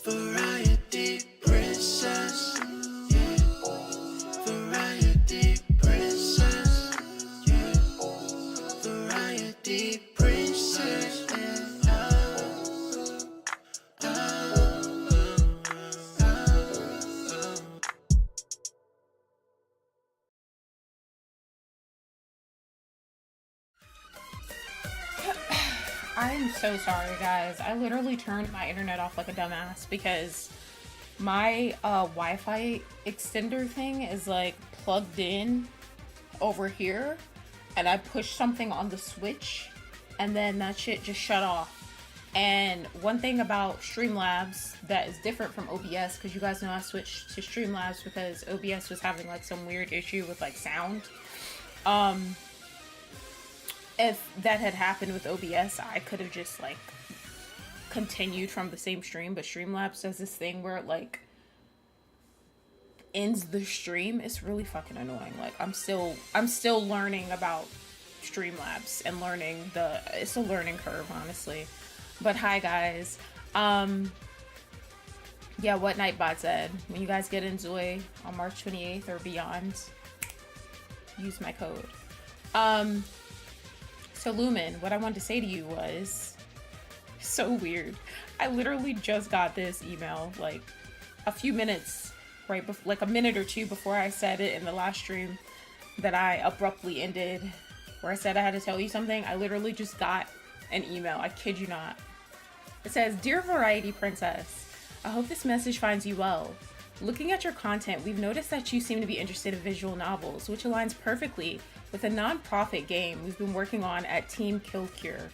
Variety princess, yeah. Variety princess, yeah. Variety princess, yeah. I'm so sorry, guys. I literally turned my internet off like a dumbass because my Wi-Fi extender thing is like plugged in over here, and I pushed something on the switch, and then that shit just shut off. And one thing about Streamlabs that is different from OBS, because you guys know I switched to Streamlabs because OBS was having like some weird issue with like sound. If that had happened with OBS, I could have just like continued from the same stream, but Streamlabs does this thing where it like ends the stream. It's really fucking annoying. Like I'm still learning about Streamlabs and learning it's a learning curve, honestly. But hi guys. Yeah, what Nightbot said. When you guys get in Zoe on March 28th or beyond, use my code. So Lumen, what I wanted to say to you was, so weird. I literally just got this email like a few minutes, right before, like a minute or two before I said it in the last stream that I abruptly ended, where I said I had to tell you something. I literally just got an email, I kid you not. It says, "Dear Variety Princess, I hope this message finds you well. Looking at your content, we've noticed that you seem to be interested in visual novels, which aligns perfectly with a non-profit game we've been working on at Team Kill Cure.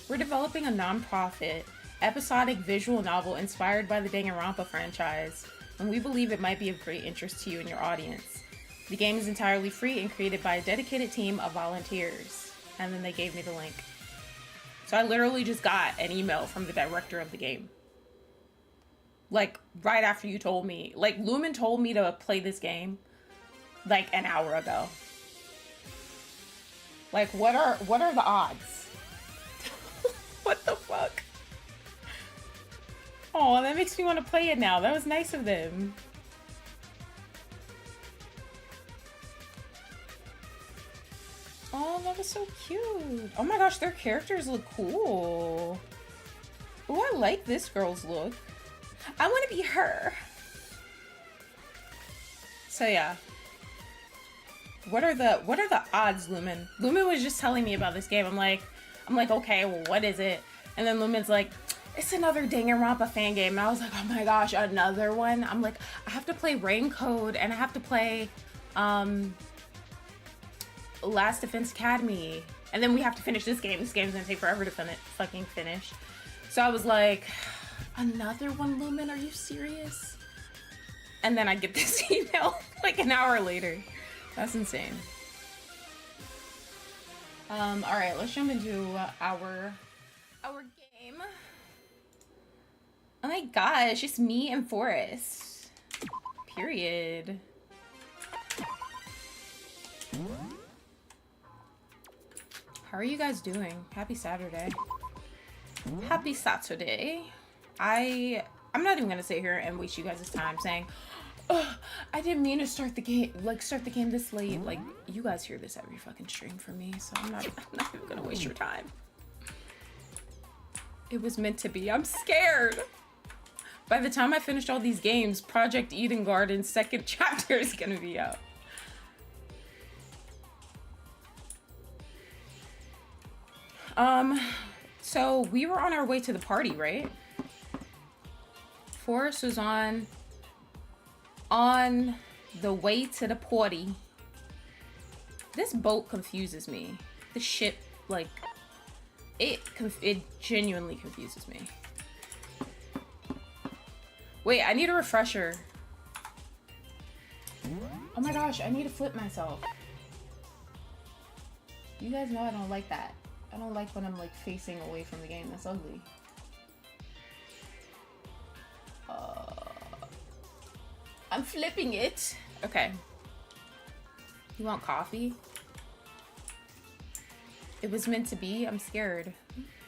We're developing a non-profit, episodic visual novel inspired by the Danganronpa franchise, and we believe it might be of great interest to you and your audience. The game is entirely free and created by a dedicated team of volunteers." And then they gave me the link. So I literally just got an email from the director of the game. Like, right after you told me. Like, Lumen told me to play this game, like, an hour ago. Like, what are the odds? What the fuck? Oh, that makes me want to play it now. That was nice of them. Oh, that was so cute. Oh my gosh, their characters look cool. Oh, I like this girl's look. I want to be her. So yeah. What are the odds, Lumen? Lumen was just telling me about this game. I'm like, okay, well, what is it? And then Lumen's like, it's another Danganronpa fan game. And I was like, oh my gosh, another one? I'm like, I have to play Rain Code and I have to play Last Defense Academy. And then we have to finish this game. This game's gonna take forever to fucking finish. So I was like, another one, Lumen? Are you serious? And then I get this email like an hour later. That's insane. All right, let's jump into our game. Oh my gosh, it's me and Forrest. Period. How are you guys doing? Happy Saturday. Happy Saturday. I'm not even gonna sit here and waste you guys' time saying, "Ugh, I didn't mean to start the game this late." Like, you guys hear this every fucking stream from me, so I'm not even gonna waste your time. It was meant to be. I'm scared. By the time I finished all these games, Project Eden Garden's second chapter is gonna be out. So we were on our way to the party, right? Forrest was on the way to the party. This boat confuses me. The ship, like, it genuinely confuses me. Wait, I need a refresher. Oh my gosh, I need to flip myself. You guys know I don't like that. I don't like when I'm like facing away from the game. That's ugly. I'm flipping it. Okay. You want coffee? It was meant to be. I'm scared.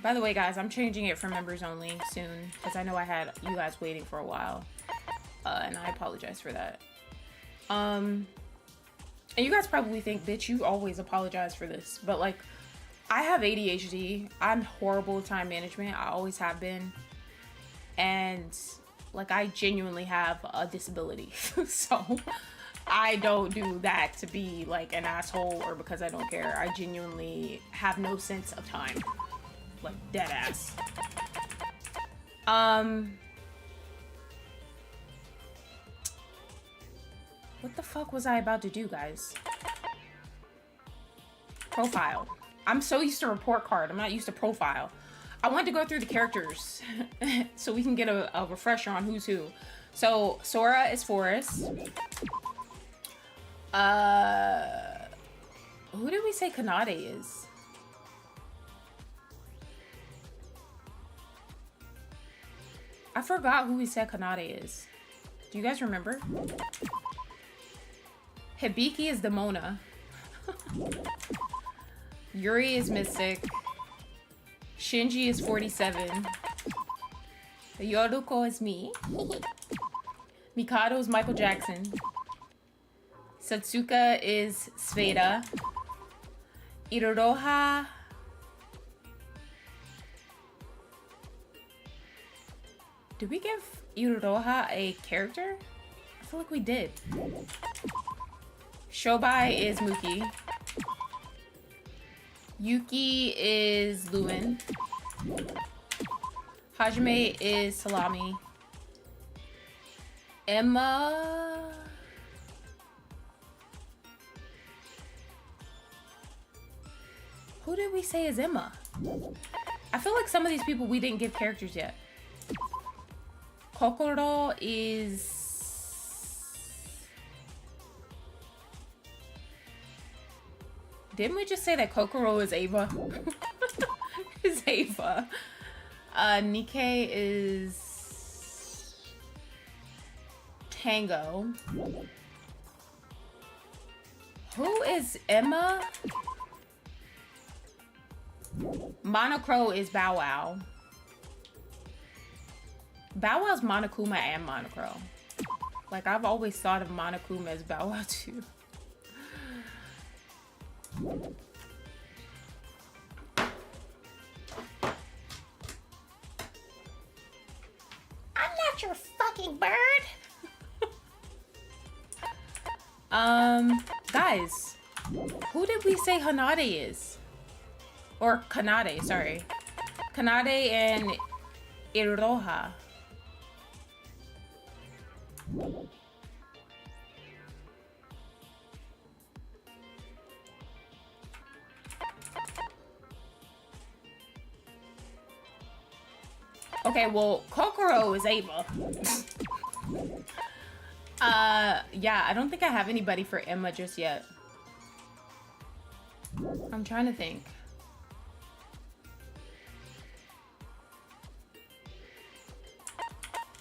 By the way, guys, I'm changing it for members only soon because I know I had you guys waiting for a while, and I apologize for that. And you guys probably think, bitch, you always apologize for this, but like, I have ADHD. I'm horrible with time management. I always have been, and like, I genuinely have a disability, so I don't do that to be like an asshole or because I don't care. I genuinely have no sense of time. Like, dead ass. What the fuck was I about to do, guys? Profile. I'm so used to report card. I'm not used to profile. I wanted to go through the characters so we can get a refresher on who's who. So, Sora is Forrest. Who did we say Kanade is? I forgot who we said Kanade is. Do you guys remember? Hibiki is Demona. Yuri is Mystic. Shinji is 47. Yoruko is me. Mikado is Michael Jackson. Satsuka is Sveta. Iroha. Did we give Iroha a character? I feel like we did. Shobai is Muki. Yuki is Lewin. Hajime is Salami. Emma... Who did we say is Emma? I feel like some of these people we didn't give characters yet. Kokoro is... Didn't we just say that Kokoro is Ava? Is Ava. Nikkei is... Tango. Who is Emma? Monocro is Bow Wow. Bow Wow's Monokuma and Monocro. Like, I've always thought of Monokuma as Bow Wow too. I'm not your fucking bird. Guys, who did we say Hanade is? Or Kanade, sorry. Kanade and Iroha. Okay, well, Kokoro is Ava. Yeah, I don't think I have anybody for Emma just yet. I'm trying to think.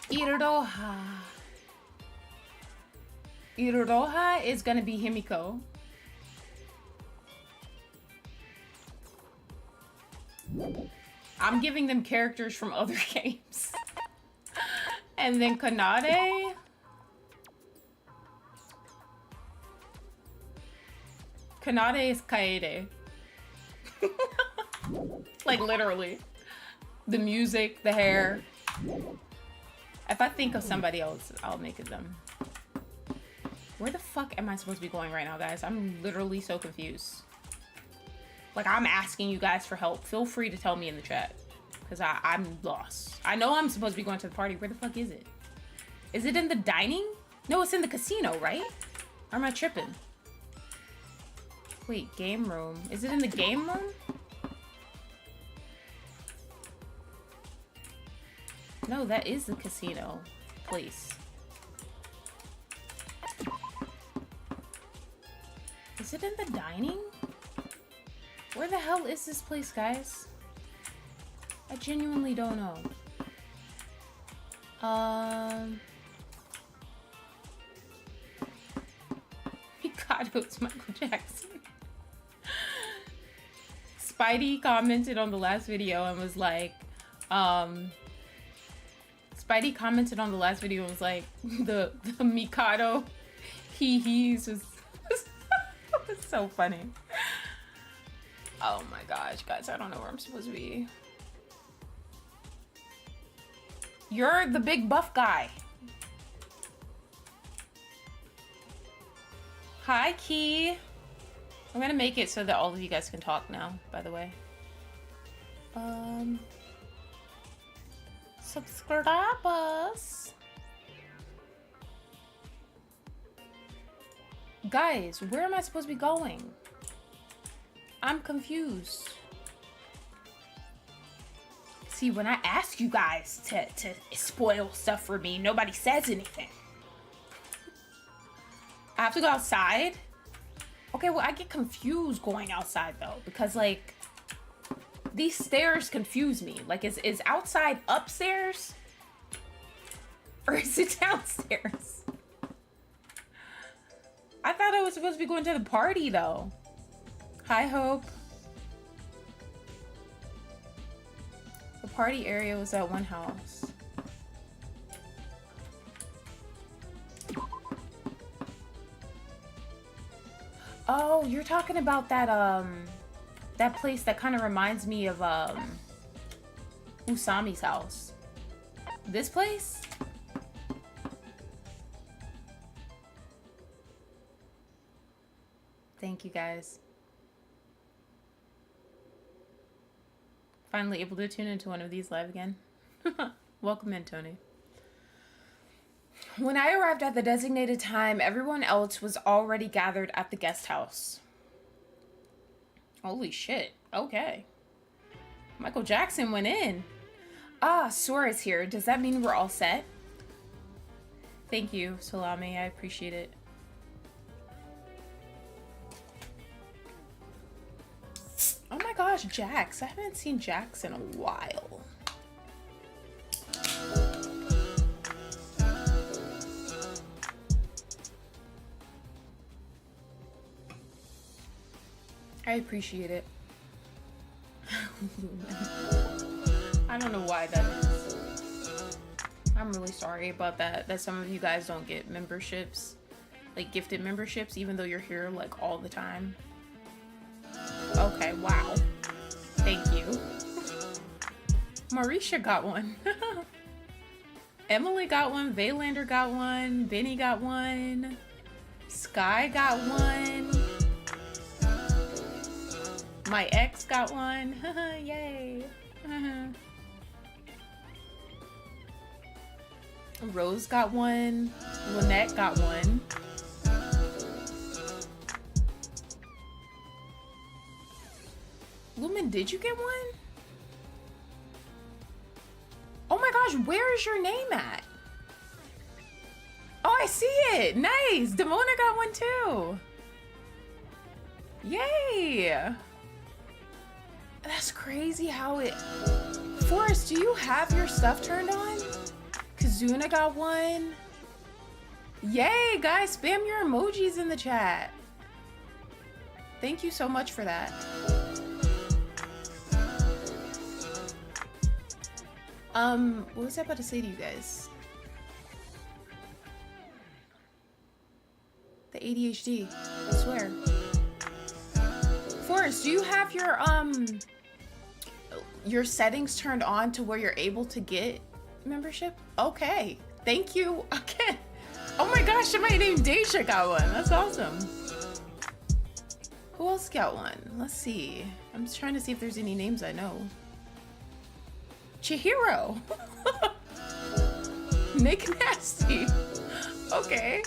Iroha. Iroha is gonna be Himiko. I'm giving them characters from other games. And then Kanade. Kanade is Kaede. Like, literally. The music, the hair. If I think of somebody else, I'll make it them. Where the fuck am I supposed to be going right now, guys? I'm literally so confused. Like, I'm asking you guys for help. Feel free to tell me in the chat. Because I'm lost. I know I'm supposed to be going to the party. Where the fuck is it? Is it in the dining? No, it's in the casino, right? Or am I tripping? Wait, game room. Is it in the game room? No, that is the casino place. Is it in the dining? Where the hell is this place, guys? I genuinely don't know. Mikado, it's Michael Jackson. Spidey commented on the last video and was like, the Mikado he's was so funny. Oh my gosh, guys, I don't know where I'm supposed to be. You're the big buff guy. Hi, Key. I'm gonna make it so that all of you guys can talk now, by the way. Subscribe us. Guys, where am I supposed to be going? I'm confused. See, when I ask you guys to spoil stuff for me, nobody says anything. I have to go outside? Okay, well, I get confused going outside, though, because, like, these stairs confuse me. Like, is outside upstairs? Or is it downstairs? I thought I was supposed to be going to the party, though. Hi, Hope. The party area was at one house. Oh, you're talking about that, that place that kind of reminds me of, Usami's house. This place? Thank you, guys. Finally able to tune into one of these live again. Welcome in, Tony. When I arrived at the designated time, everyone else was already gathered at the guest house. Holy shit. Okay. Michael Jackson went in. Ah, Sora's here. Does that mean we're all set? Thank you, Salami. I appreciate it. Oh my gosh, Jax. I haven't seen Jax in a while. I appreciate it. I don't know why that is. I'm really sorry about that. That some of you guys don't get memberships, like gifted memberships, even though you're here like all the time. Okay, wow. Thank you. Marisha got one. Emily got one. Vaylander got one. Benny got one. Sky got one. My ex got one. Yay. Rose got one. Lynette got one. Lumen, did you get one? Oh my gosh, where is your name at? Oh, I see it. Nice. Demona got one too. Yay. That's crazy how it... Forrest, do you have your stuff turned on? Kazuna got one. Yay, guys, spam your emojis in the chat. Thank you so much for that. What was I about to say to you guys? The ADHD, I swear. Forrest, do you have your settings turned on to where you're able to get membership? Okay, thank you again. Oh my gosh, somebody named Deja got one. That's awesome. Who else got one? Let's see. I'm just trying to see if there's any names I know. Chihiro. Nick Nasty. Okay.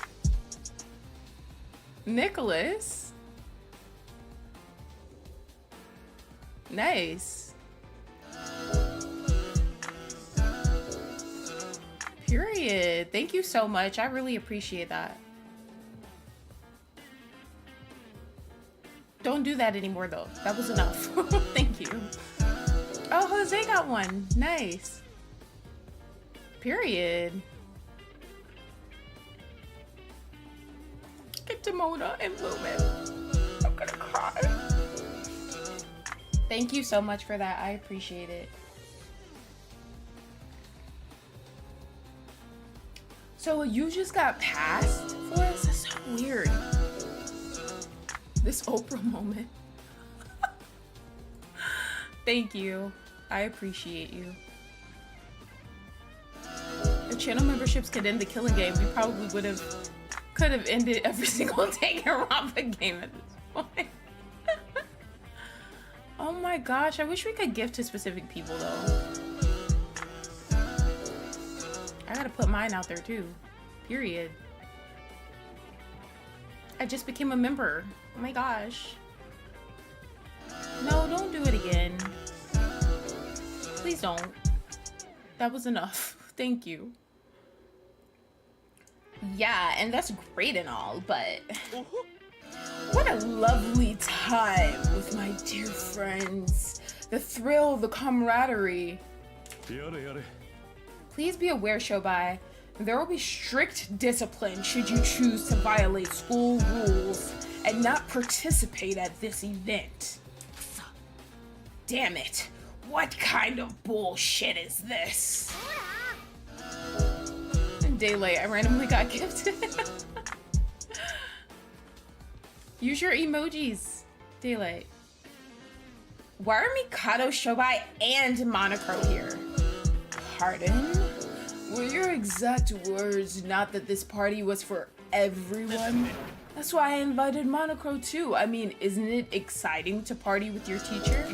Nicholas. Nice. Period. Thank you so much. I really appreciate that. Don't do that anymore though. That was enough. Thank you. Oh, Jose got one. Nice. Period. Get Demona and Lumen. I'm gonna cry. Thank you so much for that. I appreciate it. So you just got passed for us? That's so weird. This Oprah moment. Thank you. I appreciate you. If channel memberships could end the killing game, we probably could have ended every single Danganronpa game at this point. Oh my gosh, I wish we could gift to specific people though. I gotta put mine out there too. Period. I just became a member. Oh my gosh. No, don't do it again. Please don't. That was enough. Thank you. Yeah, and that's great and all, but what a lovely time with my dear friends. The thrill, the camaraderie. Please be aware, Shobai, there will be strict discipline should you choose to violate school rules and not participate at this event. Damn it. What kind of bullshit is this? Daylight, I randomly got gifted. Use your emojis, Daylight. Why are Mikado, Shobai, and Monocro here? Pardon? Were your exact words not that this party was for everyone? That's why I invited Monocro too. I mean, isn't it exciting to party with your teacher?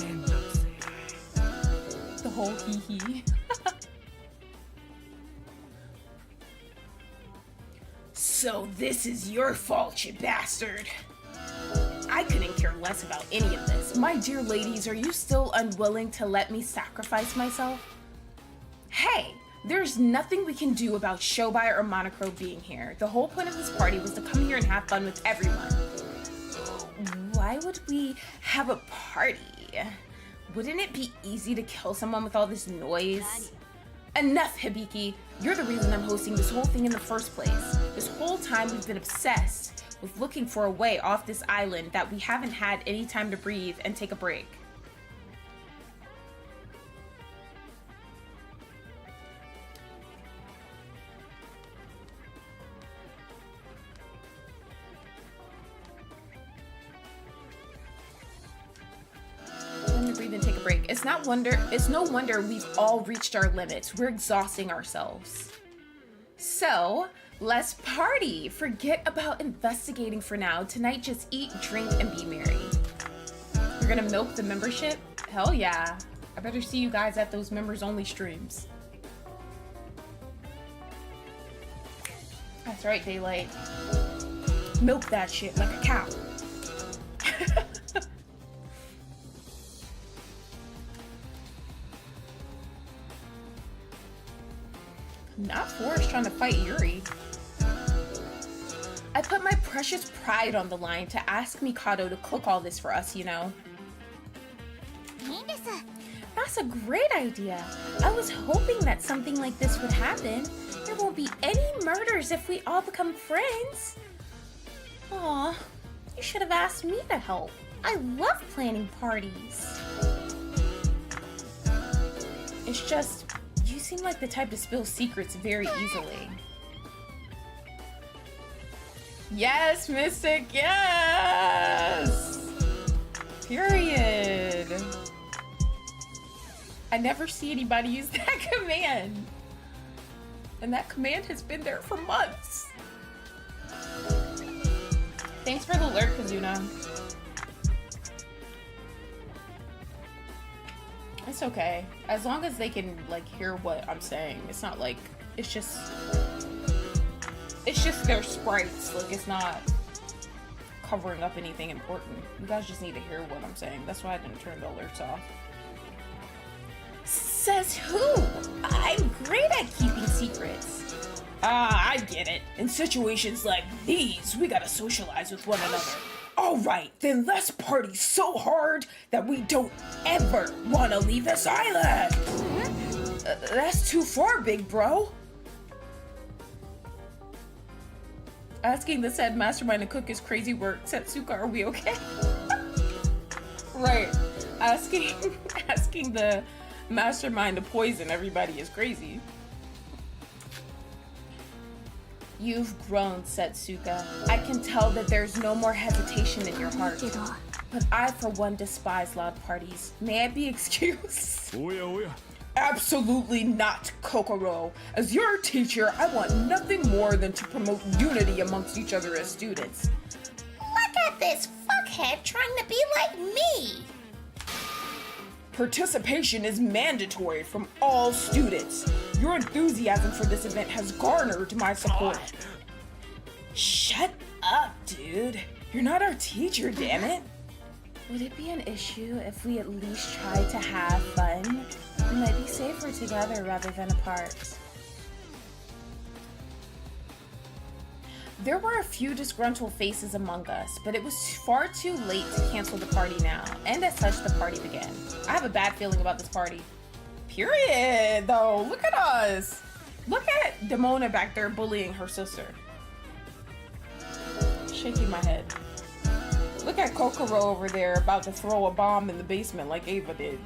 The whole hee-hee. So this is your fault, you bastard. I couldn't care less about any of this. My dear ladies, are you still unwilling to let me sacrifice myself? Hey, there's nothing we can do about Shobai or Monocro being here. The whole point of this party was to come here and have fun with everyone. Why would we have a party? Wouldn't it be easy to kill someone with all this noise? Enough, Hibiki. You're the reason I'm hosting this whole thing in the first place. This whole time we've been obsessed with looking for a way off this island that we haven't had any time to breathe and take a break. Breathe and take a break. It's no wonder we've all reached our limits. We're exhausting ourselves. So, let's party. Forget about investigating for now. Tonight, just eat, drink, and be merry. You're gonna milk the membership? Hell yeah. I better see you guys at those members-only streams. That's right, Daylight. Milk that shit like a cow. Not Forrest trying to fight Yuri. I put my precious pride on the line to ask Mikado to cook all this for us, you know. That's a great idea. I was hoping that something like this would happen. There won't be any murders if we all become friends. Aw, you should have asked me to help. I love planning parties. It's just, you seem like the type to spill secrets very easily. Yes, Mystic, yes! Period. I never see anybody use that command. And that command has been there for months. Thanks for the alert, Kazuna. It's okay. As long as they can, like, hear what I'm saying. It's not like, it's just their sprites. Like, it's not covering up anything important. You guys just need to hear what I'm saying. That's why I didn't turn the alerts off. Says who? I'm great at keeping secrets. Ah, I get it. In situations like these, we gotta socialize with one another. Alright, then let's party so hard that we don't ever want to leave this island! That's too far, big bro. Asking the said mastermind to cook is crazy work. Setsuka, are we okay? Right. Asking asking the mastermind to poison everybody is crazy. You've grown, Setsuka. I can tell that there's no more hesitation in your heart. But I, for one, despise loud parties. May I be excused? Absolutely not, Kokoro. As your teacher, I want nothing more than to promote unity amongst each other as students. Look at this fuckhead trying to be like me! Participation is mandatory from all students. Your enthusiasm for this event has garnered my support. Shut up, dude. You're not our teacher, damn it. Would it be an issue if we at least tried to have fun? We might be safer together rather than apart. There were a few disgruntled faces among us, but it was far too late to cancel the party now, and as such, the party began. I have a bad feeling about this party. Period, though. Look at us. Look at Demona back there bullying her sister. Shaking my head. Look at Kokoro over there about to throw a bomb in the basement like Ava did.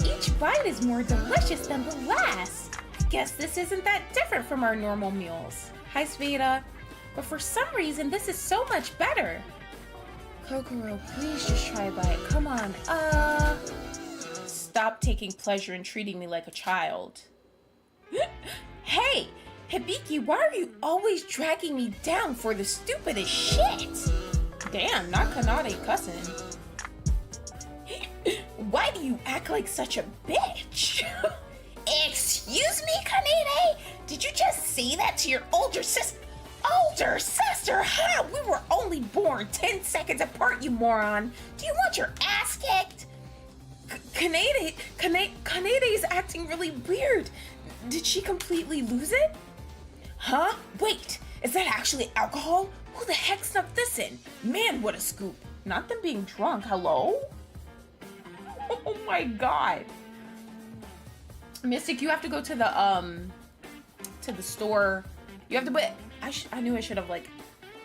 Each bite is more delicious than the last. I guess this isn't that different from our normal meals. Hi, Sveta. But for some reason, this is so much better. Kokoro, please just try a bite. Come on. Stop taking pleasure in treating me like a child. Hey! Hibiki, why are you always dragging me down for the stupidest shit? Damn, not Kanade cussing. Why do you act like such a bitch? Excuse me, Kanade? Did you just say that to your older sister? Older sister, huh? We were only born 10 seconds apart, you moron. Do you want your ass kicked? Kanade is acting really weird. Did she completely lose it? Huh? Wait, is that actually alcohol? Who the heck snuck this in? Man, what a scoop. Not them being drunk, hello? Oh my god. Mystic, you have to go to the store. You have to put, I knew I should have like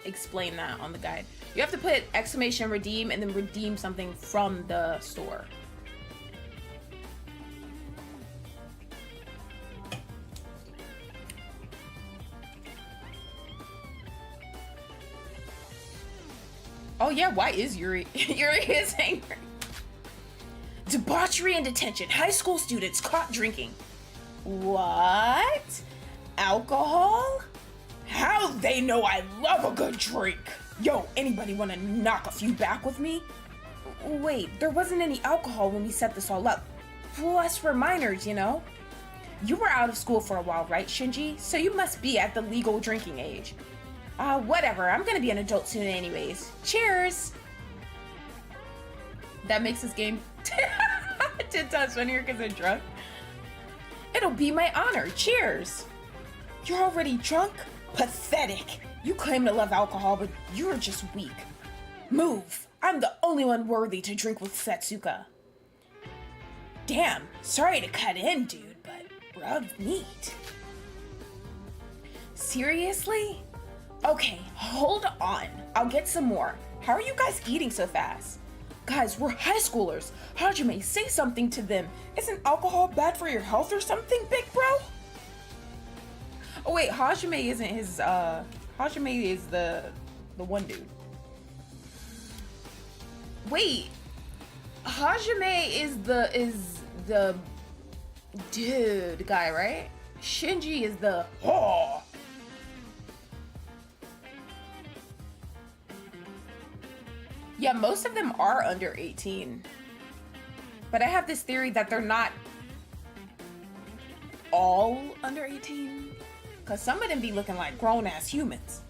explained that on the guide. You have to put exclamation redeem and then redeem something from the store. Oh yeah, why is Yuri? Yuri is angry. Debauchery and detention. High school students caught drinking. What? Alcohol? How they know I love a good drink? Yo, anybody want to knock a few back with me? Wait, there wasn't any alcohol when we set this all up. Plus, we're minors, you know? You were out of school for a while, right, Shinji? So you must be at the legal drinking age. Whatever. I'm gonna be an adult soon anyways. Cheers! That makes this game 10 times funnier because I'm drunk. It'll be my honor. Cheers! You're already drunk? Pathetic. You claim to love alcohol, but you're just weak. Move. I'm the only one worthy to drink with Setsuka. Damn. Sorry to cut in, dude, but we're out of meat. Seriously? Okay, hold on. I'll get some more. How are you guys eating so fast? Guys, we're high schoolers. Hajime, say something to them. Isn't alcohol bad for your health or something, big bro? Oh wait, Hajime isn't his, Hajime is the one dude. Wait, Hajime is the dude guy, right? Shinji is the, oh. Yeah, most of them are under 18. But I have this theory that they're not all under 18. Because some of them be looking like grown-ass humans.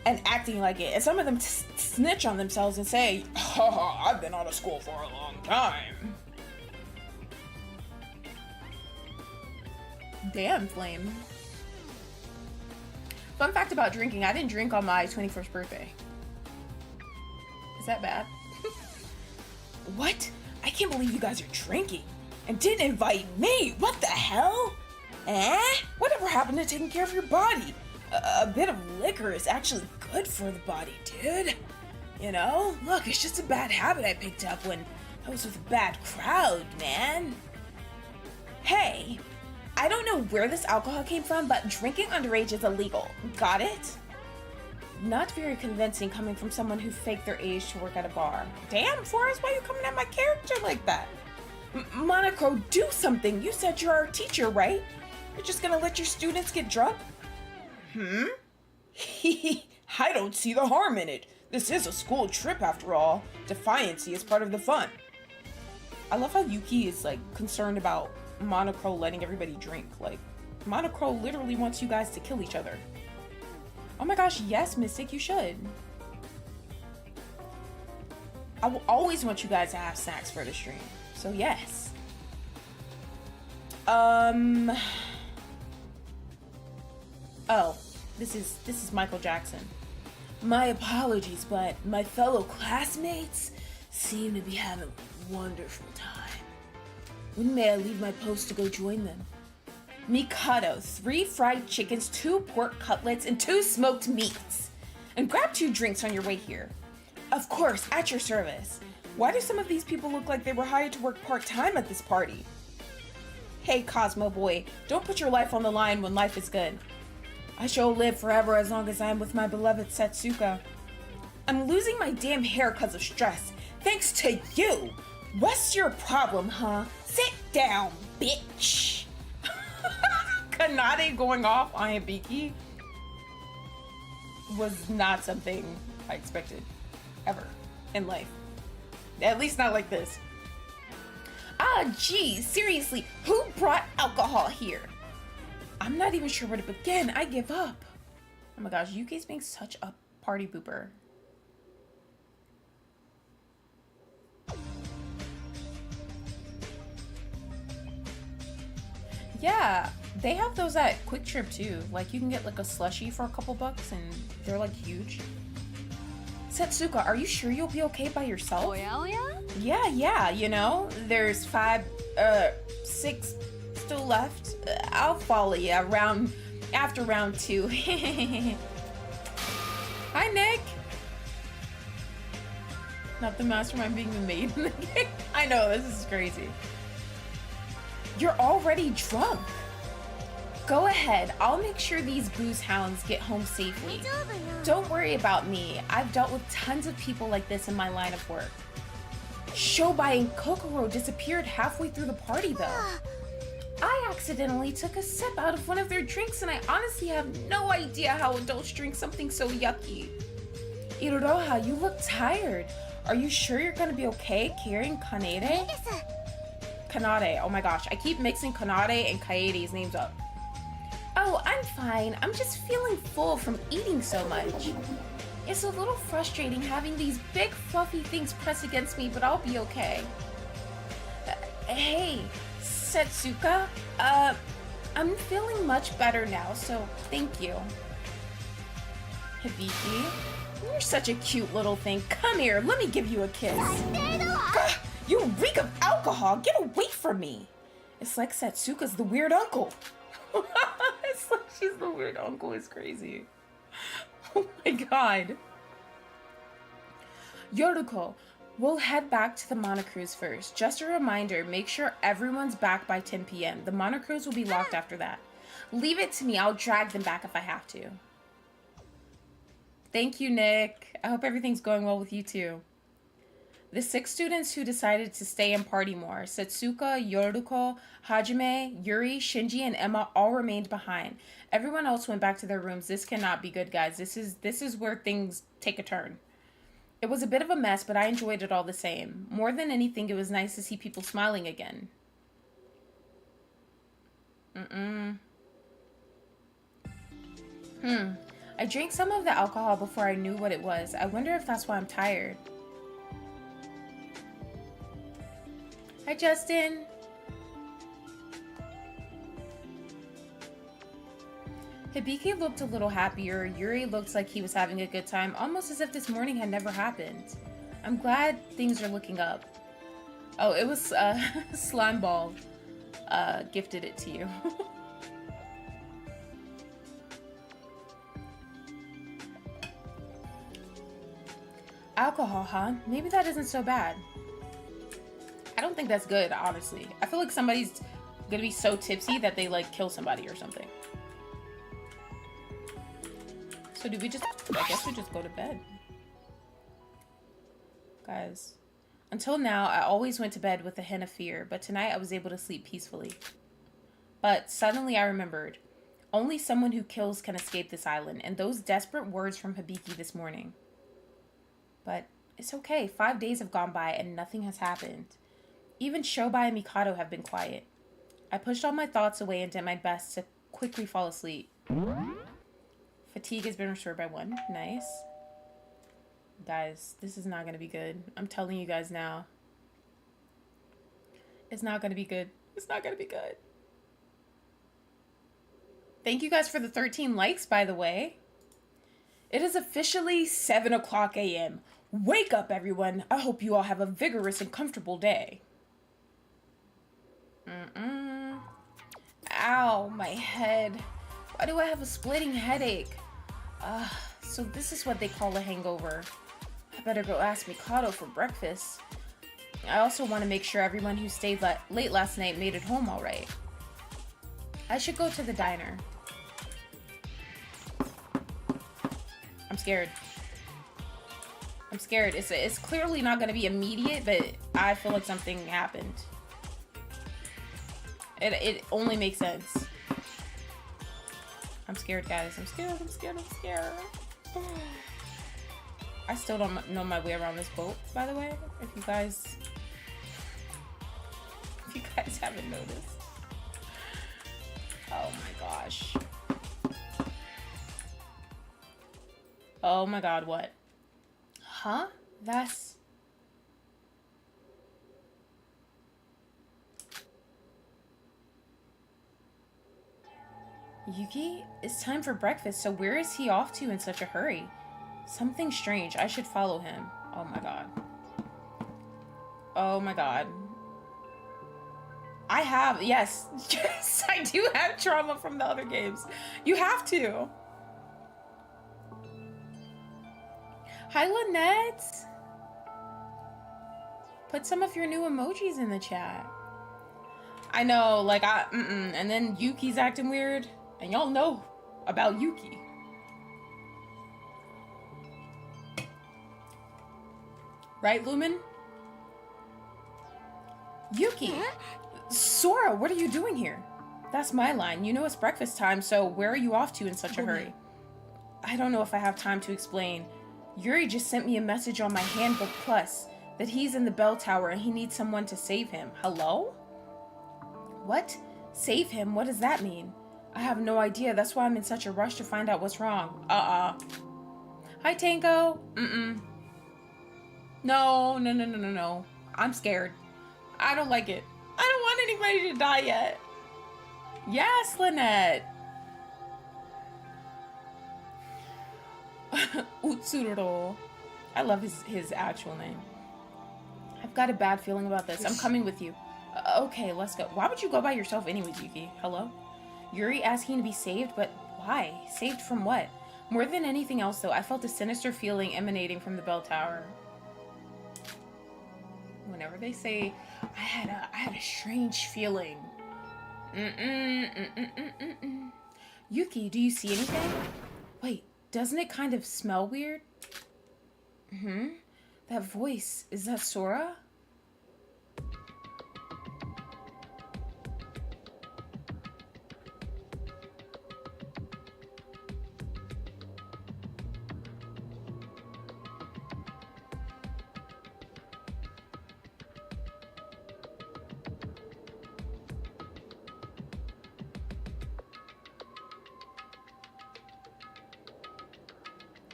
And acting like it. And some of them snitch on themselves and say, oh, I've been out of school for a long time. Damn, Flame. Fun fact about drinking, I didn't drink on my 21st birthday. Is that bad? What? I can't believe you guys are drinking and didn't invite me. What the hell? Whatever happened to taking care of your body? a bit of liquor is actually good for the body, dude. You know? Look, it's just a bad habit I picked up when I was with a bad crowd, man. Hey, I don't know where this alcohol came from, but drinking underage is illegal. Got it? Not very convincing coming from someone who faked their age to work at a bar. Damn, Forrest, why are you coming at my character like that? Monaco, do something. You said you're our teacher, right? You're just gonna let your students get drunk? I don't see the harm in it. This is a school trip after all. Defiancy is part of the fun. I love how Yuki is like concerned about Monaco letting everybody drink. Like, Monaco literally wants you guys to kill each other. Oh my gosh, yes, Mystic, you should. I will always want you guys to have snacks for the stream. So yes. Oh, this is Michael Jackson. My apologies, but my fellow classmates seem to be having a wonderful time. When may I leave my post to go join them? Mikado, 3 fried chickens, 2 pork cutlets, and 2 smoked meats. And grab 2 drinks on your way here. Of course, at your service. Why do some of these people look like they were hired to work part-time at this party? Hey, Cosmo boy, don't put your life on the line when life is good. I shall live forever as long as I am with my beloved Setsuka. I'm losing my damn hair because of stress. Thanks to you! What's your problem, huh? Sit down, bitch! Kanade going off on Hibiki was not something I expected ever in life. At least not like this. Ah, geez, seriously, who brought alcohol here? I'm not even sure where to begin. I give up. Oh my gosh, Yuki's being such a party pooper. Yeah, they have those at Quick Trip too. Like, you can get like a slushie for a couple bucks and they're like huge. Setsuka, are you sure you'll be okay by yourself? Oh yeah? Yeah, you know, there's 6 still left. I'll follow you after round 2. Hi, Nick. Not the mastermind being the maid in the game. I know, this is crazy. You're already drunk. Go ahead, I'll make sure these booze hounds get home safely. Don't worry about me. I've dealt with tons of people like this in my line of work. Shobai and Kokoro disappeared halfway through the party though. I accidentally took a sip out of one of their drinks and I honestly have no idea how adults drink something so yucky. Iroha, you look tired. Are you sure you're gonna be okay carrying Kanade? Kanade, oh my gosh, I keep mixing Kanade and Kaede's names up. Oh, I'm fine. I'm just feeling full from eating so much. It's a little frustrating having these big fluffy things pressed against me, but I'll be okay. Hey, Setsuka, I'm feeling much better now, so thank you. Hibiki, you're such a cute little thing. Come here, let me give you a kiss. Gah, you reek of alcohol. Get away from me. It's like Setsuka's the weird uncle. It's like she's the weird uncle. It's crazy. Oh my god. Yoruko, we'll head back to the Monocruise first. Just a reminder, make sure everyone's back by 10 p.m. The Monocruise will be locked after that. Leave it to me. I'll drag them back if I have to. Thank you, Nick. I hope everything's going well with you too. The 6 students who decided to stay and party more, Setsuka, Yoruko, Hajime, Yuri, Shinji, and Emma all remained behind. Everyone else went back to their rooms. This cannot be good, guys. This is where things take a turn. It was a bit of a mess, but I enjoyed it all the same. More than anything, it was nice to see people smiling again. I drank some of the alcohol before I knew what it was. I wonder if that's why I'm tired. Hi, Justin. Hibiki looked a little happier. Yuri looked like he was having a good time, almost as if this morning had never happened. I'm glad things are looking up. Oh, it was Slimeball gifted it to you. Alcohol, huh? Maybe that isn't so bad. I don't think that's good, honestly. I feel like somebody's gonna be so tipsy that they, like, kill somebody or something. So do we just... I guess we just go to bed. Guys. Until now, I always went to bed with a hint of fear, but tonight I was able to sleep peacefully. But suddenly I remembered, only someone who kills can escape this island, and those desperate words from Hibiki this morning. But it's okay, 5 days have gone by and nothing has happened. Even Shobai and Mikado have been quiet. I pushed all my thoughts away and did my best to quickly fall asleep. Fatigue has been restored by 1. Nice. Guys, this is not going to be good. I'm telling you guys now. It's not going to be good. It's not going to be good. Thank you guys for the 13 likes, by the way. It is officially 7 o'clock a.m. Wake up, everyone. I hope you all have a vigorous and comfortable day. Ow, my head. Why do I have a splitting headache? So this is what they call a hangover. I better go ask Mikado for breakfast. I also want to make sure everyone who stayed late last night made it home all right. I should go to the diner. I'm scared. I'm scared. It's clearly not going to be immediate, but I feel like something happened. It only makes sense. I'm scared, guys. I'm scared. I'm scared. I'm scared. I still don't know my way around this boat, by the way. If you guys haven't noticed. Oh my gosh. Oh my god, what? Huh? That's... Yuki, it's time for breakfast, so where is he off to in such a hurry? Something strange. I should follow him. Oh my god. Oh my god. I have, yes. Yes, I do have trauma from the other games. You have to. Hi, Lynette. Put some of your new emojis in the chat. I know, like, and then Yuki's acting weird. And y'all know about Yuki. Right, Lumen? Yuki! Sora, what are you doing here? That's my line. You know it's breakfast time, so where are you off to in such a hurry? I don't know if I have time to explain. Yuri just sent me a message on my Handbook Plus that he's in the bell tower and he needs someone to save him. Hello? What? Save him? What does that mean? I have no idea. That's why I'm in such a rush to find out what's wrong. Hi, Tango. No. I'm scared. I don't like it. I don't want anybody to die yet. Yes, Lynette. Utsuro. I love his actual name. I've got a bad feeling about this. I'm coming with you. Okay, let's go. Why would you go by yourself anyways, Yuki? Hello? Yuri asking to be saved, but why? Saved from what? More than anything else, though, I felt a sinister feeling emanating from the bell tower. Whenever they say, I had a strange feeling. Yuki, do you see anything? Wait, doesn't it kind of smell weird? That voice, is that Sora?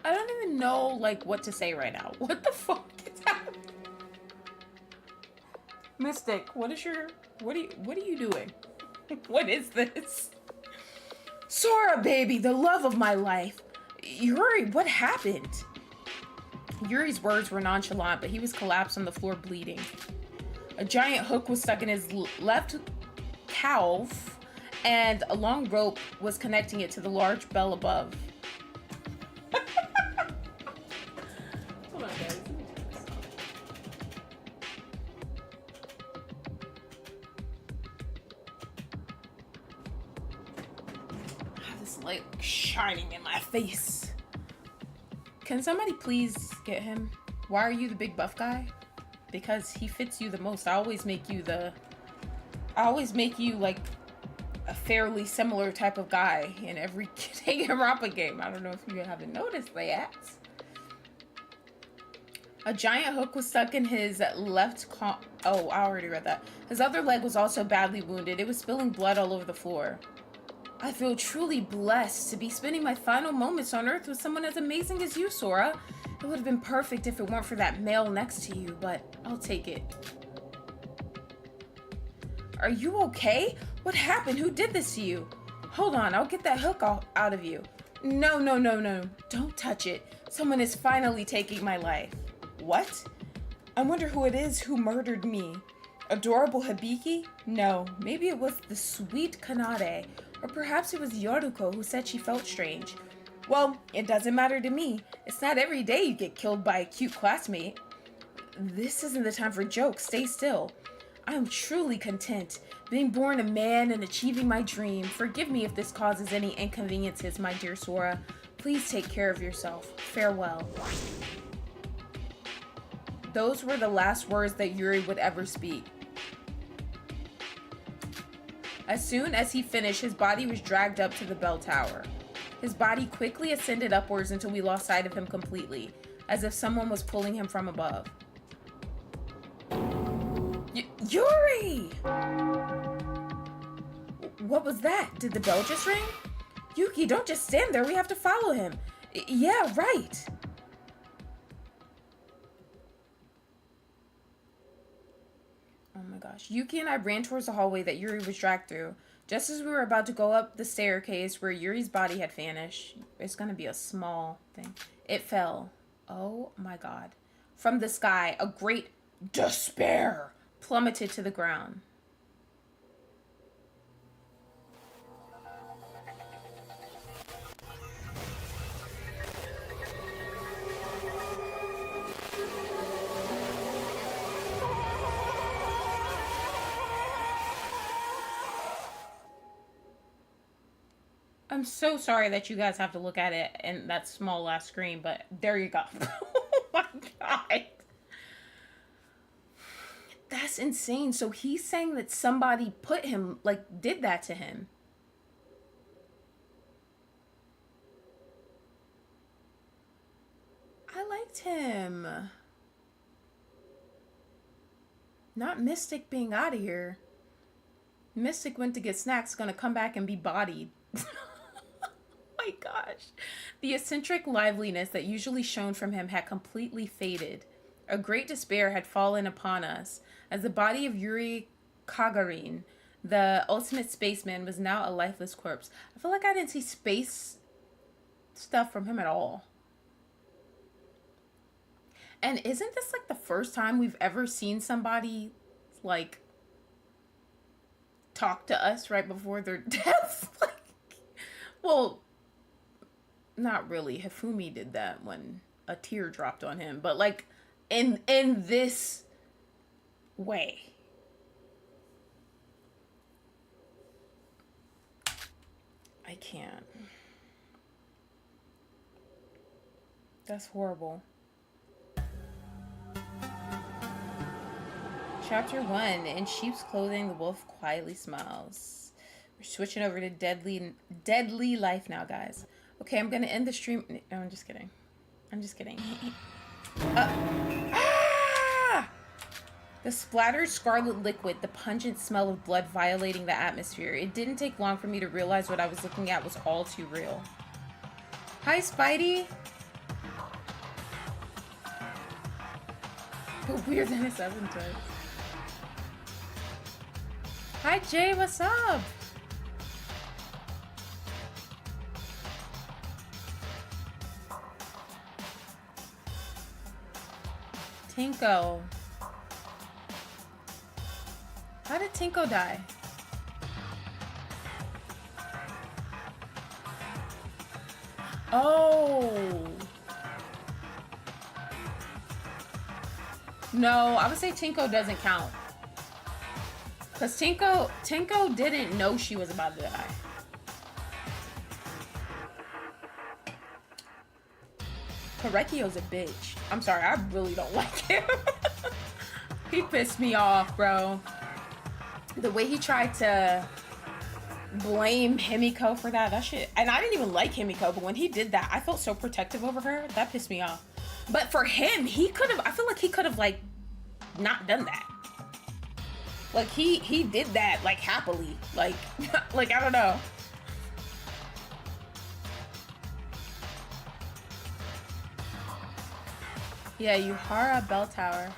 I don't even know, like, what to say right now. What the fuck is happening? Mystic, what are you doing? What is this? Sora, baby, the love of my life. Yuri, what happened? Yuri's words were nonchalant, but he was collapsed on the floor bleeding. A giant hook was stuck in his left calf, and a long rope was connecting it to the large bell above. Hold on, guys. like shining in my face. Can somebody please get him? Why are you the big buff guy? Because he fits you the most. I always make you like a fairly similar type of guy in every Danganronpa game. I don't know if you haven't noticed that. A giant hook was stuck in his left oh, I already read that. His other leg was also badly wounded. It was spilling blood all over the floor. I feel truly blessed to be spending my final moments on Earth with someone as amazing as you, Sora. It would have been perfect if it weren't for that male next to you, but I'll take it. Are you okay? What happened? Who did this to you? Hold on, I'll get that hook out of you. No. Don't touch it. Someone is finally taking my life. What? I wonder who it is who murdered me. Adorable Hibiki? No, maybe it was the sweet Kanade. Or perhaps it was Yoruko who said she felt strange. Well, it doesn't matter to me. It's not every day you get killed by a cute classmate. This isn't the time for jokes. Stay still. I am truly content, being born a man and achieving my dream. Forgive me if this causes any inconveniences, my dear Sora. Please take care of yourself. Farewell. Those were the last words that Yuri would ever speak. As soon as he finished, his body was dragged up to the bell tower. His body quickly ascended upwards until we lost sight of him completely, as if someone was pulling him from above. Yuri! What was that? Did the bell just ring? Yuki, don't just stand there. We have to follow him. Yeah, right. Oh my gosh. Yuki and I ran towards the hallway that Yuri was dragged through. Just as we were about to go up the staircase where Yuri's body had vanished, it's gonna be a small thing. It fell. Oh my god. From the sky, a great despair plummeted to the ground. I'm so sorry that you guys have to look at it in that small last screen, but there you go. Oh my god. That's insane. So he's saying that somebody put him, like, did that to him. I liked him. Not Mystic being out of here. Mystic went to get snacks, gonna come back and be bodied. My gosh. The eccentric liveliness that usually shone from him had completely faded. A great despair had fallen upon us, as the body of Yuri Kagarin, the ultimate spaceman, was now a lifeless corpse. I feel like I didn't see space stuff from him at all. And isn't this like the first time we've ever seen somebody like talk to us right before their death? Like, well, not really. Hifumi did that when a tear dropped on him, but like in this way. I can't. That's horrible. Chapter 1. In sheep's clothing, the wolf quietly smiles. We're switching over to deadly life now, guys. Okay, I'm gonna end the stream. No, I'm just kidding. I'm just kidding. The splattered scarlet liquid, the pungent smell of blood violating the atmosphere. It didn't take long for me to realize what I was looking at was all too real. Hi, Spidey. Weird than a 7 says. Hi, Jay. What's up? Tinko. How did Tinko die? Oh. No, I would say Tinko doesn't count. Because Tinko didn't know she was about to die. Korekio's a bitch. I'm sorry, I really don't like him. He pissed me off, bro. The way he tried to blame Himiko for that shit. And I didn't even like Himiko, but when he did that, I felt so protective over her. That pissed me off. But for him, he could have, I feel like he could have, like, not done that. Like, he did that, like, happily. Like, like, I don't know. Yeah, Yuhara Bell Tower.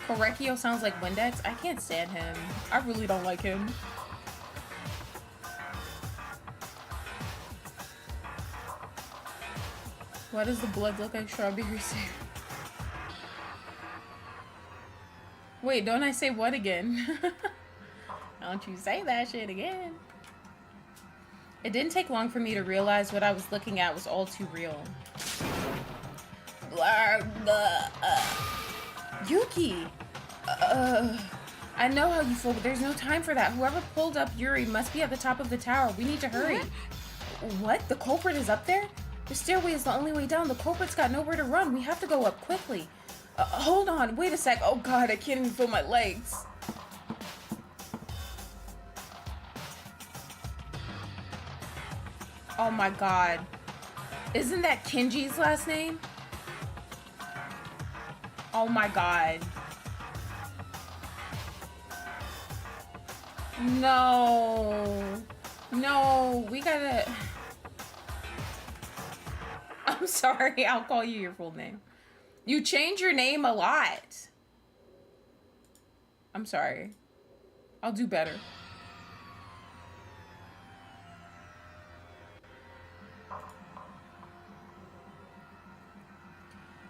Korekio sounds like Windex. I can't stand him. I really don't like him. Why does the blood look like strawberry syrup? Wait, don't I say what again? Don't you say that shit again. It didn't take long for me to realize what I was looking at was all too real. Yuki! I know how you feel, but there's no time for that. Whoever pulled up Yuri must be at the top of the tower. We need to hurry. What? The culprit is up there? The stairway is the only way down. The culprit's got nowhere to run. We have to go up quickly. Hold on. Wait a sec. Oh god, I can't even feel my legs. Oh my god. Isn't that Kenji's last name? Oh my god. No. No, we gotta... I'm sorry, I'll call you your full name. You change your name a lot. I'm sorry. I'll do better.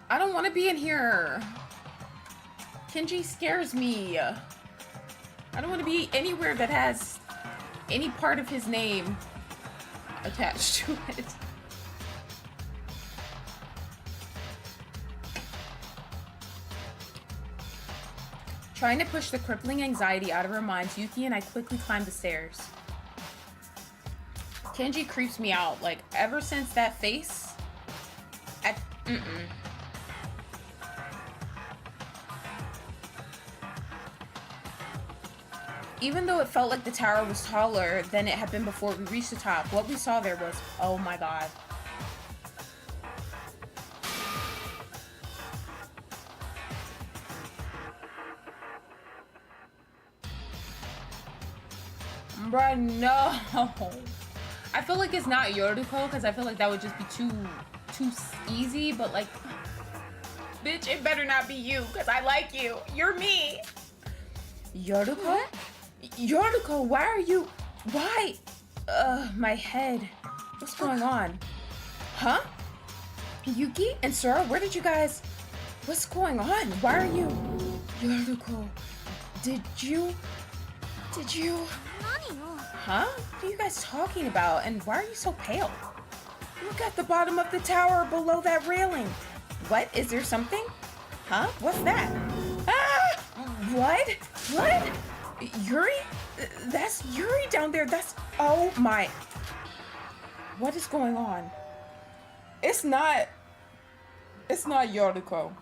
I don't want to be in here. Kenji scares me. I don't want to be anywhere that has any part of his name attached to it. Trying to push the crippling anxiety out of our minds, Yuki and I quickly climbed the stairs. Kenji creeps me out. Like, ever since that face... Even though it felt like the tower was taller than it had been before we reached the top, what we saw there was... Oh my god. Bruh, no. I feel like it's not Yoruko because I feel like that would just be too easy, but like, bitch, it better not be you because I like you. You're me. Yoruko? Yoruko, why are you... Why? My head. What's going on? Huh? Yuki and Sora, where did you guys... What's going on? Why are you... Yoruko, did you... Huh? What are you guys talking about? And why are you so pale? Look at the bottom of the tower below that railing. What? Is there something? Huh? What's that? Ah! What? What? Yuri? That's Yuri down there. That's... Oh my... What is going on? It's not Yoruko.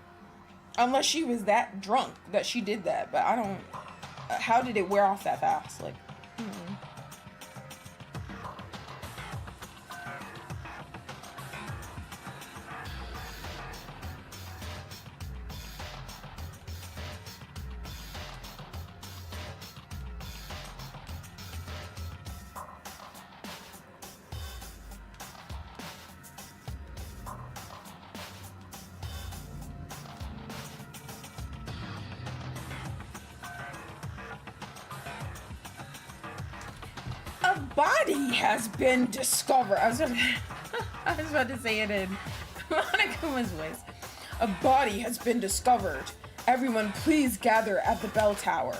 Unless she was that drunk that she did that. But I don't... How did it wear off that fast? Like... Body has been discovered. I was about to say it in Monokuma's voice. A body has been discovered. Everyone, please gather at the bell tower.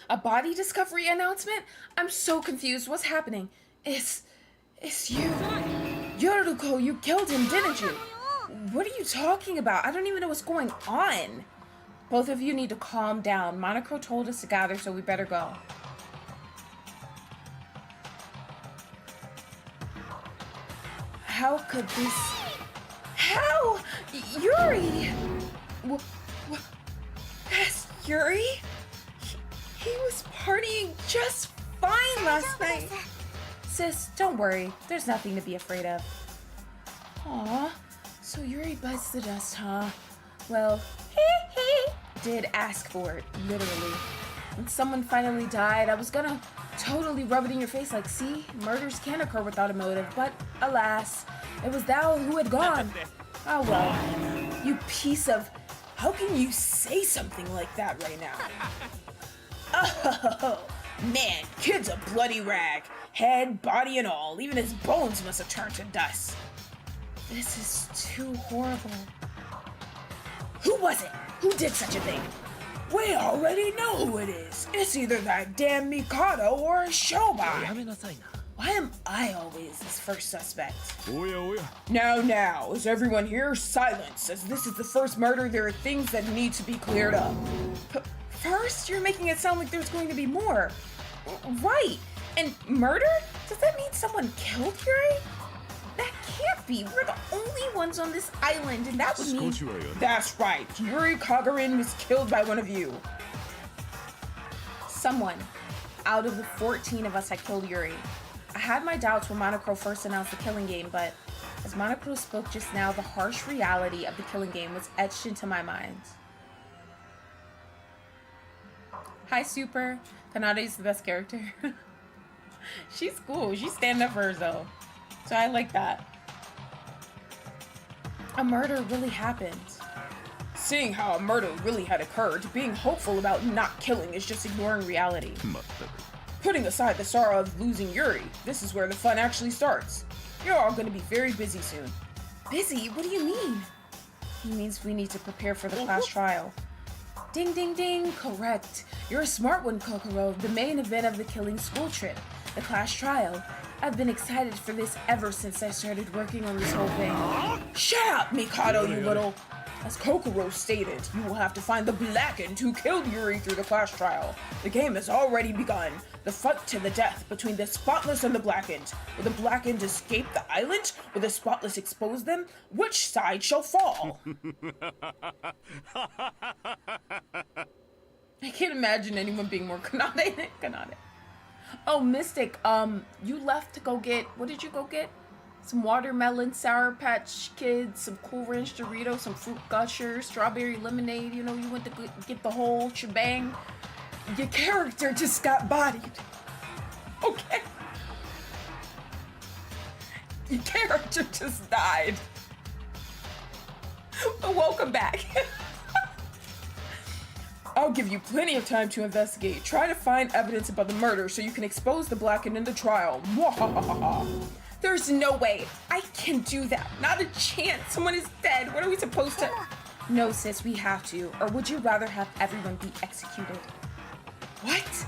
A body discovery announcement? I'm so confused. What's happening? It's you. Yoruko, you killed him, didn't you? What are you talking about? I don't even know what's going on. Both of you need to calm down. Monocro told us to gather, so we better go. How could this... How? Yuri! That's Yuri? He was partying just fine last night. Sis, don't worry. There's nothing to be afraid of. Aw, so Yuri bites the dust, huh? Well, he did ask for it, literally. When someone finally died, I was gonna totally rub it in your face like, see, murders can occur without a motive, but alas, it was thou who had gone. Oh well, you piece of... How can you say something like that right now? Oh, man, kid's a bloody rag. Head, body, and all. Even his bones must have turned to dust. This is too horrible. Who was it? Who did such a thing? We already know who it is. It's either that damn Mikado or a Shobai. Why am I always this first suspect? Now, is everyone here? Silence, as this is the first murder. There are things that need to be cleared up. First, you're making it sound like there's going to be more. Right, and murder? Does that mean someone killed Yuri? That can't be. We're the only ones on this island, and that would mean... That's right. Yuri Kagarin was killed by one of you. Someone out of the 14 of us had killed Yuri. I had my doubts when Monocro first announced the killing game, but as Monocro spoke just now, the harsh reality of the killing game was etched into my mind. Hi, Super. Kanade's the best character. She's cool. She's standing up for herself. So I like that. A murder really happened. Seeing how a murder really had occurred, being hopeful about not killing is just ignoring reality. Putting aside the sorrow of losing Yuri, this is where the fun actually starts. You're all going to be very busy soon. Busy? What do you mean? He means we need to prepare for the class trial. Ding, ding, ding. Correct. You're a smart one, Kokoro. The main event of the killing school trip, the class trial. I've been excited for this ever since I started working on this whole thing. Shut up, Mikado, you little... As Kokoro stated, you will have to find the Blackened who killed Yuri through the class trial. The game has already begun. The fight to the death between the Spotless and the Blackened. Will the Blackened escape the island? Will the Spotless expose them? Which side shall fall? I can't imagine anyone being more Kanade. Oh, Mystic, you left to go get... What did you go get? Some watermelon, Sour Patch Kids, some Cool Ranch Doritos, some Fruit Gushers, strawberry lemonade. You know, you went to get the whole shebang. Your character just got bodied. Okay. Your character just died. But welcome back. I'll give you plenty of time to investigate. Try to find evidence about the murder so you can expose the Blackened in the trial. Mwahahaha. There's no way I can do that. Not a chance. Someone is dead. What are we supposed to... No, sis, we have to. Or would you rather have everyone be executed? What?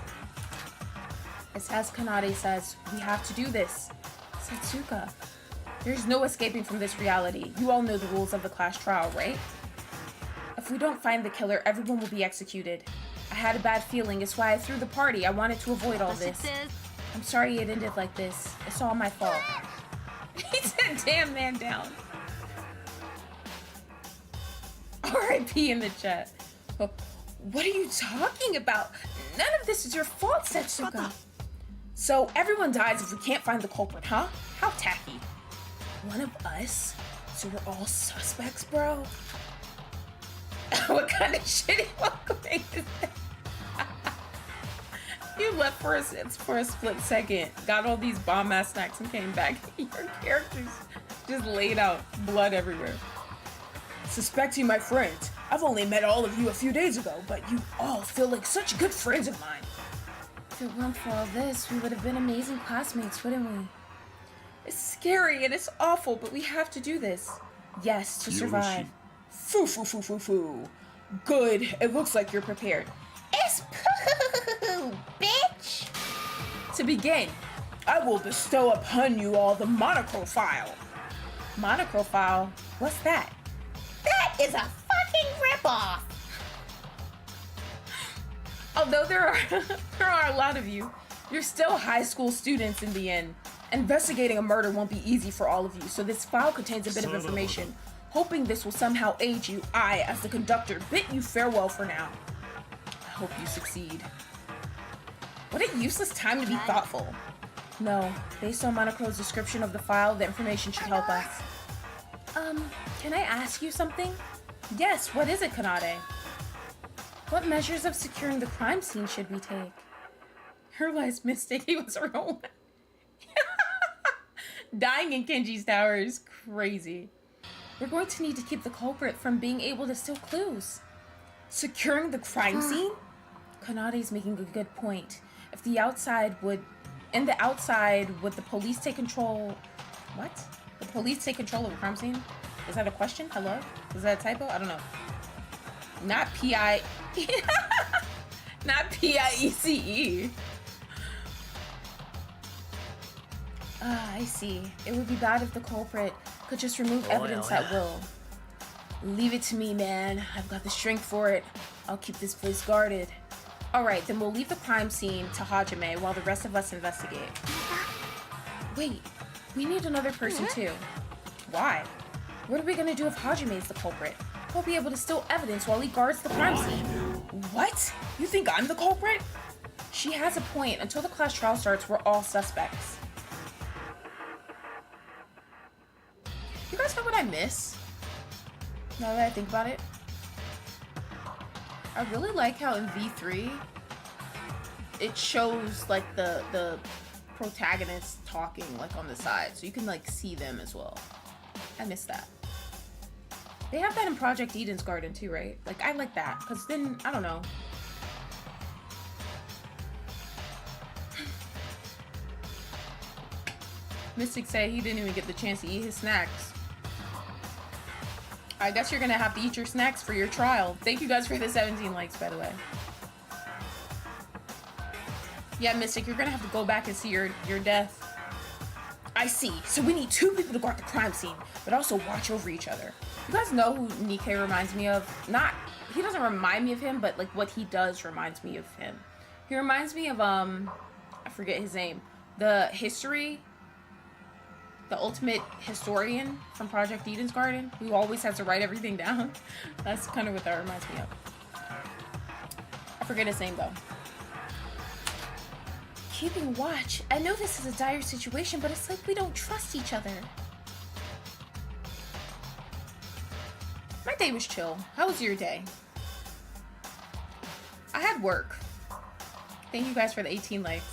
It's as Kanade says, we have to do this. Setsuka, there's no escaping from this reality. You all know the rules of the class trial, right? If we don't find the killer, everyone will be executed. I had a bad feeling. It's why I threw the party. I wanted to avoid all this. I'm sorry it ended like this. It's all my fault. He said, damn man down. R.I.P. in the chat. What are you talking about? None of this is your fault, Setsuka. So everyone dies if we can't find the culprit, huh? How tacky. One of us? So we're all suspects, bro? What kind of shitty welcoming is that? You left for a split second, got all these bomb-ass snacks and came back. Your character's just laid out, blood everywhere. Suspecting my friends. I've only met all of you a few days ago, but you all feel like such good friends of mine. If it weren't for all this, we would have been amazing classmates, wouldn't we? It's scary and it's awful, but we have to do this. Yes, to survive. Foo, foo, foo, foo, foo. Good. It looks like you're prepared. It's poo, bitch! To begin, I will bestow upon you all the Monocrophile. Monocrophile? What's that? That is a fucking ripoff! Although there are a lot of you, you're still high school students in the end. Investigating a murder won't be easy for all of you, so this file contains a bit of information. Hoping this will somehow aid you, I, as the conductor, bid you farewell for now. I hope you succeed. What a useless time to be thoughtful. No, based on Monocro's description of the file, the information should help us. Can I ask you something? Yes, what is it, Kanade? What measures of securing the crime scene should we take? Her last mistake, he was wrong. Dying in Kenji's tower is crazy. We're going to need to keep the culprit from being able to steal clues. Securing the crime scene? Kanade's making a good point. If the outside would... In the outside, would the police take control... What? The police take control of the crime scene? Is that a question? Hello? Is that a typo? I don't know. Not P-I... Not P-I-E-C-E. I see. It would be bad if the culprit could just remove evidence at will. Leave it to me, man. I've got the strength for it. I'll keep this place guarded. Alright, then we'll leave the crime scene to Hajime while the rest of us investigate. Wait, we need another person too. Why? What are we gonna do if Hajime is the culprit? He'll be able to steal evidence while he guards the crime scene. What? You think I'm the culprit? She has a point. Until the class trial starts, we're all suspects. You guys know what I miss? Now that I think about it. I really like how in V3 it shows like the protagonists talking like on the side, so you can like see them as well. I miss that. They have that in Project Eden's Garden too, right? Like I like that because then I don't know. Mystic said he didn't even get the chance to eat his snacks. I guess you're gonna have to eat your snacks for your trial. Thank you guys for the 17 likes, by the way. Yeah, Mystic, you're gonna have to go back and see your death. I see. So we need 2 people to guard the crime scene, but also watch over each other. You guys know who Nikkei reminds me of? He doesn't remind me of him, but like what he does reminds me of him. He reminds me of, I forget his name. The ultimate historian from Project Eden's Garden, who always has to write everything down. That's kind of what that reminds me of. I forget his name though. Keeping watch. I know this is a dire situation, but it's like we don't trust each other. My day was chill. How was your day? I had work. Thank you guys for the 18 likes.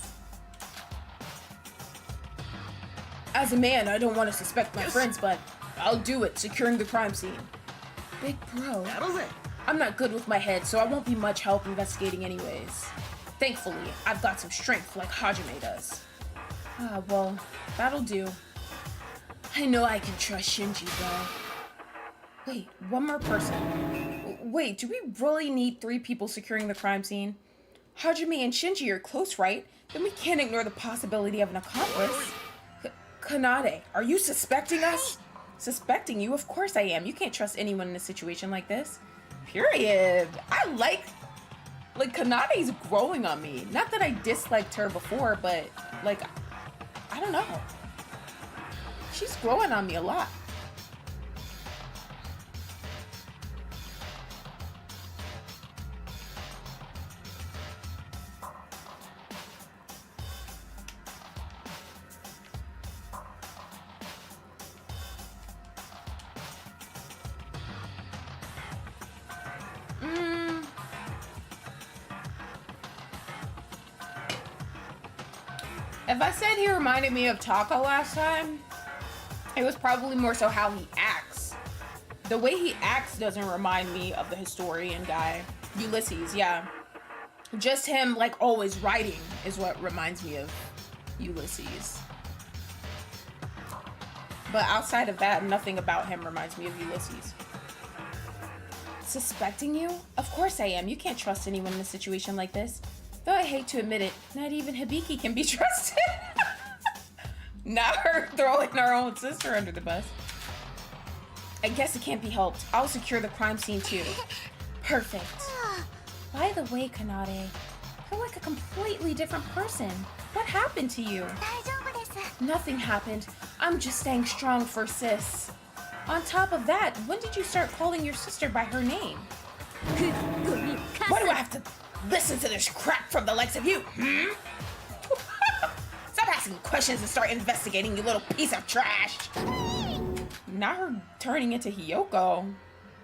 As a man, I don't want to suspect my friends, but I'll do it, securing the crime scene. Big bro. I'm not good with my head, so I won't be much help investigating anyways. Thankfully, I've got some strength like Hajime does. Ah, well, that'll do. I know I can trust Shinji, though. Wait, one more person. Wait, do we really need 3 people securing the crime scene? Hajime and Shinji are close, right? Then we can't ignore the possibility of an accomplice. Kanade, are you suspecting us? Suspecting you? Of course I am. You can't trust anyone in a situation like this. Period. I like Kanade's growing on me. Not that I disliked her before, but like, I don't know. She's growing on me a lot. If I said he reminded me of Taka last time, it was probably more so how he acts. The way he acts doesn't remind me of the historian guy. Ulysses, yeah. Just him, like, always writing is what reminds me of Ulysses. But outside of that, nothing about him reminds me of Ulysses. Suspecting you? Of course I am. You can't trust anyone in a situation like this. Though I hate to admit it, not even Hibiki can be trusted. Not her throwing her own sister under the bus. I guess it can't be helped. I'll secure the crime scene too. Perfect. By the way, Kanade, you're like a completely different person. What happened to you? Nothing happened. I'm just staying strong for sis. On top of that, when did you start calling your sister by her name? Why do I have to listen to this crap from the likes of you? Stop asking questions and start investigating, you little piece of trash. Not her turning into Hiyoko.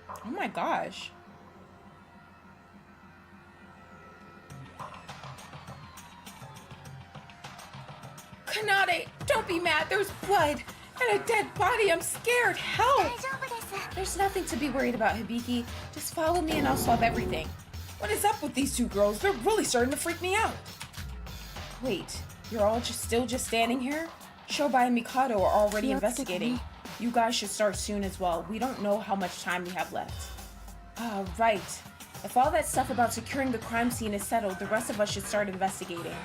Oh my gosh. Kanade, don't be mad. There's blood and a dead body. I'm scared. Help! There's nothing to be worried about, Hibiki. Just follow me and I'll solve everything. What is up with these two girls? They're really starting to freak me out. Wait, you're all still standing here? Shobai and Mikado are already investigating. You guys should start soon as well. We don't know how much time we have left. Right. If all that stuff about securing the crime scene is settled, the rest of us should start investigating.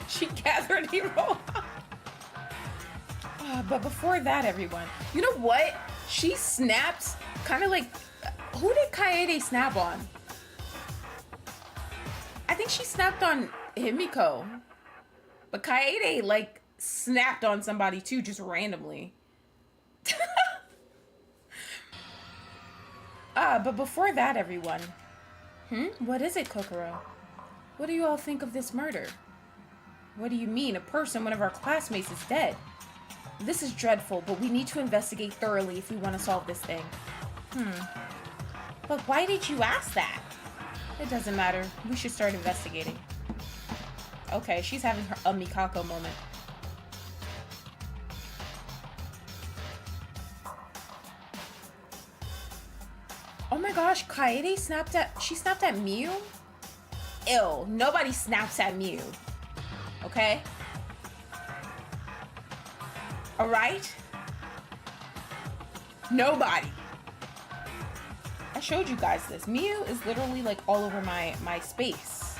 She gathered a roll. But before that, everyone, you know what? She snaps kind of like, who did Kaede snap on? I think she snapped on Himiko. But Kaede, like, snapped on somebody too, just randomly. But before that, everyone. What is it, Kokoro? What do you all think of this murder? What do you mean? A person, one of our classmates, is dead. This is dreadful, but we need to investigate thoroughly if we want to solve this thing. But why did you ask that? It doesn't matter. We should start investigating. Okay, she's having a Mikako moment. Oh my gosh, Kaede snapped at Miu? Ew, nobody snaps at Miu. Okay? Alright? Nobody. I showed you guys this. Miu is literally like all over my space.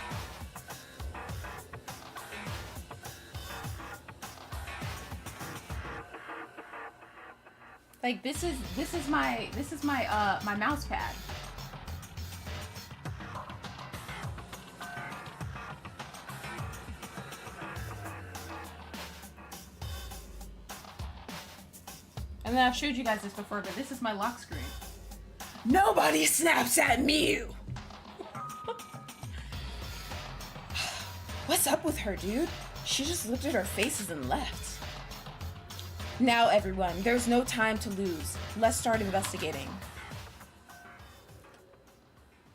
Like this is my my mouse pad. And then I've showed you guys this before, but this is my lock screen. Nobody snaps at Miu! What's up with her, dude? She just looked at our faces and left. Now, everyone, there's no time to lose. Let's start investigating.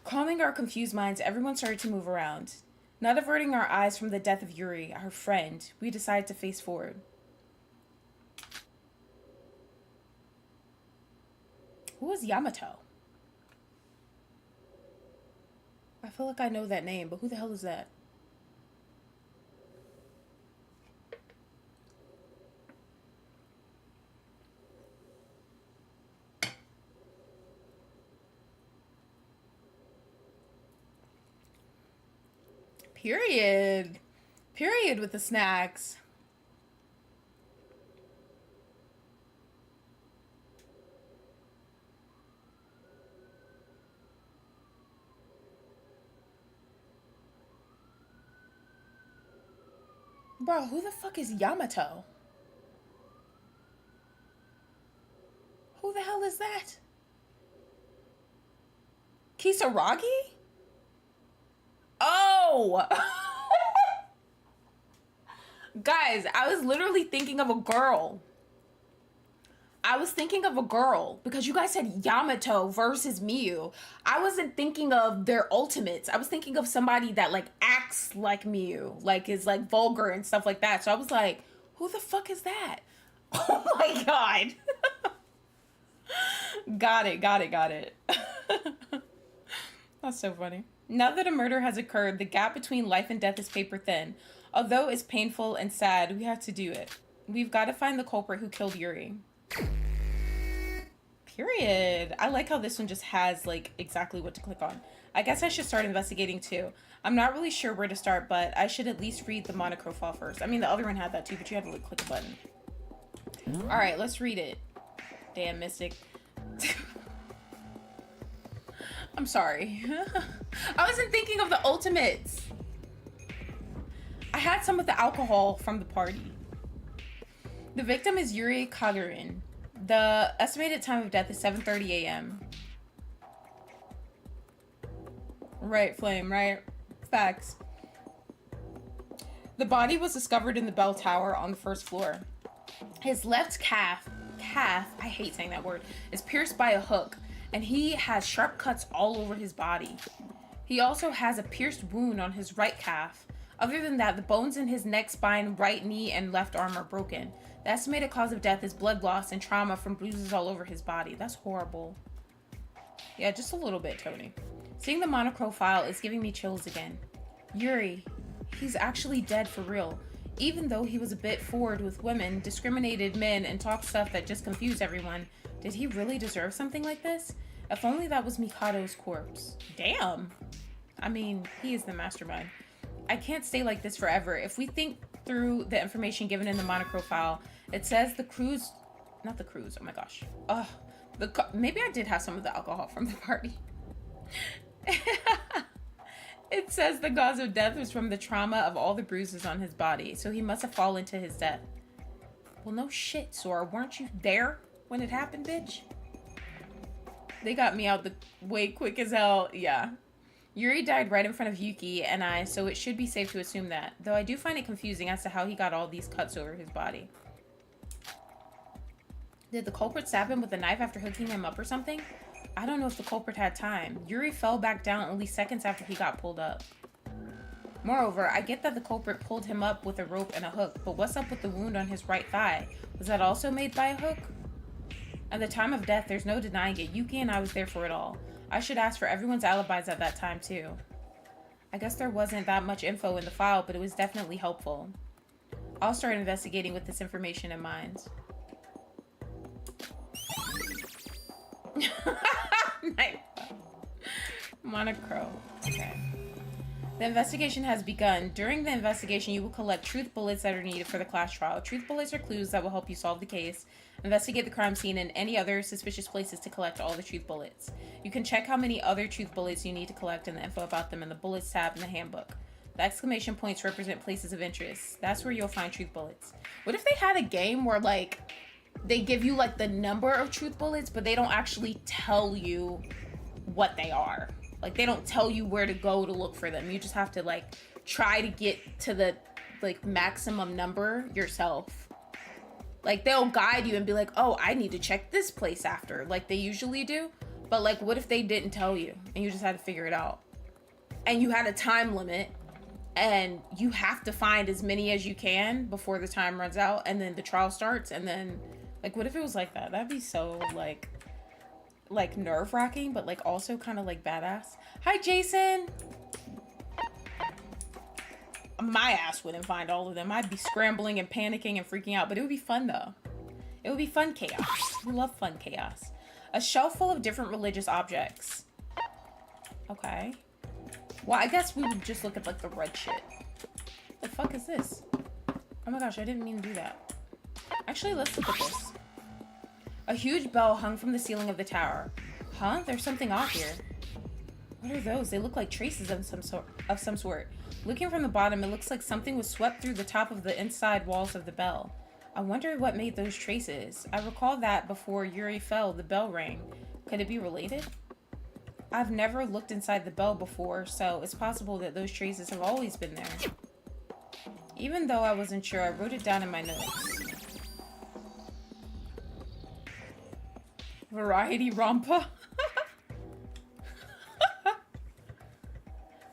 Calming our confused minds, everyone started to move around. Not averting our eyes from the death of Yuri, our friend, we decided to face forward. Who was Yamato? I feel like I know that name, but who the hell is that? Period. Period with the snacks. Bro, who the fuck is Yamato? Who the hell is that? Kisaragi? Oh! Guys, I was literally thinking of a girl. I was thinking of a girl because you guys said Yamato versus Miu. I wasn't thinking of their ultimates. I was thinking of somebody that like acts like Miu, like is like vulgar and stuff like that. So I was like, who the fuck is that? Oh my god. Got it. That's so funny. Now that a murder has occurred, the gap between life and death is paper thin. Although it's painful and sad, we have to do it. We've got to find the culprit who killed Yuri. Period. I like how this one just has like exactly what to click on. I guess I should start investigating too. I'm not really sure where to start, but I should at least read the monochrome file first. I mean, the other one had that too, but you had to like click a button. All right, let's read it. Damn, Mystic. I'm sorry. I wasn't thinking of the ultimates. I had some of the alcohol from the party. The victim is Yuri Kagarin. The estimated time of death is 7:30 a.m. Right, Flame, right? Facts. The body was discovered in the bell tower on the first floor. His left calf, I hate saying that word, is pierced by a hook, and he has sharp cuts all over his body. He also has a pierced wound on his right calf. Other than that, the bones in his neck, spine, right knee, and left arm are broken. The estimated cause of death is blood loss and trauma from bruises all over his body. That's horrible. Yeah, just a little bit, Tony. Seeing the monochrome file is giving me chills again. Yuri, he's actually dead for real. Even though he was a bit forward with women, discriminated men, and talked stuff that just confused everyone, did he really deserve something like this? If only that was Mikado's corpse. Damn. I mean, he is the mastermind. I can't stay like this forever. If we think through the information given in the monochrome file, it says the cruise... Not the cruise, oh my gosh. Ugh. Maybe I did have some of the alcohol from the party. It says the cause of death was from the trauma of all the bruises on his body, so he must have fallen to his death. Well, no shit, Sora. Weren't you there when it happened, bitch? They got me out the way quick as hell. Yeah. Yuri died right in front of Yuki and I, so it should be safe to assume that. Though I do find it confusing as to how he got all these cuts over his body. Did the culprit stab him with a knife after hooking him up or something? I don't know if the culprit had time. Yuri fell back down only seconds after he got pulled up. Moreover, I get that the culprit pulled him up with a rope and a hook, but what's up with the wound on his right thigh? Was that also made by a hook? At the time of death, there's no denying it. Yuki and I was there for it all. I should ask for everyone's alibis at that time, too. I guess there wasn't that much info in the file, but it was definitely helpful. I'll start investigating with this information in mind. Nice. Monochrome. Okay. The investigation has begun. During the investigation, you will collect truth bullets that are needed for the class trial. Truth bullets are clues that will help you solve the case, investigate the crime scene, and any other suspicious places to collect all the truth bullets. You can check how many other truth bullets you need to collect and the info about them in the bullets tab in the handbook. The exclamation points represent places of interest. That's where you'll find truth bullets. What if they had a game where, like, they give you, like, the number of truth bullets, but they don't actually tell you what they are? Like, they don't tell you where to go to look for them. You just have to, like, try to get to the, like, maximum number yourself. Like, they'll guide you and be like, oh, I need to check this place after, like they usually do. But, like, what if they didn't tell you and you just had to figure it out? And you had a time limit and you have to find as many as you can before the time runs out and then the trial starts. And then, like, what if it was like that? That'd be so, like nerve-wracking, but, like, also kind of, like, badass. Hi, Jason! My ass wouldn't find all of them. I'd be scrambling and panicking and freaking out, but it would be fun, though. It would be fun chaos. We love fun chaos. A shelf full of different religious objects. Okay. Well, I guess we would just look at, like, the red shit. The fuck is this? Oh my gosh, I didn't mean to do that. Actually, let's look at this. A huge bell hung from the ceiling of the tower. Huh? There's something off here. What are those? They look like traces of some sort. Looking from the bottom, it looks like something was swept through the top of the inside walls of the bell. I wonder what made those traces. I recall that before Yuri fell, the bell rang. Could it be related? I've never looked inside the bell before, so it's possible that those traces have always been there. Even though I wasn't sure, I wrote it down in my notes. Variety Rompa?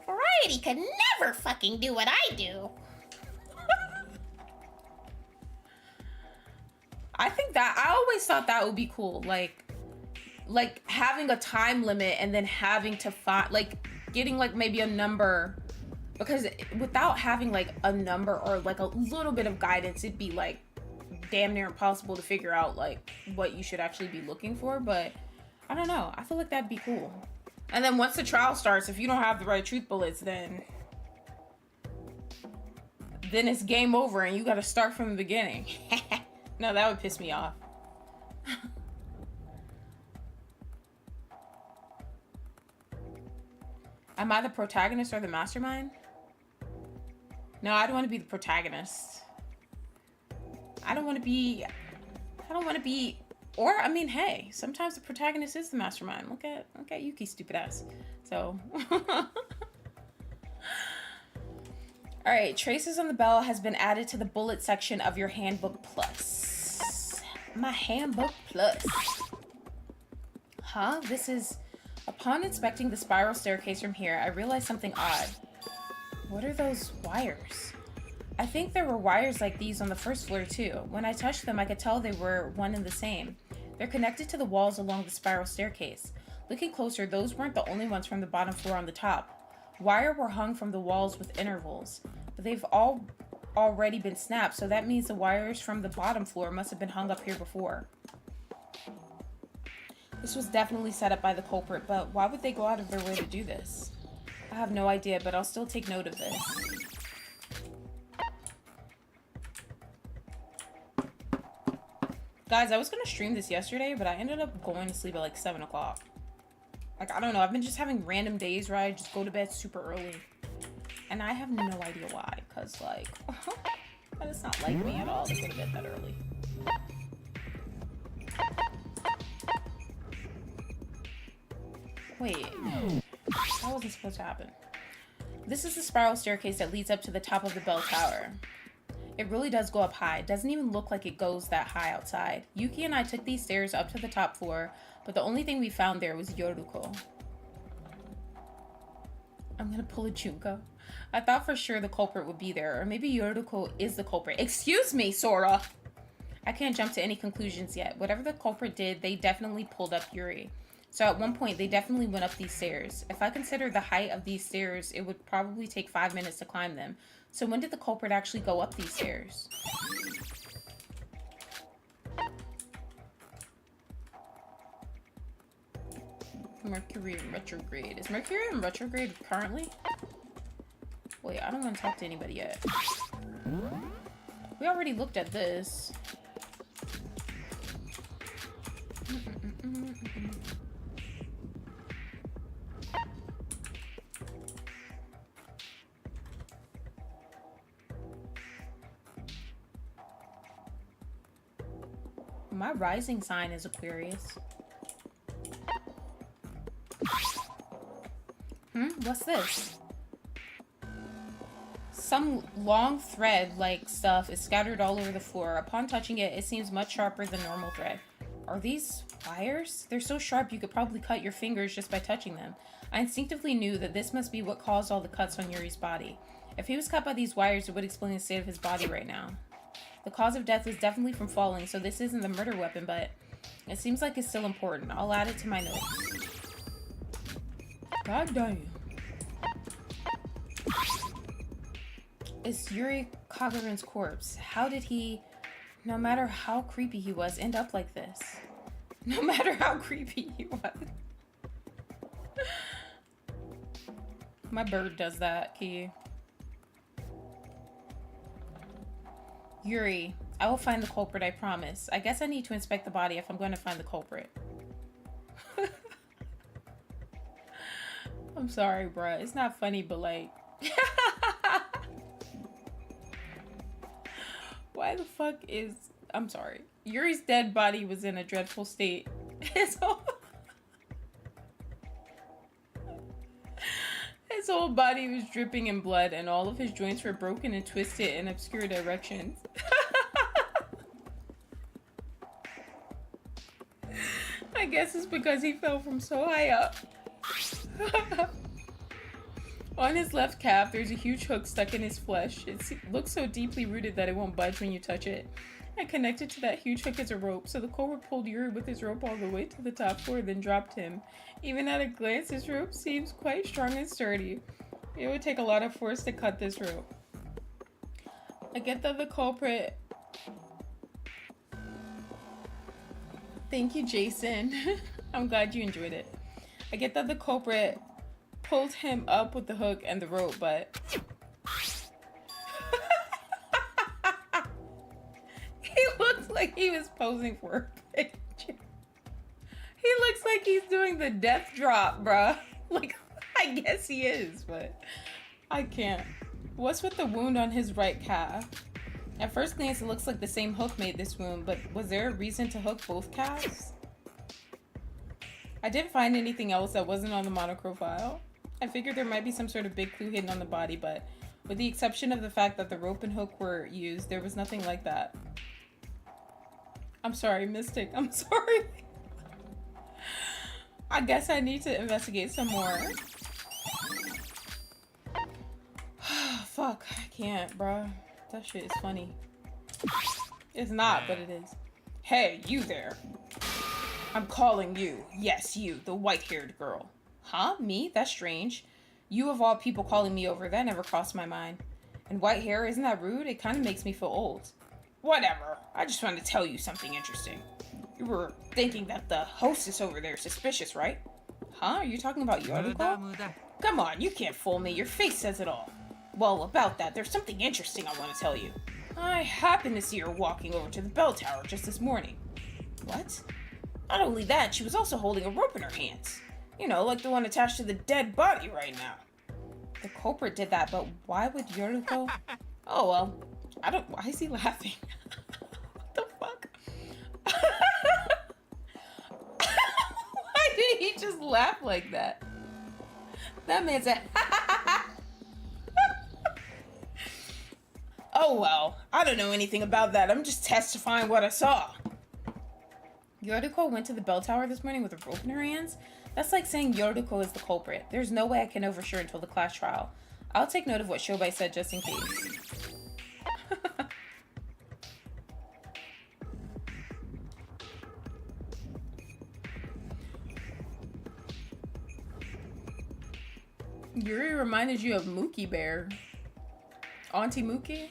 Variety could never fucking do what I do. I think that, I always thought that would be cool. Like having a time limit and then having to find, like, getting, like, maybe a number. Because without having, like, a number or, like, a little bit of guidance, it'd be, like, damn near impossible to figure out, like, what you should actually be looking for. But I don't know, I feel like that'd be cool. And then once the trial starts, if you don't have the right truth bullets, then it's game over and you gotta start from the beginning. No, that would piss me off. Am I the protagonist or the mastermind? No, I don't want to be the protagonist. I don't want to be, or I mean, hey, sometimes the protagonist is the mastermind. Look at Yuki's stupid ass. So, all right, traces on the bell has been added to the bullet section of your handbook plus. My handbook plus. Huh? This is, upon inspecting the spiral staircase from here, I realized something odd. What are those wires? I think there were wires like these on the first floor too. When I touched them, I could tell they were one and the same. They're connected to the walls along the spiral staircase. Looking closer, those weren't the only ones from the bottom floor on the top. Wire were hung from the walls with intervals, but they've all already been snapped, so that means the wires from the bottom floor must have been hung up here before. This was definitely set up by the culprit, but why would they go out of their way to do this? I have no idea, but I'll still take note of this. Guys, I was gonna stream this yesterday, but I ended up going to sleep at like 7 o'clock. Like, I don't know, I've been just having random days where I just go to bed super early. And I have no idea why, because like, that is not like me at all to go to bed that early. Wait, that wasn't supposed to happen. This is the spiral staircase that leads up to the top of the bell tower. It really does go up high. It doesn't even look like it goes that high outside. Yuki and I took these stairs up to the top floor, but the only thing we found there was Yoruko. I'm gonna pull a Junko. I thought for sure the culprit would be there, or maybe Yoruko is the culprit. Excuse me, Sora! I can't jump to any conclusions yet. Whatever the culprit did, they definitely pulled up Yuri. So at one point, they definitely went up these stairs. If I consider the height of these stairs, it would probably take 5 minutes to climb them. So when did the culprit actually go up these stairs? Mercury in retrograde. Is Mercury in retrograde currently? Wait, I don't want to talk to anybody yet. We already looked at this. My rising sign is Aquarius. What's this? Some long thread-like stuff is scattered all over the floor. Upon touching it, it seems much sharper than normal thread. Are these wires? They're so sharp you could probably cut your fingers just by touching them. I instinctively knew that this must be what caused all the cuts on Yuri's body. If he was cut by these wires, it would explain the state of his body right now. The cause of death was definitely from falling, so this isn't the murder weapon, but it seems like it's still important. I'll add it to my notes. God damn. It's Yuri Kagarin's corpse. How did he, no matter how creepy he was, end up like this? No matter how creepy he was. My bird does that, Key. Yuri, I will find the culprit, I promise. I guess I need to inspect the body if I'm going to find the culprit. I'm sorry, bruh. It's not funny, but like... Why the fuck is... I'm sorry. Yuri's dead body was in a dreadful state. His whole body was dripping in blood, and all of his joints were broken and twisted in obscure directions. I guess it's because he fell from so high up. On his left calf, there's a huge hook stuck in his flesh. It looks so deeply rooted that it won't budge when you touch it. And connected to that huge hook is a rope, so the culprit pulled Yuri with his rope all the way to the top floor, then dropped him. Even at a glance, this rope seems quite strong and sturdy. It would take a lot of force to cut this rope. I get that the culprit... Thank you, Jason. I'm glad you enjoyed it. I get that the culprit pulled him up with the hook and the rope, but... He looks like he was posing for a picture. He looks like he's doing the death drop, bruh. Like, I guess he is, but I can't. What's with the wound on his right calf? At first glance, it looks like the same hook made this wound, but was there a reason to hook both calves? I didn't find anything else that wasn't on the monochrome file. I figured there might be some sort of big clue hidden on the body, but with the exception of the fact that the rope and hook were used, there was nothing like that. I'm sorry, Mystic. I'm sorry. I guess I need to investigate some more. Fuck, I can't, bruh. That shit is funny. It's not, but it is. Hey, you there. I'm calling you. Yes, you, the white-haired girl. Huh? Me? That's strange. You of all people calling me over, that never crossed my mind. And white hair, isn't that rude? It kind of makes me feel old. Whatever. I just wanted to tell you something interesting. You were thinking that the hostess over there is suspicious, right? Huh? Are you talking about Yoriko? Come on, you can't fool me. Your face says it all. Well, about that, there's something interesting I want to tell you. I happened to see her walking over to the bell tower just this morning. What? Not only that, she was also holding a rope in her hands. You know, like the one attached to the dead body right now. The culprit did that, but why would Yoriko? Oh, well, I don't... Why is he laughing? What the fuck? Why did he just laugh like that? That man said... Oh, well, I don't know anything about that. I'm just testifying what I saw. Yoriko went to the bell tower this morning with a rope in her hands? That's like saying Yoriko is the culprit. There's no way I can know for sure until the class trial. I'll take note of what Shobai said just in case. Yuri reminded you of Mookie Bear. Auntie Mookie?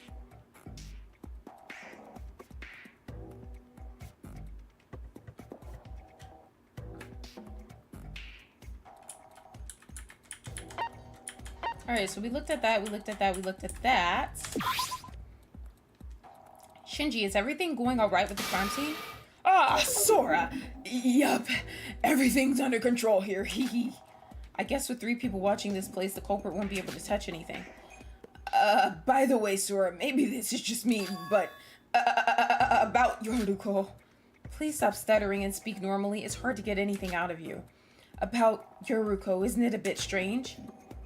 Alright, so we looked at that, we looked at that, we looked at that. Shinji, is everything going alright with the crime scene? Ah, Sora! Yup, everything's under control here, hee. I guess with 3 people watching this place, the culprit won't be able to touch anything. By the way, Sora, maybe this is just me, but, about Yoriko. Please stop stuttering and speak normally, it's hard to get anything out of you. About Yoriko, isn't it a bit strange?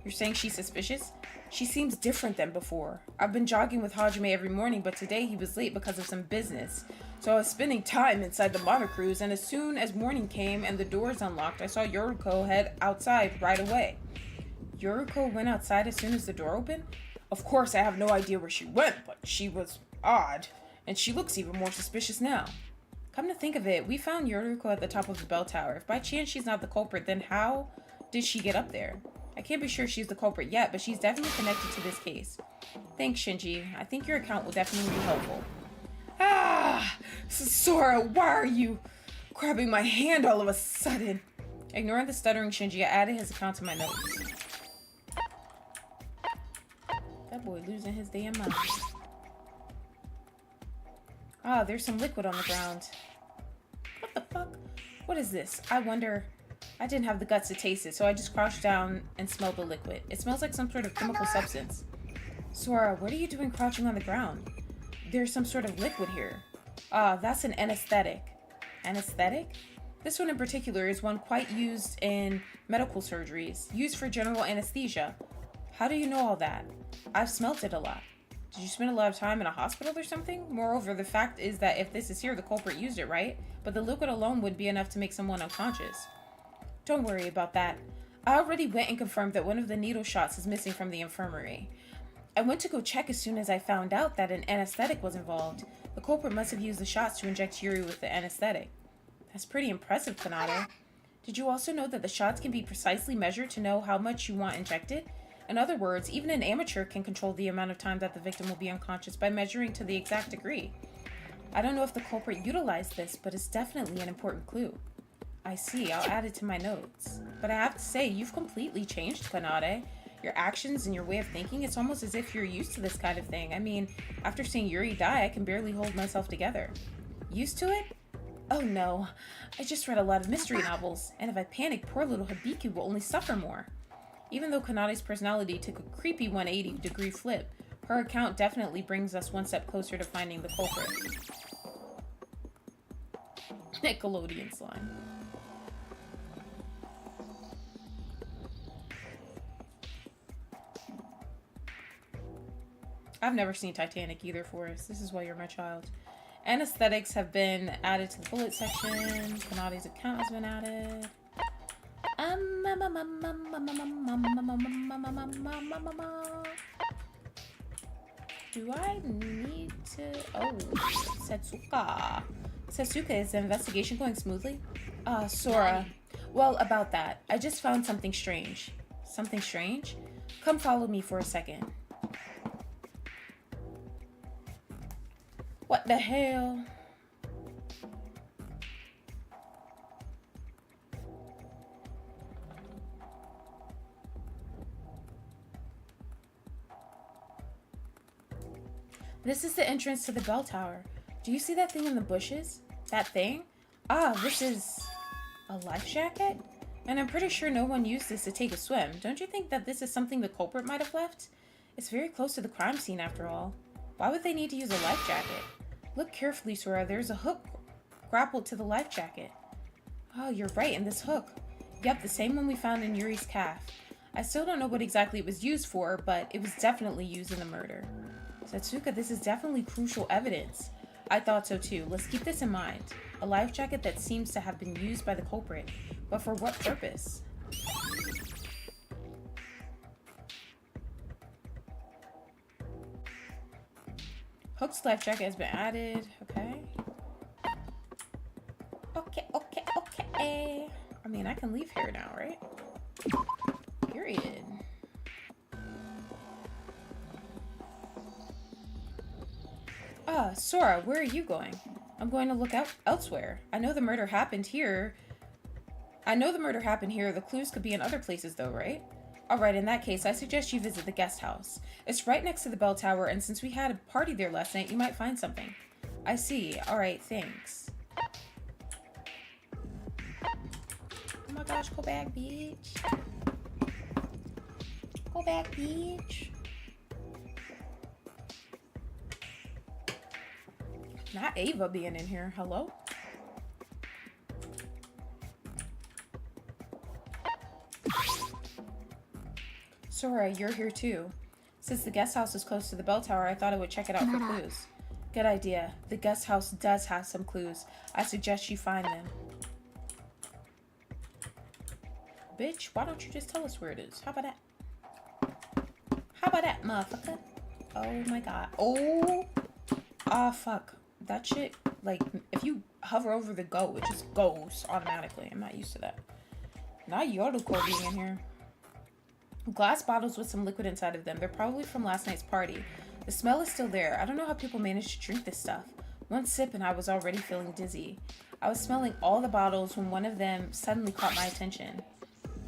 You're saying she's suspicious? She seems different than before. I've been jogging with Hajime every morning, but today he was late because of some business. So I was spending time inside the monocruise, and as soon as morning came and the doors unlocked, I saw Yoriko head outside right away. Yoriko went outside as soon as the door opened? Of course, I have no idea where she went, but she was odd, and she looks even more suspicious now. Come to think of it, we found Yoriko at the top of the bell tower. If by chance she's not the culprit, then how did she get up there? I can't be sure she's the culprit yet, but she's definitely connected to this case. Thanks, Shinji. I think your account will definitely be helpful. Ah! Sora, why are you grabbing my hand all of a sudden? Ignoring the stuttering Shinji, I added his account to my notes. That boy losing his damn mind. Ah, there's some liquid on the ground. What the fuck? What is this? I wonder... I didn't have the guts to taste it, so I just crouched down and smelled the liquid. It smells like some sort of chemical substance. Sora, what are you doing crouching on the ground? There's some sort of liquid here. Ah, that's an anesthetic. Anesthetic? This one in particular is one quite used in medical surgeries, used for general anesthesia. How do you know all that? I've smelt it a lot. Did you spend a lot of time in a hospital or something? Moreover, the fact is that if this is here, the culprit used it, right? But the liquid alone would be enough to make someone unconscious. Don't worry about that. I already went and confirmed that one of the needle shots is missing from the infirmary. I went to go check as soon as I found out that an anesthetic was involved. The culprit must have used the shots to inject Yuri with the anesthetic. That's pretty impressive, Kanata. Did you also know that the shots can be precisely measured to know how much you want injected? In other words, even an amateur can control the amount of time that the victim will be unconscious by measuring to the exact degree. I don't know if the culprit utilized this, but it's definitely an important clue. I see, I'll add it to my notes. But I have to say, you've completely changed, Kanade. Your actions and your way of thinking, it's almost as if you're used to this kind of thing. I mean, after seeing Yuri die, I can barely hold myself together. Used to it? Oh no, I just read a lot of mystery novels, and if I panic, poor little Hibiki will only suffer more. Even though Kanade's personality took a creepy 180-degree flip, her account definitely brings us one step closer to finding the culprit. Nickelodeon slime. I've never seen Titanic either, Forrest. This is why you're my child. Anesthetics have been added to the bullet section. Kanade's account has been added. Do I need to... Oh, Setsuka. Setsuka, is the investigation going smoothly? Sora. Well, about that. I just found something strange. Something strange? Come follow me for a second. What the hell? This is the entrance to the bell tower. Do you see that thing in the bushes? That thing? Ah, this is a life jacket? And I'm pretty sure no one used this to take a swim. Don't you think that this is something the culprit might have left? It's very close to the crime scene after all. Why would they need to use a life jacket? Look carefully, Sora. There's a hook grappled to the life jacket. Oh, you're right, and this hook. Yep, the same one we found in Yuri's calf. I still don't know what exactly it was used for, but it was definitely used in the murder. Setsuka, this is definitely crucial evidence. I thought so too. Let's keep this in mind. A life jacket that seems to have been used by the culprit. But for what purpose? Hook's life jacket has been added. Okay. Okay. I mean, I can leave here now, right? Period. Sora, where are you going? I'm going to look out elsewhere. I know the murder happened here. The clues could be in other places though, right? Alright, in that case, I suggest you visit the guest house. It's right next to the bell tower, and since we had a party there last night, you might find something. I see. Alright, thanks. Oh my gosh, go back, bitch. Go back, bitch. Not Ava being in here. Hello? Sora, you're here too. Since the guest house is close to the bell tower, I thought I would check it out for clues. Good idea. The guest house does have some clues. I suggest you find them. Bitch, why don't you just tell us where it is? How about that? How about that, motherfucker? Oh my god. Oh! Ah, fuck. That shit, like, if you hover over the go, it just goes automatically. I'm not used to that. Not Yoruko being in here. Glass bottles with some liquid inside of them. They're probably from last night's party. The smell is still there. I don't know how people manage to drink this stuff. One sip and I was already feeling dizzy. I was smelling all the bottles when one of them suddenly caught my attention.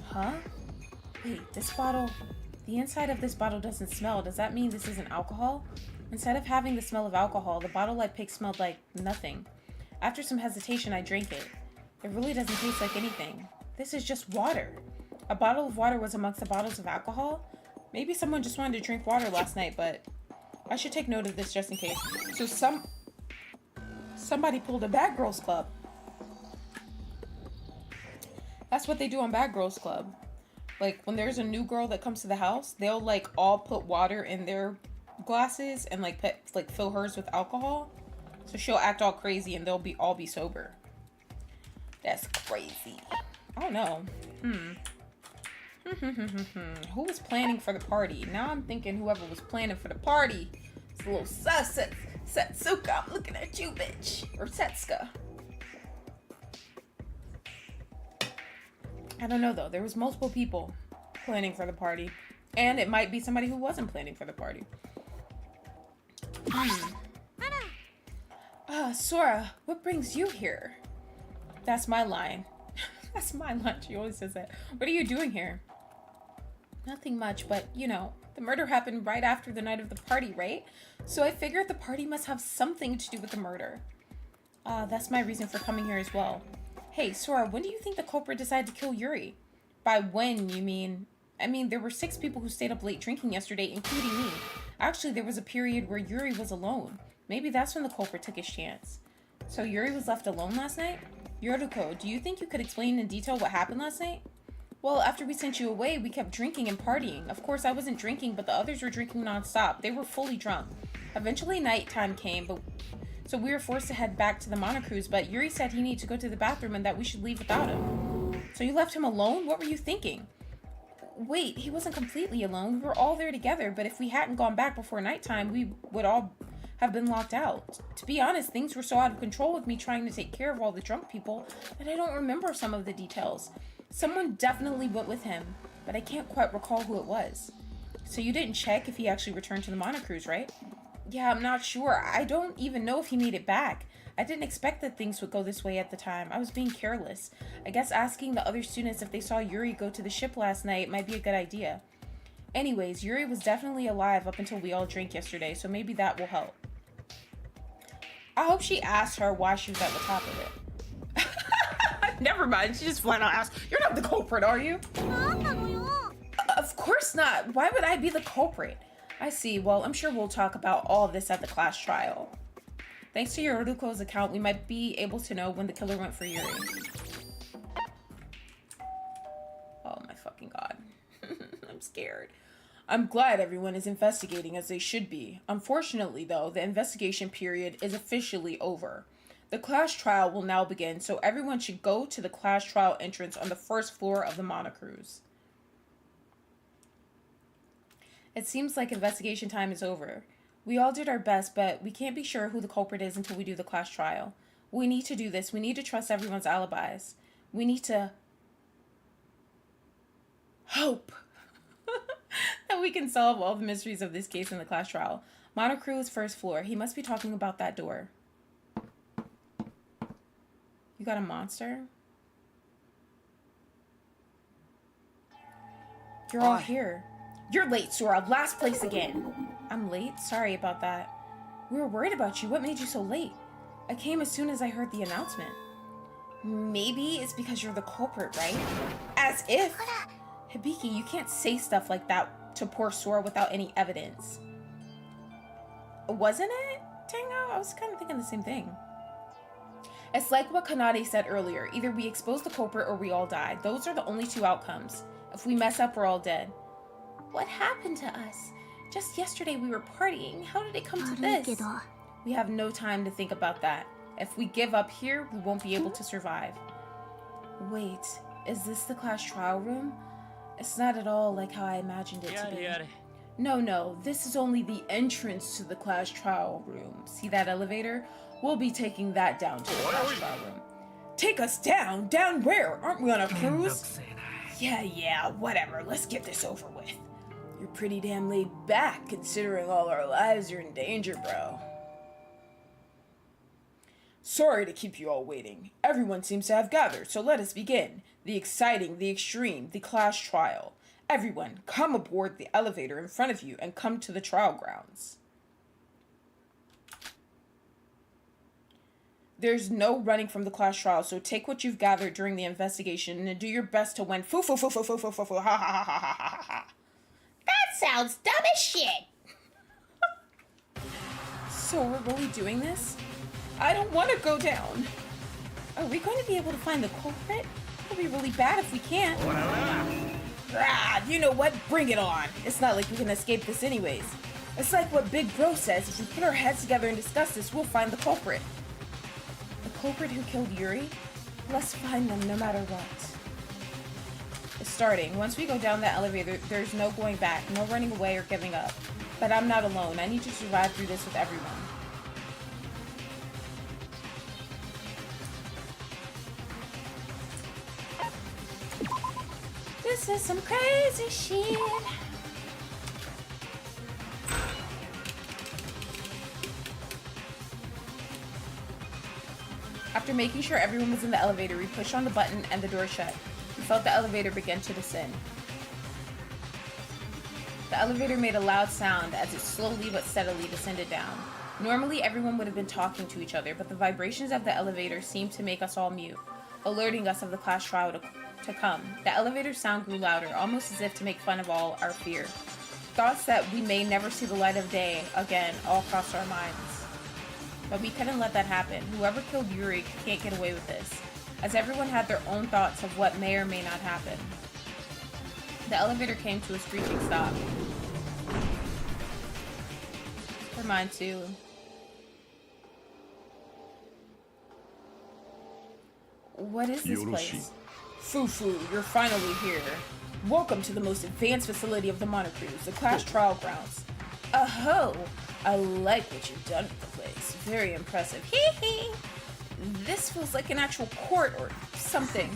Huh? Wait, this bottle... The inside of this bottle doesn't smell. Does that mean this isn't alcohol? Instead of having the smell of alcohol, the bottle I picked smelled like nothing. After some hesitation, I drank it. It really doesn't taste like anything. This is just water. A bottle of water was amongst the bottles of alcohol? Maybe someone just wanted to drink water last night, but I should take note of this just in case. So somebody pulled a Bad Girls Club. That's what they do on Bad Girls Club. Like, when there's a new girl that comes to the house, they'll, like, all put water in their glasses and, like, fill hers with alcohol. So she'll act all crazy and they'll all be sober. That's crazy. I don't know. Who was planning for the party? Now I'm thinking whoever was planning for the party. It's a little Setsuka. I'm looking at you, bitch. Or Setsuka. I don't know, though. There was multiple people planning for the party. And it might be somebody who wasn't planning for the party. Sora, what brings you here? That's my line. That's my line. She always says that. What are you doing here? Nothing much, but, you know, the murder happened right after the night of the party, right? So I figured the party must have something to do with the murder. That's my reason for coming here as well. Hey, Sora, when do you think the culprit decided to kill Yuri? By when, you mean I mean, there were 6 people who stayed up late drinking yesterday, including me. Actually, there was a period where Yuri was alone. Maybe that's when the culprit took his chance. So Yuri was left alone last night? Yoruko, do you think you could explain in detail what happened last night? Well, after we sent you away, we kept drinking and partying. Of course, I wasn't drinking, but the others were drinking nonstop. They were fully drunk. Eventually, nighttime came, so we were forced to head back to the monocruise, but Yuri said he needed to go to the bathroom and that we should leave without him. So you left him alone? What were you thinking? Wait, he wasn't completely alone. We were all there together, but if we hadn't gone back before nighttime, we would all have been locked out. To be honest, things were so out of control with me trying to take care of all the drunk people that I don't remember some of the details. Someone definitely went with him, but I can't quite recall who it was. So you didn't check if he actually returned to the monocruise, right? Yeah, I'm not sure. I don't even know if he made it back. I didn't expect that things would go this way at the time. I was being careless. I guess asking the other students if they saw Yuri go to the ship last night might be a good idea. Anyways, Yuri was definitely alive up until we all drank yesterday, so maybe that will help. I hope she asked her why she was at the top of it. Never mind, she just flat out asked, "You're not the culprit, are you?" Of course not. Why would I be the culprit? I see. Well, I'm sure we'll talk about all of this at the class trial. Thanks to Yoruko's account, we might be able to know when the killer went for Yuri. Oh my fucking god. I'm scared. I'm glad everyone is investigating as they should be. Unfortunately, though, the investigation period is officially over. The class trial will now begin, so everyone should go to the class trial entrance on the first floor of the monocruise. It seems like investigation time is over. We all did our best, but we can't be sure who the culprit is until we do the class trial. We need to do this. We need to trust everyone's alibis. We need to hope that we can solve all the mysteries of this case in the class trial. Monocruise first floor. He must be talking about that door. You got a monster? You're all here. You're late, Sora. Last place again. I'm late? Sorry about that. We were worried about you. What made you so late? I came as soon as I heard the announcement. Maybe it's because you're the culprit, right? As if. Hibiki, you can't say stuff like that to poor Sora without any evidence. Wasn't it, Tango? I was kind of thinking the same thing. It's like what Kanade said earlier. Either we expose the culprit or we all die. Those are the only 2 outcomes. If we mess up, we're all dead. What happened to us? Just yesterday we were partying. How did it come to this? We have no time to think about that. If we give up here, we won't be able to survive. Wait, is this the class trial room? It's not at all like how I imagined it to be. No, this is only the entrance to the class trial room. See that elevator? We'll be taking that down to the class trial room. Take us down? Down where? Aren't we on a cruise? Yeah, whatever. Let's get this over with. You're pretty damn laid back, considering all our lives are in danger, bro. Sorry to keep you all waiting. Everyone seems to have gathered, so let us begin. The exciting, the extreme, the class trial. Everyone, come aboard the elevator in front of you and come to the trial grounds. There's no running from the class trial, so take what you've gathered during the investigation and do your best to win. Ha ha ha ha ha ha. That sounds dumb as shit. So we're really doing this? I don't want to go down. Are we going to be able to find the culprit? It'll be really bad if we can't. You know what? Bring it on. It's not like we can escape this anyways. It's like what Big Bro says. If we put our heads together and discuss this, we'll find the culprit. The culprit who killed Yuri? Let's find them no matter what. It's starting. Once we go down that elevator, there's no going back, no running away or giving up. But I'm not alone. I need to survive through this with everyone. This is some crazy shit. After making sure everyone was in the elevator, we pushed on the button and the door shut. We felt the elevator begin to descend. The elevator made a loud sound as it slowly but steadily descended down. Normally, everyone would have been talking to each other, but the vibrations of the elevator seemed to make us all mute, alerting us of the class trial to come. The elevator sound grew louder, almost as if to make fun of all our fear. Thoughts that we may never see the light of day again all crossed our minds. But we couldn't let that happen. Whoever killed Yuri can't get away with this, as everyone had their own thoughts of what may or may not happen. The elevator came to a screeching stop. For mine too. What is this place? Fufu, you're finally here. Welcome to the most advanced facility of the Monocruise, the Clash Trial Grounds. Oh, I like what you've done with the place. Very impressive. Hee hee. This feels like an actual court or something.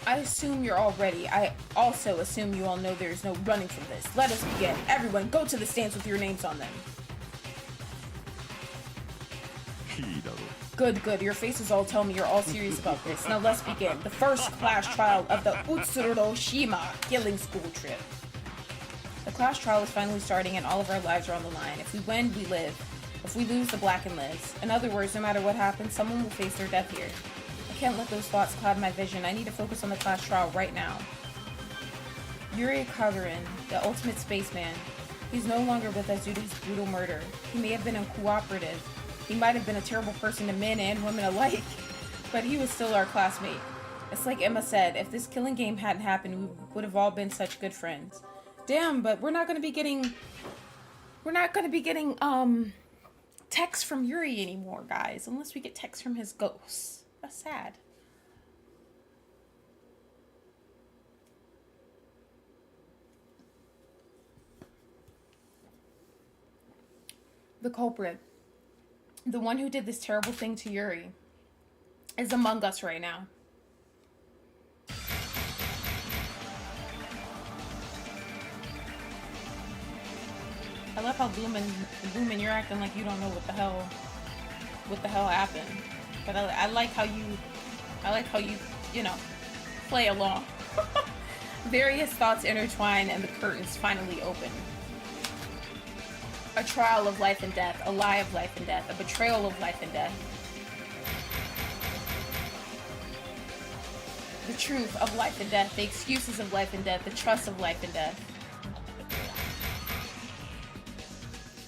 I assume you're all ready. I also assume you all know there is no running from this. Let us begin. Everyone, go to the stands with your names on them. Good, good. Your faces all tell me you're all serious about this. Now let's begin. The first clash trial of the Utsuroshima killing school trip. The clash trial is finally starting and all of our lives are on the line. If we win, we live. If we lose, the Blacken lives. In other words, no matter what happens, someone will face their death here. I can't let those thoughts cloud my vision. I need to focus on the clash trial right now. Yuri Kagarin, the ultimate spaceman. He's no longer with us due to his brutal murder. He may have been uncooperative. He might have been a terrible person to men and women alike, but he was still our classmate. It's like Emma said, if this killing game hadn't happened, we would have all been such good friends. Damn, but we're not gonna be getting texts from Yuri anymore, guys, unless we get texts from his ghosts. That's sad. The culprit, the one who did this terrible thing to Yuri, is among us right now. I love how Lumen, you're acting like you don't know what the hell happened. But I like how you, you know, play along. Various thoughts intertwine and the curtains finally open. A trial of life and death, a lie of life and death, a betrayal of life and death. The truth of life and death, the excuses of life and death, the trust of life and death.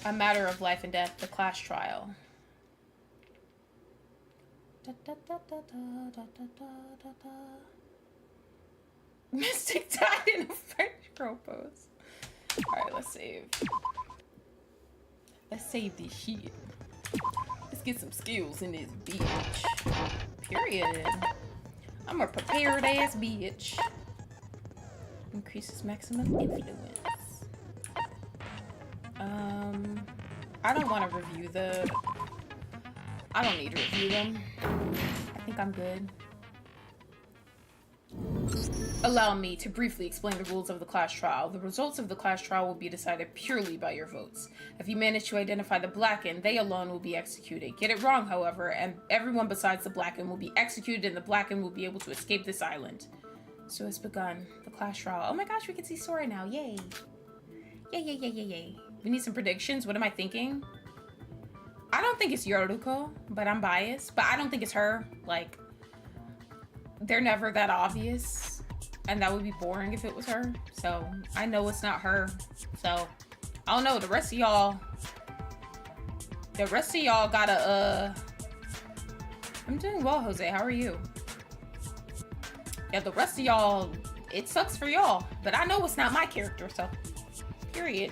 A matter of life and death, the clash trial. Mystic died in a French girl pose. Alright, let's save. Let's save this shit. Let's get some skills in this bitch. Period. I'm a prepared ass bitch. Increases maximum influence. I don't want to review I don't need to review them. I think I'm good. Allow me to briefly explain the rules of the clash trial. The results of the clash trial will be decided purely by your votes. If you manage to identify the Blacken, they alone will be executed. Get it wrong, however, and everyone besides the Blacken will be executed and the Blacken will be able to escape this island. So it's begun. The clash trial. Oh my gosh, we can see Sora now. Yay. Yay, yay, yay, yay, yay. We need some predictions. What am I thinking? I don't think it's Yoruko, but I'm biased. But I don't think it's her. Like, they're never that obvious. And that would be boring if it was her. So, I know it's not her. So, I don't know. The rest of y'all gotta, I'm doing well, Jose. How are you? Yeah, the rest of y'all, it sucks for y'all. But I know it's not my character, so. Period.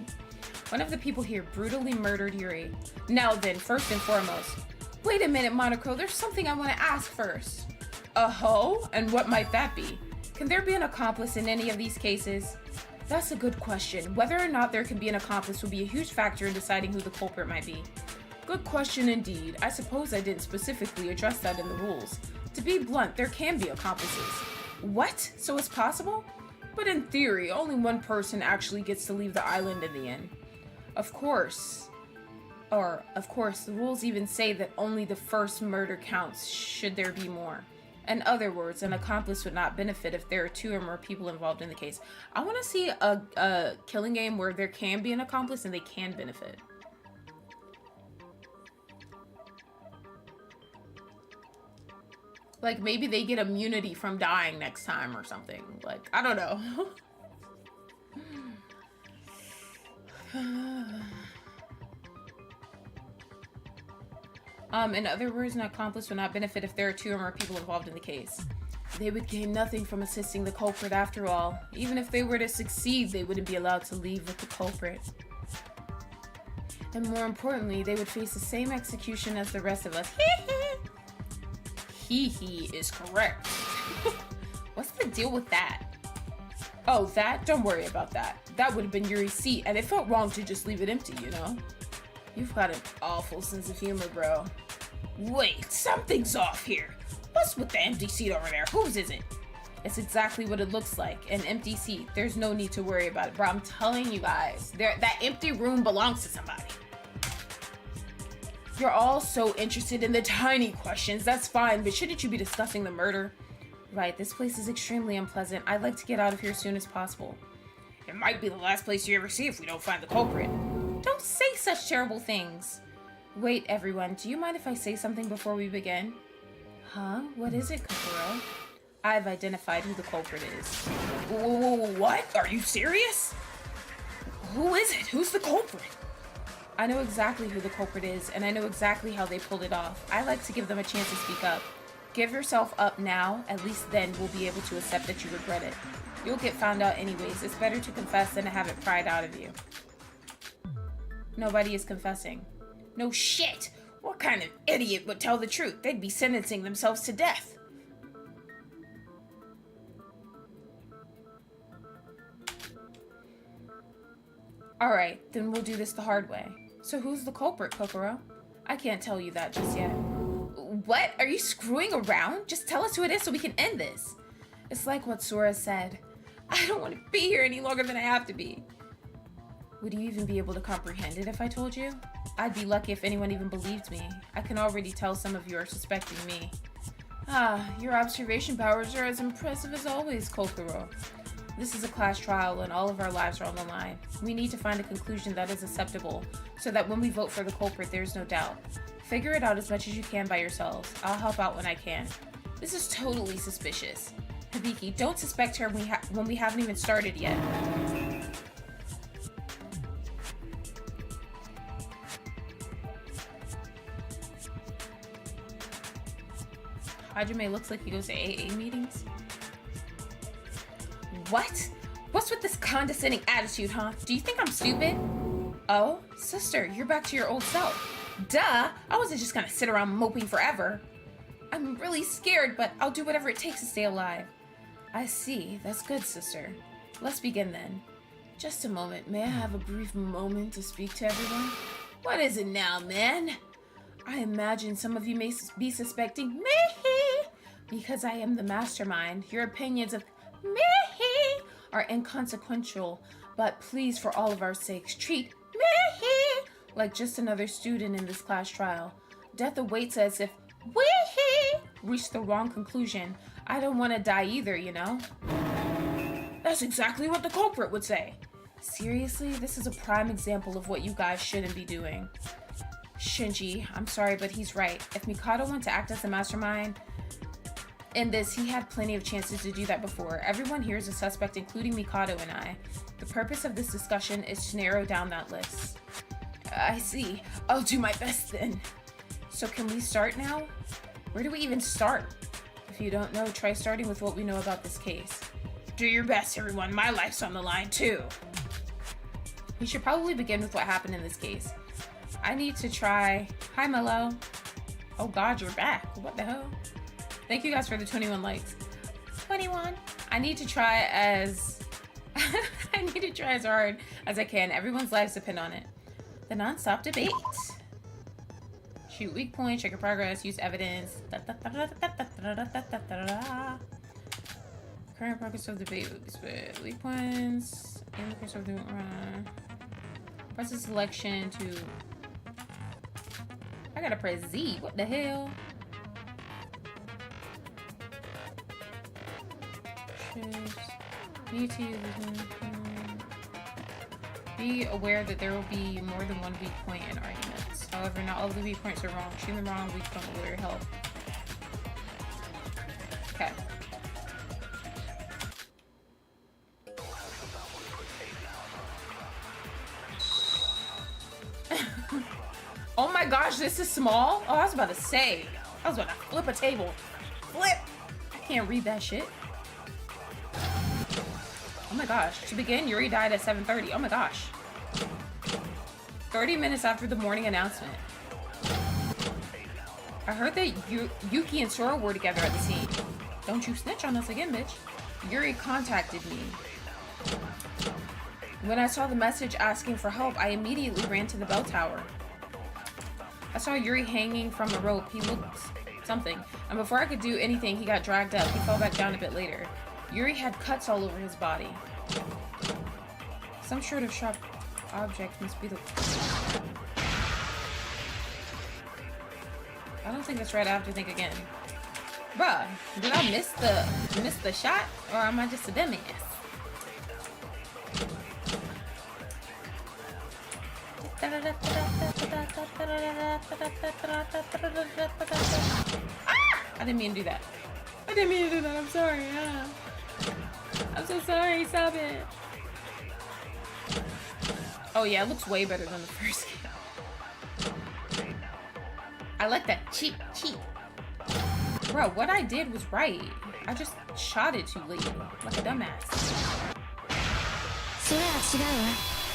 One of the people here brutally murdered Yuri. Now then, first and foremost. Wait a minute, Monocro. There's something I want to ask first. Oh? And what might that be? Can there be an accomplice in any of these cases? That's a good question. Whether or not there can be an accomplice will be a huge factor in deciding who the culprit might be. Good question indeed. I suppose I didn't specifically address that in the rules. To be blunt, there can be accomplices. What? So it's possible? But in theory, only one person actually gets to leave the island in the end. Of course, the rules even say that only the first murder counts should there be more. In other words, an accomplice would not benefit if there are 2 or more people involved in the case. I want to see a killing game where there can be an accomplice and they can benefit. Like, maybe they get immunity from dying next time or something. Like, I don't know. In other words, an accomplice would not benefit if there are 2 or more people involved in the case. They would gain nothing from assisting the culprit after all. Even if they were to succeed, they wouldn't be allowed to leave with the culprit. And more importantly, they would face the same execution as the rest of us. He is correct. What's the deal with that? Oh, that? Don't worry about that. That would have been your receipt, and it felt wrong to just leave it empty, you know? You've got an awful sense of humor, bro. Wait, something's off here. What's with the empty seat over there? Whose is it? It's exactly what it looks like, an empty seat. There's no need to worry about it, bro. I'm telling you guys, that empty room belongs to somebody. You're all so interested in the tiny questions. That's fine, but shouldn't you be discussing the murder? Right, this place is extremely unpleasant. I'd like to get out of here as soon as possible. It might be the last place you ever see if we don't find the culprit. Don't say such terrible things. Wait, everyone, do you mind if I say something before we begin? Huh? What is it, Kokoro? I've identified who the culprit is. What? Are you serious? Who is it? Who's the culprit? I know exactly who the culprit is, and I know exactly how they pulled it off. I like to give them a chance to speak up. Give yourself up now, at least then we'll be able to accept that you regret it. You'll get found out anyways. It's better to confess than to have it pried out of you. Nobody is confessing. No shit! What kind of idiot would tell the truth? They'd be sentencing themselves to death. Alright, then we'll do this the hard way. So who's the culprit, Kokoro? I can't tell you that just yet. What? Are you screwing around? Just tell us who it is so we can end this. It's like what Sora said. I don't want to be here any longer than I have to be. Would you even be able to comprehend it if I told you? I'd be lucky if anyone even believed me. I can already tell some of you are suspecting me. Ah, your observation powers are as impressive as always, Kokoro. This is a class trial and all of our lives are on the line. We need to find a conclusion that is acceptable so that when we vote for the culprit, there's no doubt. Figure it out as much as you can by yourselves. I'll help out when I can. This is totally suspicious. Hibiki, don't suspect her when we haven't even started yet. Hajime looks like he goes to AA meetings. What? What's with this condescending attitude, huh? Do you think I'm stupid? Oh, sister, you're back to your old self. Duh! I wasn't just gonna sit around moping forever. I'm really scared, but I'll do whatever it takes to stay alive. I see. That's good, sister. Let's begin then. Just a moment. May I have a brief moment to speak to everyone? What is it now, man? I imagine some of you may be suspecting me because I am the mastermind. Your opinions of me are inconsequential, but please, for all of our sakes, treat me like just another student in this class trial. Death awaits us if we reach the wrong conclusion. I don't want to die either, you know? That's exactly what the culprit would say. Seriously, this is a prime example of what you guys shouldn't be doing. Shinji, I'm sorry, but he's right. If Mikado wanted to act as the mastermind in this, he had plenty of chances to do that before. Everyone here is a suspect, including Mikado and I. The purpose of this discussion is to narrow down that list. I see. I'll do my best then. So can we start now? Where do we even start? If you don't know, try starting with what we know about this case. Do your best, everyone. My life's on the line, too. We should probably begin with what happened in this case. I need to try... Hi, Mello. Oh, God, you're back. What the hell? Thank you guys for the 21 likes. 21. I need to try as... I need to try as hard as I can. Everyone's lives depend on it. The non-stop debate. Shoot weak point, check your progress, use evidence. Current progress of debate will be split. Weak points. Aim the course of the press the selection to. I gotta press Z. What the hell? Need to use Be aware that there will be more than one weak point in arguments. However, not all of the weak points are wrong. Choosing the wrong weak point will help. Okay. Oh my gosh, this is small? Oh, I was about to say. I was about to flip a table. Flip! I can't read that shit. Oh my gosh. To begin, Yuri died at 7:30. Oh my gosh. 30 minutes after the morning announcement. I heard that Yuki and Sora were together at the scene. Don't you snitch on us again, bitch. Yuri contacted me. When I saw the message asking for help, I immediately ran to the bell tower. I saw Yuri hanging from a rope. He looked something. And before I could do anything, he got dragged up. He fell back down a bit later. Yuri had cuts all over his body. Some sort of sharp object must be the... I don't think that's right. I have to think again. Bruh, did I miss the shot? Or am I just a dumbass? Ah! I didn't mean to do that. I didn't mean to do that. I'm sorry. Ah. I'm so sorry. Stop it. Oh yeah, it looks way better than the first game. I like that cheap. Bro, what I did was right. I just shot it too late, like a dumbass.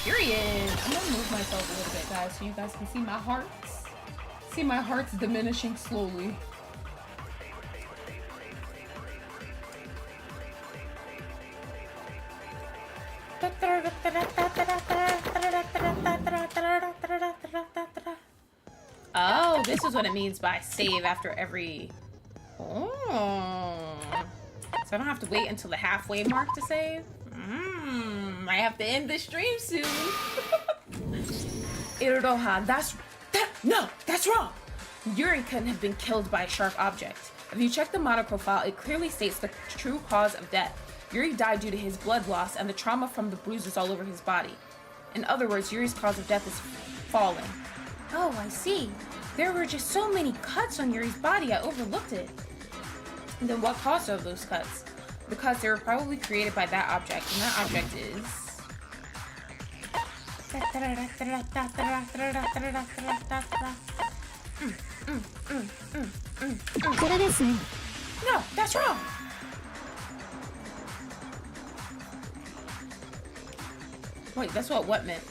Here he is. I'm gonna move myself a little bit, guys, so you guys can see my hearts. See my hearts diminishing slowly. Oh, this is what it means by save after every... Oh. So I don't have to wait until the halfway mark to save? I have to end this stream soon. Iroha, that's wrong. Yuri couldn't have been killed by a sharp object. If you check the Monocro file, it clearly states the true cause of death. Yuri died due to his blood loss and the trauma from the bruises all over his body. In other words, Yuri's cause of death is falling. Oh, I see. There were just so many cuts on Yuri's body, I overlooked it. And then what caused all those cuts? Because they were probably created by that object, and that object is... No, that's wrong! Wait, that's what meant.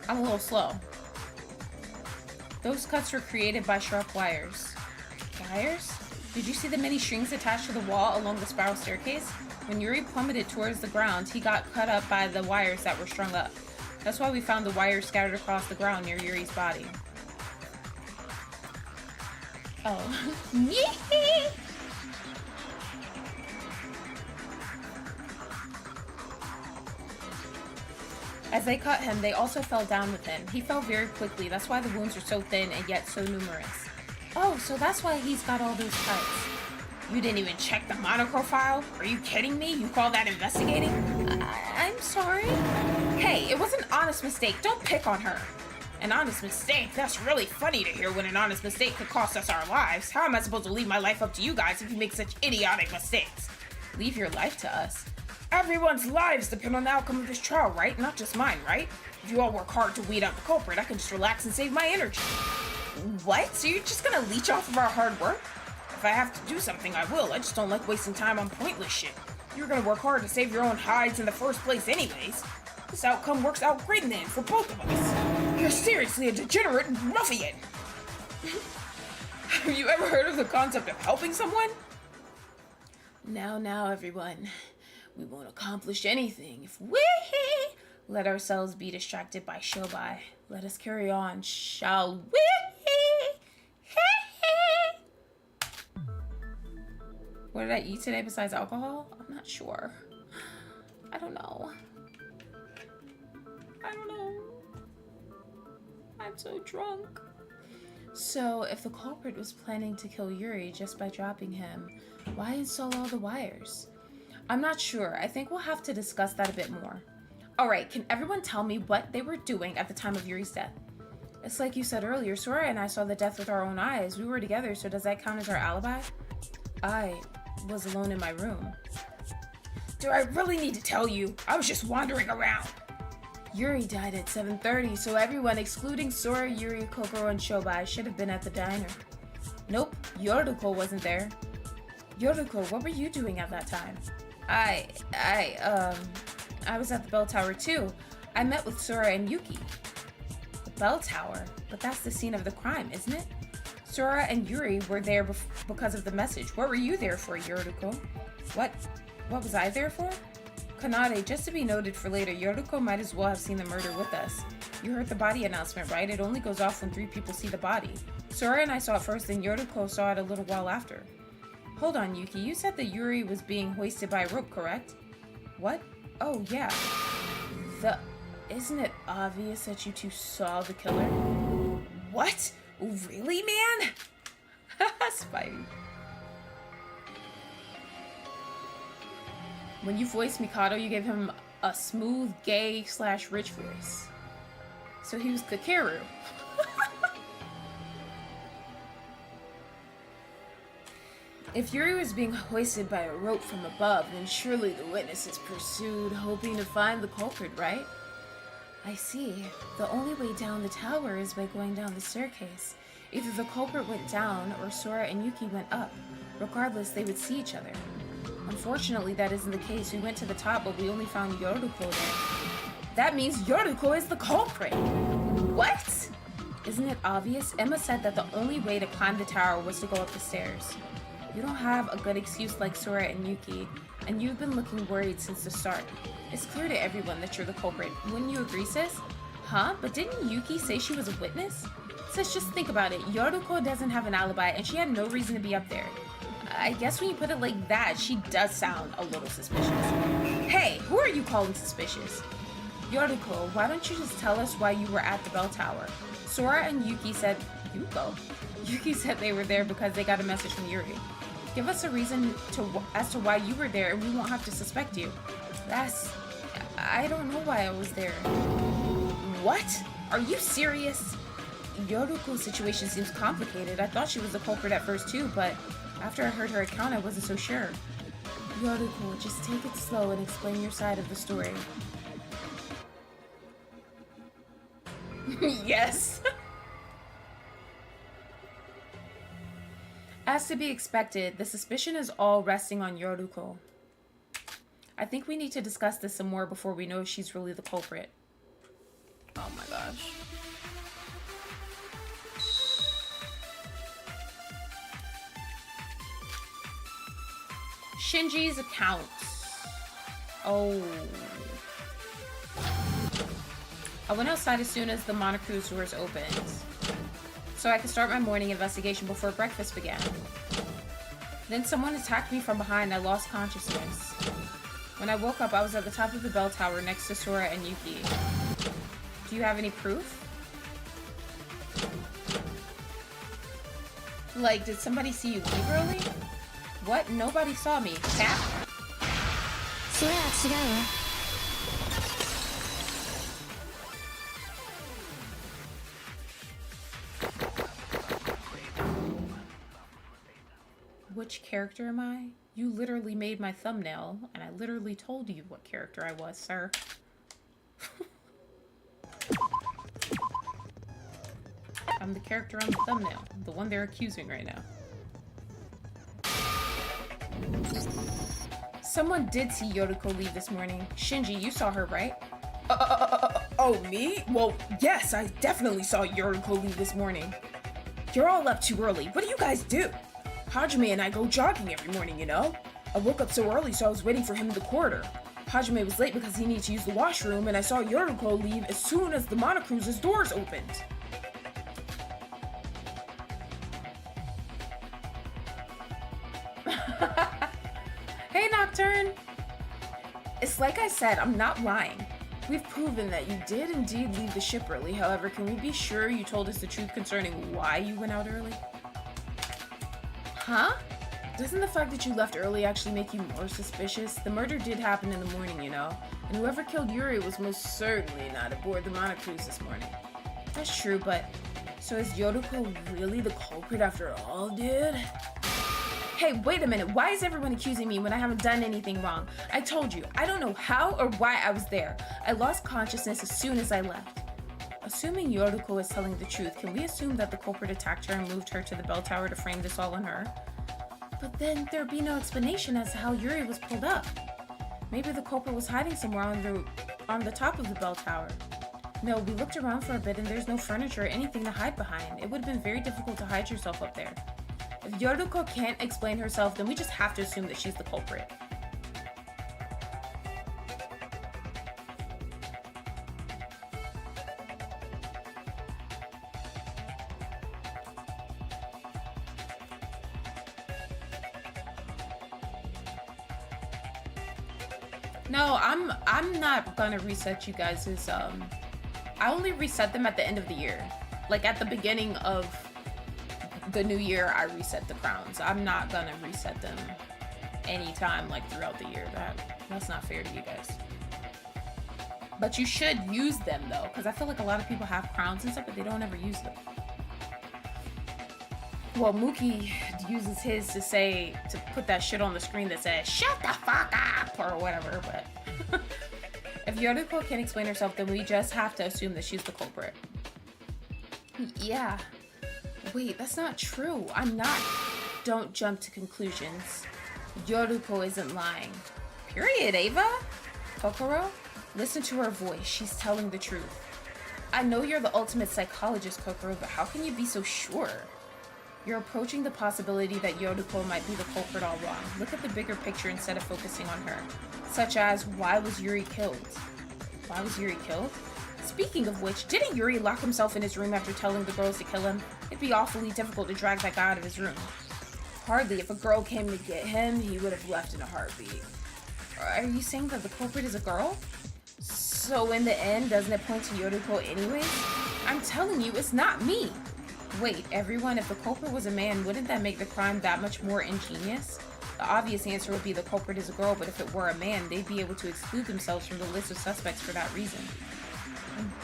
I'm a little slow. Those cuts were created by sharp wires. Wires? Did you see the many strings attached to the wall along the spiral staircase? When Yuri plummeted towards the ground, he got cut up by the wires that were strung up. That's why we found the wires scattered across the ground near Yuri's body. Oh. As they cut him, they also fell down with him. He fell very quickly. That's why the wounds are so thin and yet so numerous. Oh, so that's why he's got all those cuts. You didn't even check the Monocro file? Are you kidding me? You call that investigating? I'm sorry. Hey, it was an honest mistake. Don't pick on her. An honest mistake? That's really funny to hear when an honest mistake could cost us our lives. How am I supposed to leave my life up to you guys if you make such idiotic mistakes? Leave your life to us. Everyone's lives depend on the outcome of this trial, right? Not just mine, right? If you all work hard to weed out the culprit, I can just relax and save my energy. What? So you're just gonna leech off of our hard work? If I have to do something, I will. I just don't like wasting time on pointless shit. You're gonna work hard to save your own hides in the first place anyways. This outcome works out great in the end for both of us. You're seriously a degenerate ruffian. Have you ever heard of the concept of helping someone? Now, everyone. We won't accomplish anything if we let ourselves be distracted by Shobai. Let us carry on, shall we? What did I eat today besides alcohol? I'm not sure. I don't know. I'm so drunk. So, if the culprit was planning to kill Yuri just by dropping him, why install all the wires? I'm not sure. I think we'll have to discuss that a bit more. Alright, can everyone tell me what they were doing at the time of Yuri's death? It's like you said earlier, Sora and I saw the death with our own eyes. We were together, so does that count as our alibi? was alone in my room. Do I really need to tell you? I was just wandering around. Yuri died at 7:30, so everyone, excluding Sora, Yuri, Kokoro, and Shobai, should have been at the diner. Nope, Yoruko wasn't there. Yoruko, what were you doing at that time? I was at the bell tower too. I met with Sora and Yuki. The bell tower? But that's the scene of the crime, isn't it? Sora and Yuri were there because of the message. What were you there for, Yoruko? What was I there for? Kanade, just to be noted for later, Yoruko might as well have seen the murder with us. You heard the body announcement, right? It only goes off when 3 people see the body. Sora and I saw it first, and Yoruko saw it a little while after. Hold on, Yuki. You said that Yuri was being hoisted by a rope, correct? What? Oh, yeah. Isn't it obvious that you two saw the killer? What? Really, man? Spidey. When you voiced Mikado, you gave him a smooth, gay/rich voice. So he was Kakeru. If Yuri was being hoisted by a rope from above, then surely the witnesses pursued, hoping to find the culprit, right? I see. The only way down the tower is by going down the staircase. Either the culprit went down, or Sora and Yuki went up. Regardless, they would see each other. Unfortunately, that isn't the case. We went to the top, but we only found Yoruko there. That means Yoruko is the culprit! What? Isn't it obvious? Emma said that the only way to climb the tower was to go up the stairs. You don't have a good excuse like Sora and Yuki, and you've been looking worried since the start. It's clear to everyone that you're the culprit. Wouldn't you agree, sis? Huh? But didn't Yuki say she was a witness? Sis, just think about it. Yoruko doesn't have an alibi, and she had no reason to be up there. I guess when you put it like that, she does sound a little suspicious. Hey, who are you calling suspicious? Yoruko, why don't you just tell us why you were at the bell tower? Sora and Yuki said... Yuki said they were there because they got a message from Yuri. Give us a reason as to why you were there, and we won't have to suspect you. I don't know why I was there. What? Are you serious? Yoruko's situation seems complicated. I thought she was the culprit at first too, but after I heard her account, I wasn't so sure. Yoruko, just take it slow and explain your side of the story. Yes! As to be expected, the suspicion is all resting on Yoruko. I think we need to discuss this some more before we know if she's really the culprit. Oh my gosh. Shinji's account. Oh. I went outside as soon as the Monocruise doors opened, so I could start my morning investigation before breakfast began. Then someone attacked me from behind and I lost consciousness. When I woke up, I was at the top of the bell tower next to Sora and Yuki. Do you have any proof? Like, did somebody see you leave early? What? Nobody saw me. Cat? Which character am I? You literally made my thumbnail, and I literally told you what character I was, sir. I'm the character on the thumbnail, the one they're accusing right now. Someone did see Yoruko leave this morning. Shinji, you saw her, right? Oh, me? Well, yes, I definitely saw Yoruko leave this morning. You're all up too early. What do you guys do? Hajime and I go jogging every morning, you know? I woke up so early, so I was waiting for him in the corridor. Hajime was late because he needed to use the washroom, and I saw Yoruko leave as soon as the Monocruise's doors opened. Hey, Nocturne! It's like I said, I'm not lying. We've proven that you did indeed leave the ship early. However, can we be sure you told us the truth concerning why you went out early? Huh? Doesn't the fact that you left early actually make you more suspicious? The murder did happen in the morning, you know? And whoever killed Yuri was most certainly not aboard the Monocruise this morning. That's true, but... So is Yoruko really the culprit after all, dude? Hey, wait a minute. Why is everyone accusing me when I haven't done anything wrong? I told you, I don't know how or why I was there. I lost consciousness as soon as I left. Assuming Yoruko is telling the truth, can we assume that the culprit attacked her and moved her to the bell tower to frame this all on her? But then there'd be no explanation as to how Yuri was pulled up. Maybe the culprit was hiding somewhere on the top of the bell tower. No, we looked around for a bit and there's no furniture or anything to hide behind. It would have been very difficult to hide yourself up there. If Yoruko can't explain herself, then we just have to assume that she's the culprit. No, I'm not gonna reset you guys' I only reset them at the end of the year. Like at the beginning of the new year, I reset the crowns. I'm not gonna reset them anytime like throughout the year. That's not fair to you guys. But you should use them though, because I feel like a lot of people have crowns and stuff, but they don't ever use them. Well, Mookie uses his to put that shit on the screen that says, shut the fuck up, or whatever, but if Yoruko can't explain herself, then we just have to assume that she's the culprit. Yeah. Wait, that's not true. I'm not. Don't jump to conclusions. Yoruko isn't lying. Period, Ava? Kokoro? Listen to her voice. She's telling the truth. I know you're the ultimate psychologist, Kokoro, but how can you be so sure? You're approaching the possibility that Yoruko might be the culprit all wrong. Look at the bigger picture instead of focusing on her. Such as, why was Yuri killed? Why was Yuri killed? Speaking of which, didn't Yuri lock himself in his room after telling the girls to kill him? It'd be awfully difficult to drag that guy out of his room. Hardly. If a girl came to get him, he would have left in a heartbeat. Are you saying that the culprit is a girl? So in the end, doesn't it point to Yoruko anyways? I'm telling you, it's not me. Wait, everyone, if the culprit was a man, wouldn't that make the crime that much more ingenious? The obvious answer would be the culprit is a girl, but if it were a man, they'd be able to exclude themselves from the list of suspects for that reason.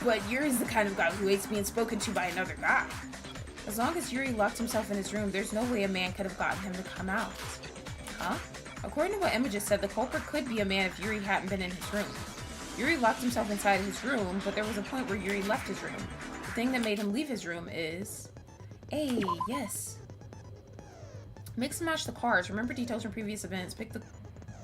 But Yuri's the kind of guy who hates being spoken to by another guy. As long as Yuri locked himself in his room, there's no way a man could have gotten him to come out. Huh? According to what Emma just said, the culprit could be a man if Yuri hadn't been in his room. Yuri locked himself inside his room, but there was a point where Yuri left his room. The thing that made him leave his room is... Hey, yes. Mix and match the cards. Remember details from previous events. Pick the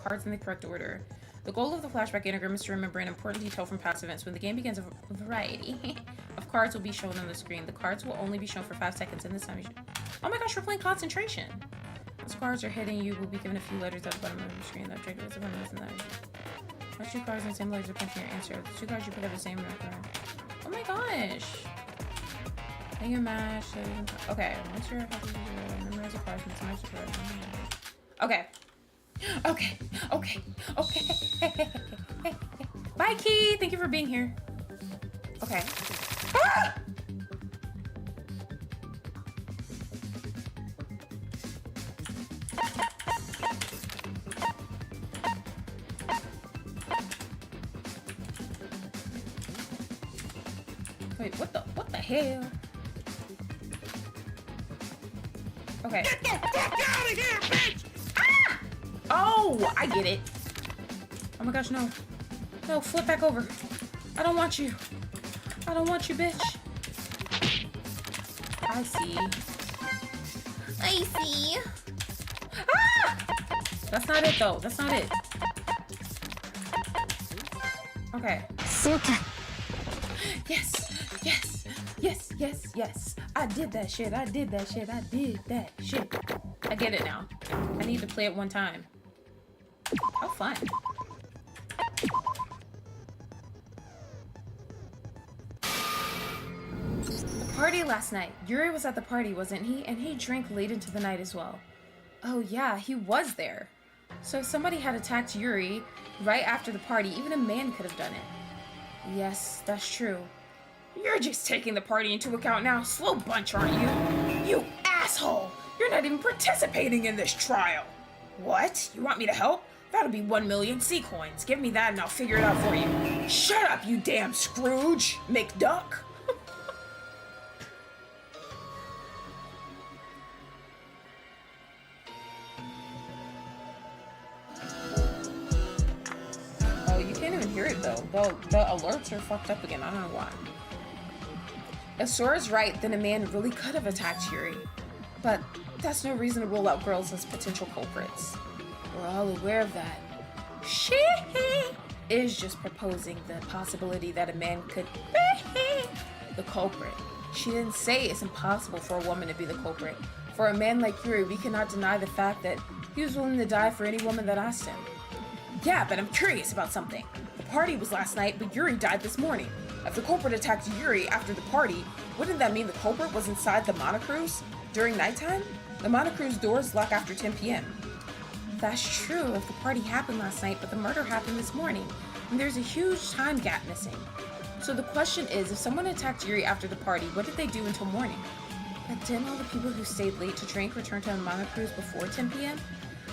cards in the correct order. The goal of the flashback anagram is to remember an important detail from past events. When the game begins, a variety of cards will be shown on the screen. The cards will only be shown for 5 seconds, and this time you should... Oh my gosh, we're playing concentration. Once cards are hidden, you will be given a few letters at the bottom of the screen. The objective is the one that's in that. Watch 2 cards in the same letters are punching your answer. The 2 cards you put have the same number. Oh my gosh. Hang your mash. Okay. Once you're happy to memorize the cards, match the cards. Okay. Okay. Okay. Okay. Bye, Key. Thank you for being here. Okay. Ah! Wait, what the hell? Okay. Get the fuck out of here, bitch! Ah! Oh, I get it. Oh my gosh, no. No, flip back over. I don't want you. I don't want you, bitch. I see. I see. Ah! That's not it, though. That's not it. Okay. Yes. Yes. Yes, yes, yes. I did that shit. I did that shit. I did that shit. I get it now. I need to play it one time. How fun. The party last night. Yuri was at the party, wasn't he? And he drank late into the night as well. Oh yeah, he was there. So if somebody had attacked Yuri right after the party, even a man could have done it. Yes, that's true. You're just taking the party into account now. Slow bunch, aren't you? You asshole! You're not even participating in this trial. What? You want me to help? That'll be 1 million C coins. Give me that and I'll figure it out for you. Shut up, you damn Scrooge! McDuck! weird though. The alerts are fucked up again. I don't know why. If Sora's right, then a man really could have attacked Yuri. But that's no reason to rule out girls as potential culprits. We're all aware of that. She is just proposing the possibility that a man could be the culprit. She didn't say it's impossible for a woman to be the culprit. For a man like Yuri, we cannot deny the fact that he was willing to die for any woman that asked him. Yeah, but I'm curious about something. The party was last night, but Yuri died this morning. If the culprit attacked Yuri after the party, wouldn't that mean the culprit was inside the Monocruise during nighttime? The Monocruise doors lock after 10 p.m. That's true if the party happened last night, but the murder happened this morning, and there's a huge time gap missing. So the question is, if someone attacked Yuri after the party, what did they do until morning? But didn't all the people who stayed late to drink return to the Monocruise before 10 p.m.?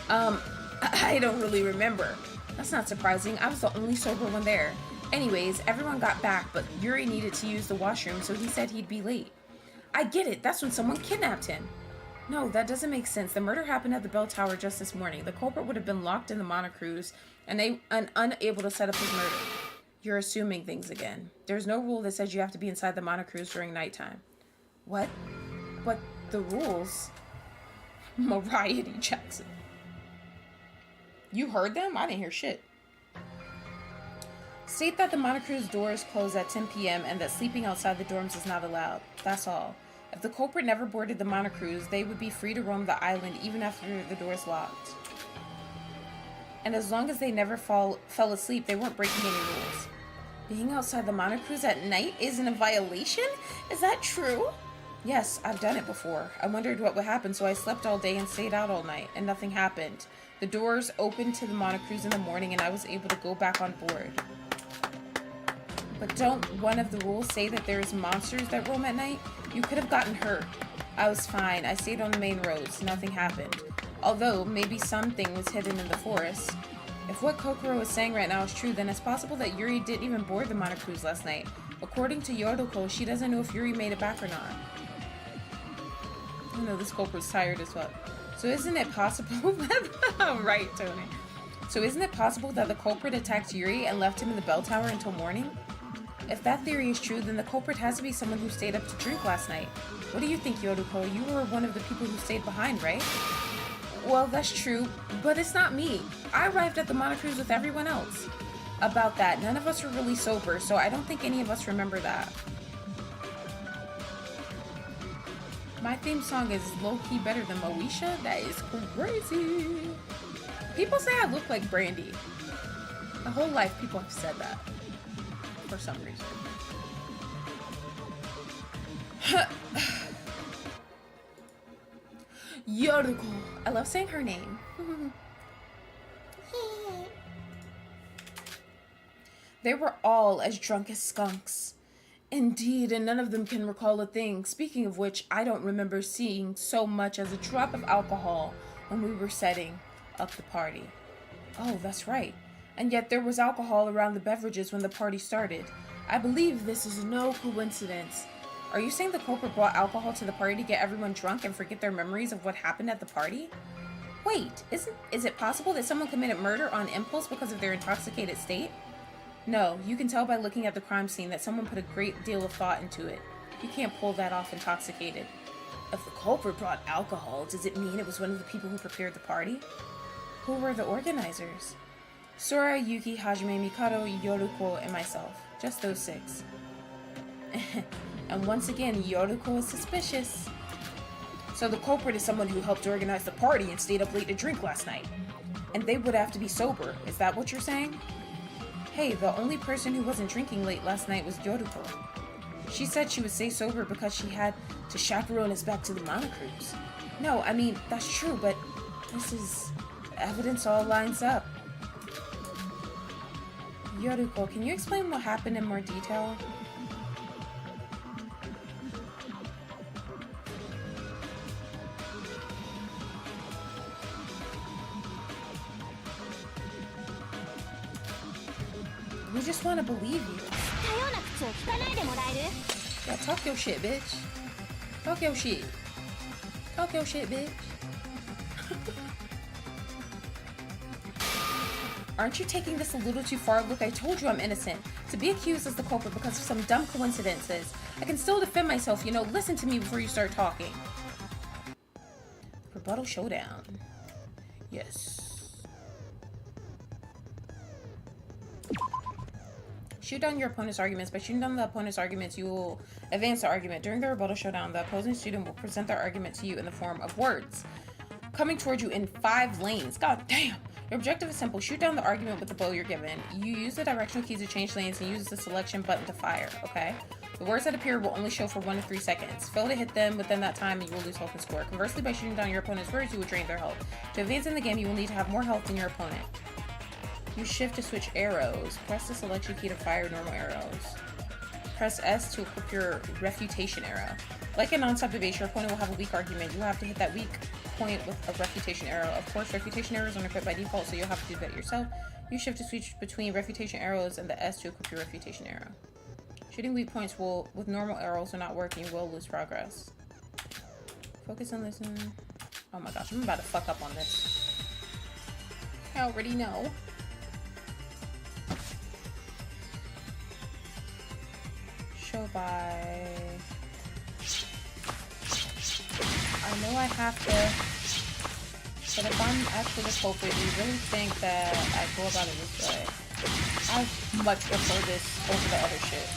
I don't really remember. That's not surprising. I was the only sober one there. Anyways, everyone got back, but Yuri needed to use the washroom, so he said he'd be late. I get it. That's when someone kidnapped him. No, that doesn't make sense. The murder happened at the bell tower just this morning. The culprit would have been locked in the Monocruise and unable to set up his murder. You're assuming things again. There's no rule that says you have to be inside the Monocruise during nighttime. What? But the rules? Mariah D. Jackson. You heard them? I didn't hear shit. State that the Monocruise doors close at 10 p.m. and that sleeping outside the dorms is not allowed. That's all. If the culprit never boarded the Monocruise, they would be free to roam the island even after the doors locked. And as long as they never fell asleep, they weren't breaking any rules. Being outside the Monocruise at night isn't a violation? Is that true? Yes, I've done it before. I wondered what would happen, so I slept all day and stayed out all night, and nothing happened. The doors opened to the Monocruise in the morning, and I was able to go back on board. But don't one of the rules say that there's monsters that roam at night? You could have gotten hurt. I was fine. I stayed on the main roads. Nothing happened. Although, maybe something was hidden in the forest. If what Kokoro is saying right now is true, then it's possible that Yuri didn't even board the Monocruise last night. According to Yoroko, she doesn't know if Yuri made it back or not. I know this culprit's tired as well. So isn't it possible that... right, Tony. So isn't it possible that the culprit attacked Yuri and left him in the bell tower until morning? If that theory is true, then the culprit has to be someone who stayed up to drink last night. What do you think, Yoroko? You were one of the people who stayed behind, right? Well, that's true, but it's not me. I arrived at the Monocruise with everyone else. About that, none of us were really sober, so I don't think any of us remember that. My theme song is low-key better than Moesha? That is crazy. People say I look like Brandy. My whole life, people have said that. For some reason. Yoroko. I love saying her name. They were all as drunk as skunks. Indeed, and none of them can recall a thing. Speaking of which, I don't remember seeing so much as a drop of alcohol when we were setting up the party. Oh, that's right. And yet there was alcohol around the beverages when the party started. I believe this is no coincidence. Are you saying the culprit brought alcohol to the party to get everyone drunk and forget their memories of what happened at the party? Wait, is it possible that someone committed murder on impulse because of their intoxicated state? No, you can tell by looking at the crime scene that someone put a great deal of thought into it. You can't pull that off intoxicated. If the culprit brought alcohol, does it mean it was one of the people who prepared the party? Who were the organizers? Sora, Yuki, Hajime, Mikado, Yoroko, and myself. Just those 6. And once again, Yoroko is suspicious. So the culprit is someone who helped organize the party and stayed up late to drink last night. And they would have to be sober. Is that what you're saying? Hey, the only person who wasn't drinking late last night was Yoroko. She said she would stay sober because she had to chaperone us back to the Monocruise. No, I mean, that's true, but this is... evidence all lines up. Yoroko, can you explain what happened in more detail? We just want to believe you. Yeah, talk your shit, bitch. Talk your shit. Talk your shit, bitch. Aren't you taking this a little too far? Look, I told you I'm innocent. To be accused as the culprit because of some dumb coincidences. I can still defend myself, you know. Listen to me before you start talking. Rebuttal showdown. Yes. Shoot down your opponent's arguments. By shooting down the opponent's arguments, you will advance the argument. During the rebuttal showdown, the opposing student will present their argument to you in the form of words, coming towards you in 5 lanes. God damn! Your objective is simple. Shoot down the argument with the bow you're given. You use the directional keys to change lanes and use the selection button to fire, okay? The words that appear will only show for 1 to 3 seconds. Fail to hit them within that time and you will lose health and score. Conversely, by shooting down your opponent's words, you will drain their health. To advance in the game, you will need to have more health than your opponent. Use shift to switch arrows. Press the selection key to fire normal arrows. Press S to equip your refutation arrow. Like a non-stop debate, your opponent will have a weak argument. You will have to hit that weak point with a refutation arrow. Of course, refutation arrows aren't equipped by default, so you'll have to do that yourself. Use shift to switch between refutation arrows and the S to equip your refutation arrow. Shooting weak points with normal arrows will not work and you will lose progress. Focus and listen. Oh my gosh, I'm about to fuck up on this. I already know. Show by... I know I have to, but if I'm actually the culprit, do you really think that I go about it this way? I much prefer this over the other shit.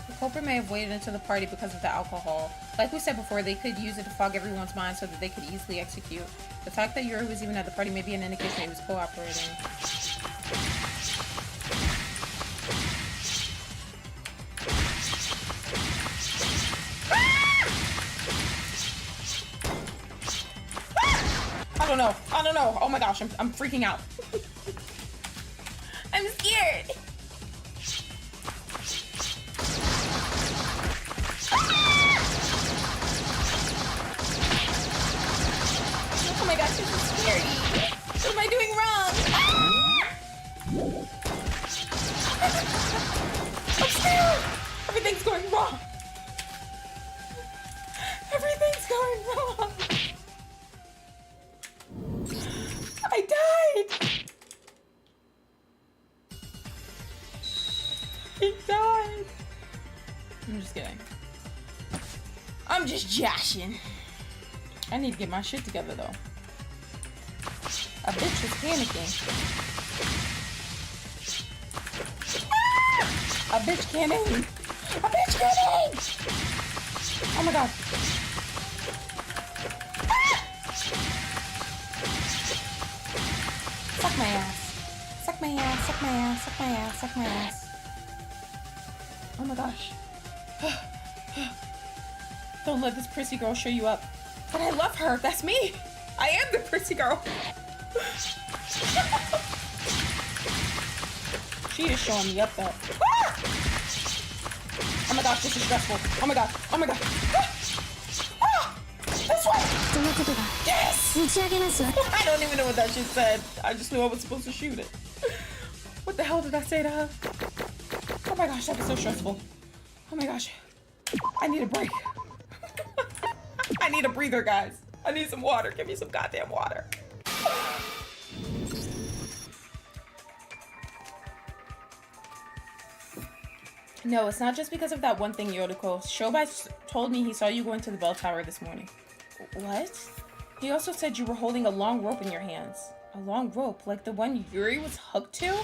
The culprit may have waited into the party because of the alcohol. Like we said before, they could use it to fog everyone's mind so that they could easily execute. The fact that Yuri was even at the party may be an indication that he was cooperating. I don't know. Oh my gosh, I'm freaking out. I'm scared. Oh my gosh, this is scary. What am I doing wrong? I'm scared. Everything's going wrong. Everything's going wrong. I died! He died! I'm just kidding. I'm just joshing. I need to get my shit together though. A bitch was panicking. Ah! A bitch can't aim! A bitch can't aim! Oh my god. Suck my ass. Suck my ass, suck my ass, suck my ass, suck my ass. Oh my gosh. Don't let this prissy girl show you up. But I love her. That's me. I am the prissy girl. She is showing me up though. Ah! Oh my gosh, this is stressful. Oh my god. Oh my god. Ah! This way. Yes! I don't even know what that shit said. I just knew I was supposed to shoot it. What the hell did I say to her? Oh my gosh, that was so stressful. Oh my gosh. I need a break. I need a breather, guys. I need some water. Give me some goddamn water. No, it's not just because of that one thing, Yodiko. Shobai told me he saw you going to the bell tower this morning. What? He also said you were holding a long rope in your hands. A long rope, like the one Yuri was hooked to?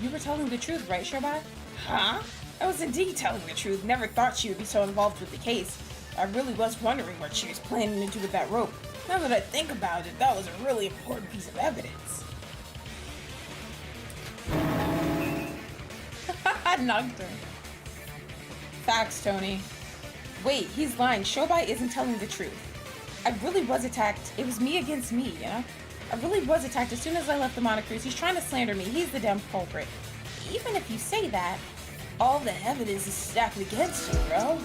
You were telling the truth, right, Shobai? Huh? I was indeed telling the truth. Never thought she would be so involved with the case. I really was wondering what she was planning to do with that rope. Now that I think about it, that was a really important piece of evidence. I knocked her. Facts, Tony. Wait, he's lying. Shobai isn't telling the truth. I really was attacked. It was me against me, you know? I really was attacked as soon as I left the Monocruise. He's trying to slander me. He's the damn culprit. Even if you say that, all the evidence is stacked against you, bro.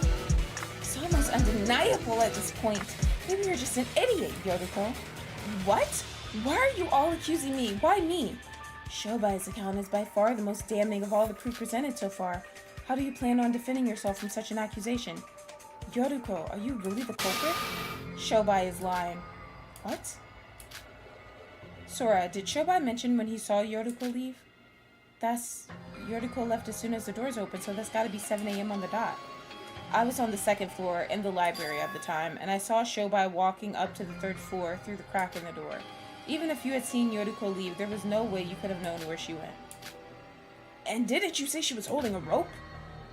It's almost undeniable at this point. Maybe you're just an idiot, Yodiko. What? Why are you all accusing me? Why me? Shobai's account is by far the most damning of all the proof presented so far. How do you plan on defending yourself from such an accusation? Yoriko, are you really the culprit? Shobai is lying. What? Sora, did Shobai mention when he saw Yoriko leave? Yoriko left as soon as the doors opened, so that's gotta be 7 a.m. on the dot. I was on the 2nd floor in the library at the time, and I saw Shobai walking up to the 3rd floor through the crack in the door. Even if you had seen Yoriko leave, there was no way you could have known where she went. And didn't you say she was holding a rope?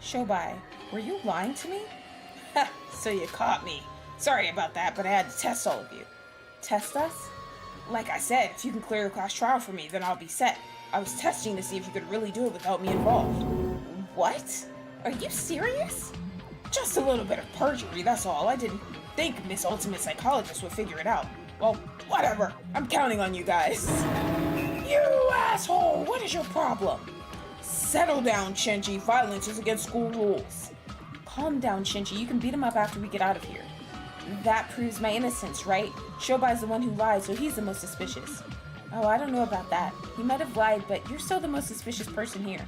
Shobai, were you lying to me? Ha, so you caught me. Sorry about that, but I had to test all of you. Test us? Like I said, if you can clear the class trial for me, then I'll be set. I was testing to see if you could really do it without me involved. What? Are you serious? Just a little bit of perjury, that's all. I didn't think Miss Ultimate Psychologist would figure it out. Well, whatever. I'm counting on you guys. You asshole! What is your problem? Settle down, Shinji. Violence is against school rules. Calm down, Shinji. You can beat him up after we get out of here. That proves my innocence, right? Shobai's the one who lied, so he's the most suspicious. Oh, I don't know about that. He might have lied, but you're still the most suspicious person here.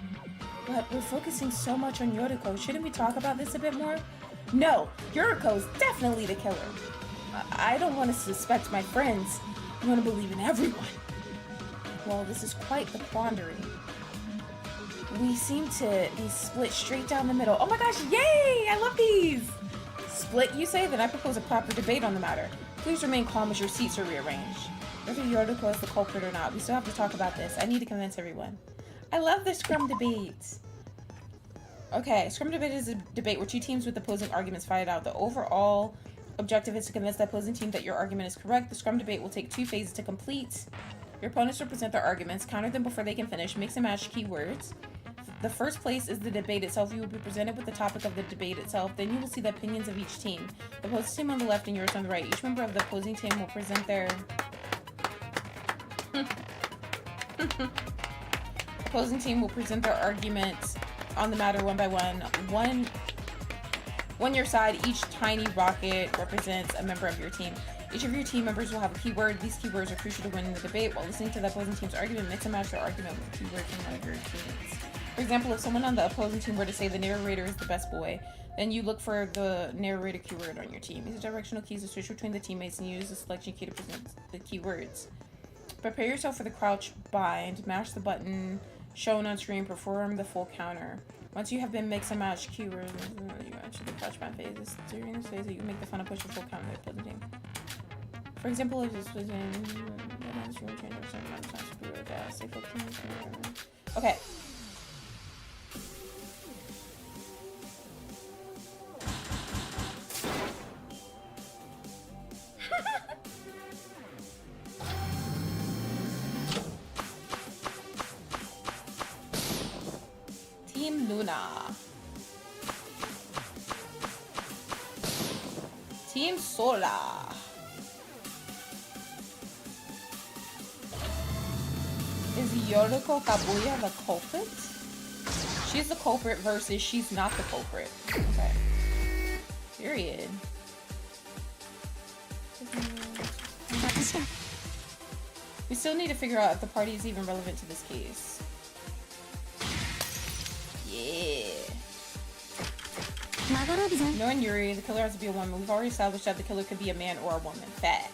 But we're focusing so much on Yoriko. Shouldn't we talk about this a bit more? No, Yoriko's definitely the killer. I don't want to suspect my friends. I want to believe in everyone. Well, this is quite the quandary. We seem to be split straight down the middle. Oh my gosh, yay! I love these! Split, you say? Then I propose a proper debate on the matter. Please remain calm as your seats are rearranged. Whether Yoriko is the culprit or not, we still have to talk about this. I need to convince everyone. I love the scrum debates. Okay, scrum debate is a debate where two teams with opposing arguments fight it out. The overall objective is to convince the opposing team that your argument is correct. The scrum debate will take 2 phases to complete. Your opponents will present their arguments, counter them before they can finish, mix and match keywords. The first place is the debate itself. You will be presented with the topic of the debate itself. Then you will see the opinions of each team. The opposing team on the left and yours on the right. Each member of the opposing team will present their... opposing team will present their arguments on the matter one by one. One your side, each tiny rocket represents a member of your team. Each of your team members will have a keyword. These keywords are crucial to winning the debate. While listening to the opposing team's argument, mix and match their argument with the keyword from one of your teammates. For example, if someone on the opposing team were to say the narrator is the best boy, then you look for the narrator keyword on your team. These are directional keys to switch between the teammates and use the selection key to present the keywords. Prepare yourself for the crouch bind. Mash the button shown on screen. Perform the full counter. Once you have been mix and match keywords, you enter the crouch bind phase. During this phase, you make the final push the full counter to the opposing team. For example, if this was in... Okay. Team Luna. Team Sola. Is Yoriko Kabuya the culprit? She's the culprit versus she's not the culprit. Okay. Period. We still need to figure out if the party is even relevant to this case. Yeah. Knowing Yuri, the killer has to be a woman. We've already established that the killer could be a man or a woman. Facts.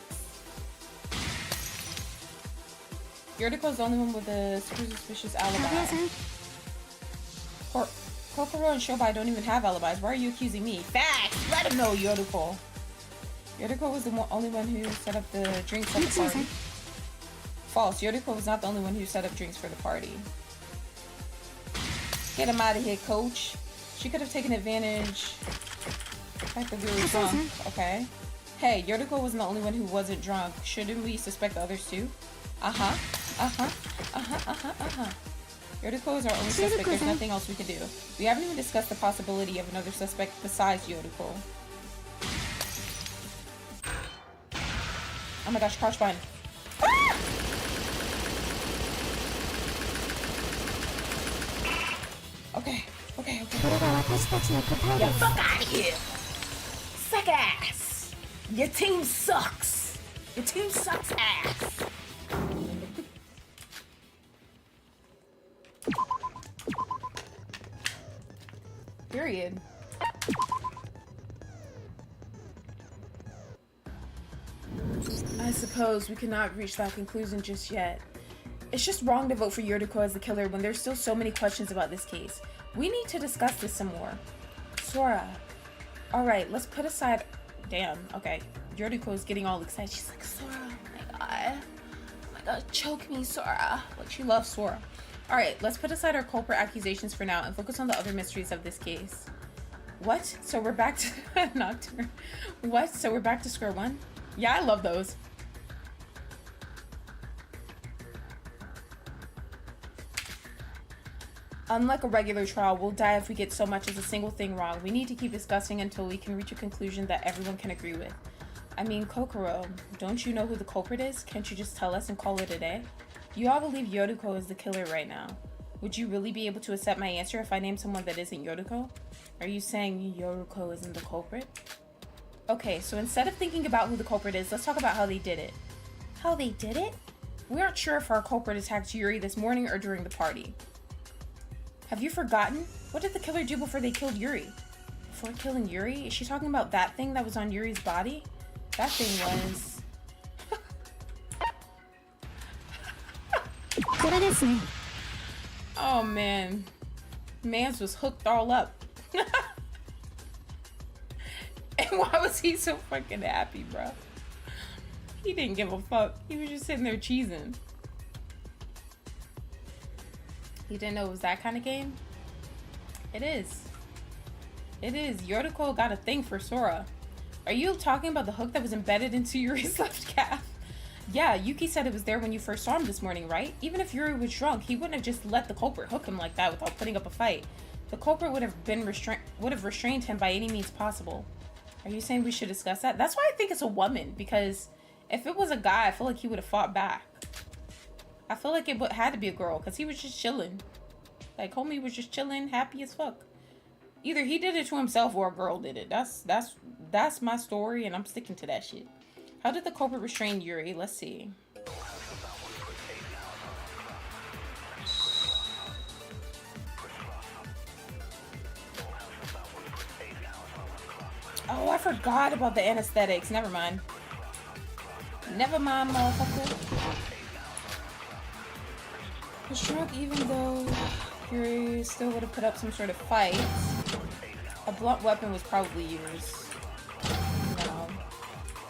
Yoriko's the only one with a super suspicious alibi. Kokoro and Shobai don't even have alibis. Why are you accusing me? Facts! Let him know, Yoriko. Yoriko was the only one who set up the drinks at the party. False. Yoriko was not the only one who set up drinks for the party. Get him out of here, coach. She could have taken advantage. The fact that we were drunk. Okay. Hey, Yoriko wasn't the only one who wasn't drunk. Shouldn't we suspect the others too? Yoriko is our only suspect. There's nothing else we can do. We haven't even discussed the possibility of another suspect besides Yoriko. Oh my gosh, crouch bind. Ah! Okay. Yeah, fuck out of here! Suck ass! Your team sucks! Your team sucks ass! Period. suppose we cannot reach that conclusion just yet. It's just wrong to vote for Yoriko as the killer when there's still so many questions about this case. We need to discuss this some more. Sora. Alright, let's put aside... Damn, okay. Yoriko is getting all excited. She's like, Sora, oh my god. Oh my god, choke me, Sora. Like, she loves Sora. Alright, let's put aside our culprit accusations for now and focus on the other mysteries of this case. What? So we're back to... Nocturne. What? So we're back to square one? Yeah, I love those. Unlike a regular trial, we'll die if we get so much as a single thing wrong. We need to keep discussing until we can reach a conclusion that everyone can agree with. I mean, Kokoro, don't you know who the culprit is? Can't you just tell us and call it a day? You all believe Yoriko is the killer right now. Would you really be able to accept my answer if I name someone that isn't Yoriko? Are you saying Yoriko isn't the culprit? Okay, so instead of thinking about who the culprit is, let's talk about how they did it. How they did it? We aren't sure if our culprit attacked Yuri this morning or during the party. Have you forgotten? What did the killer do before they killed Yuri? Before killing Yuri? Is she talking about that thing that was on Yuri's body? That thing was... Oh man. Mans was hooked all up. And why was he so fucking happy, bro? He didn't give a fuck. He was just sitting there cheesing. He didn't know it was that kind of game? It is. It is. Yoriko got a thing for Sora. Are you talking about the hook that was embedded into Yuri's left calf? Yeah, Yuki said it was there when you first saw him this morning, right? Even if Yuri was drunk, he wouldn't have just let the culprit hook him like that without putting up a fight. The culprit would have restrained him by any means possible. Are you saying we should discuss that? That's why I think it's a woman, because if it was a guy, I feel like he would have fought back. I feel like it had to be a girl, because he was just chilling. Like, homie was just chilling, happy as fuck. Either he did it to himself or a girl did it. That's my story, and I'm sticking to that shit. How did the culprit restrain Yuri? Let's see. Oh, I forgot about the anesthetics. Never mind. Never mind, motherfucker. Was drunk even though Yuri still would have put up some sort of fight. A blunt weapon was probably used.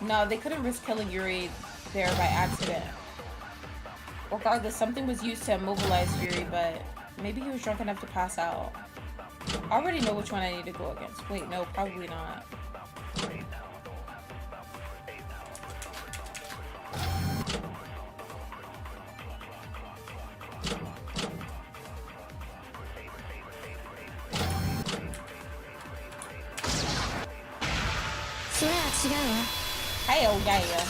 No, they couldn't risk killing Yuri there by accident. Regardless, something was used to immobilize Yuri, but maybe he was drunk enough to pass out. I already know which one I need to go against. Wait, no, probably not. Hell yeah.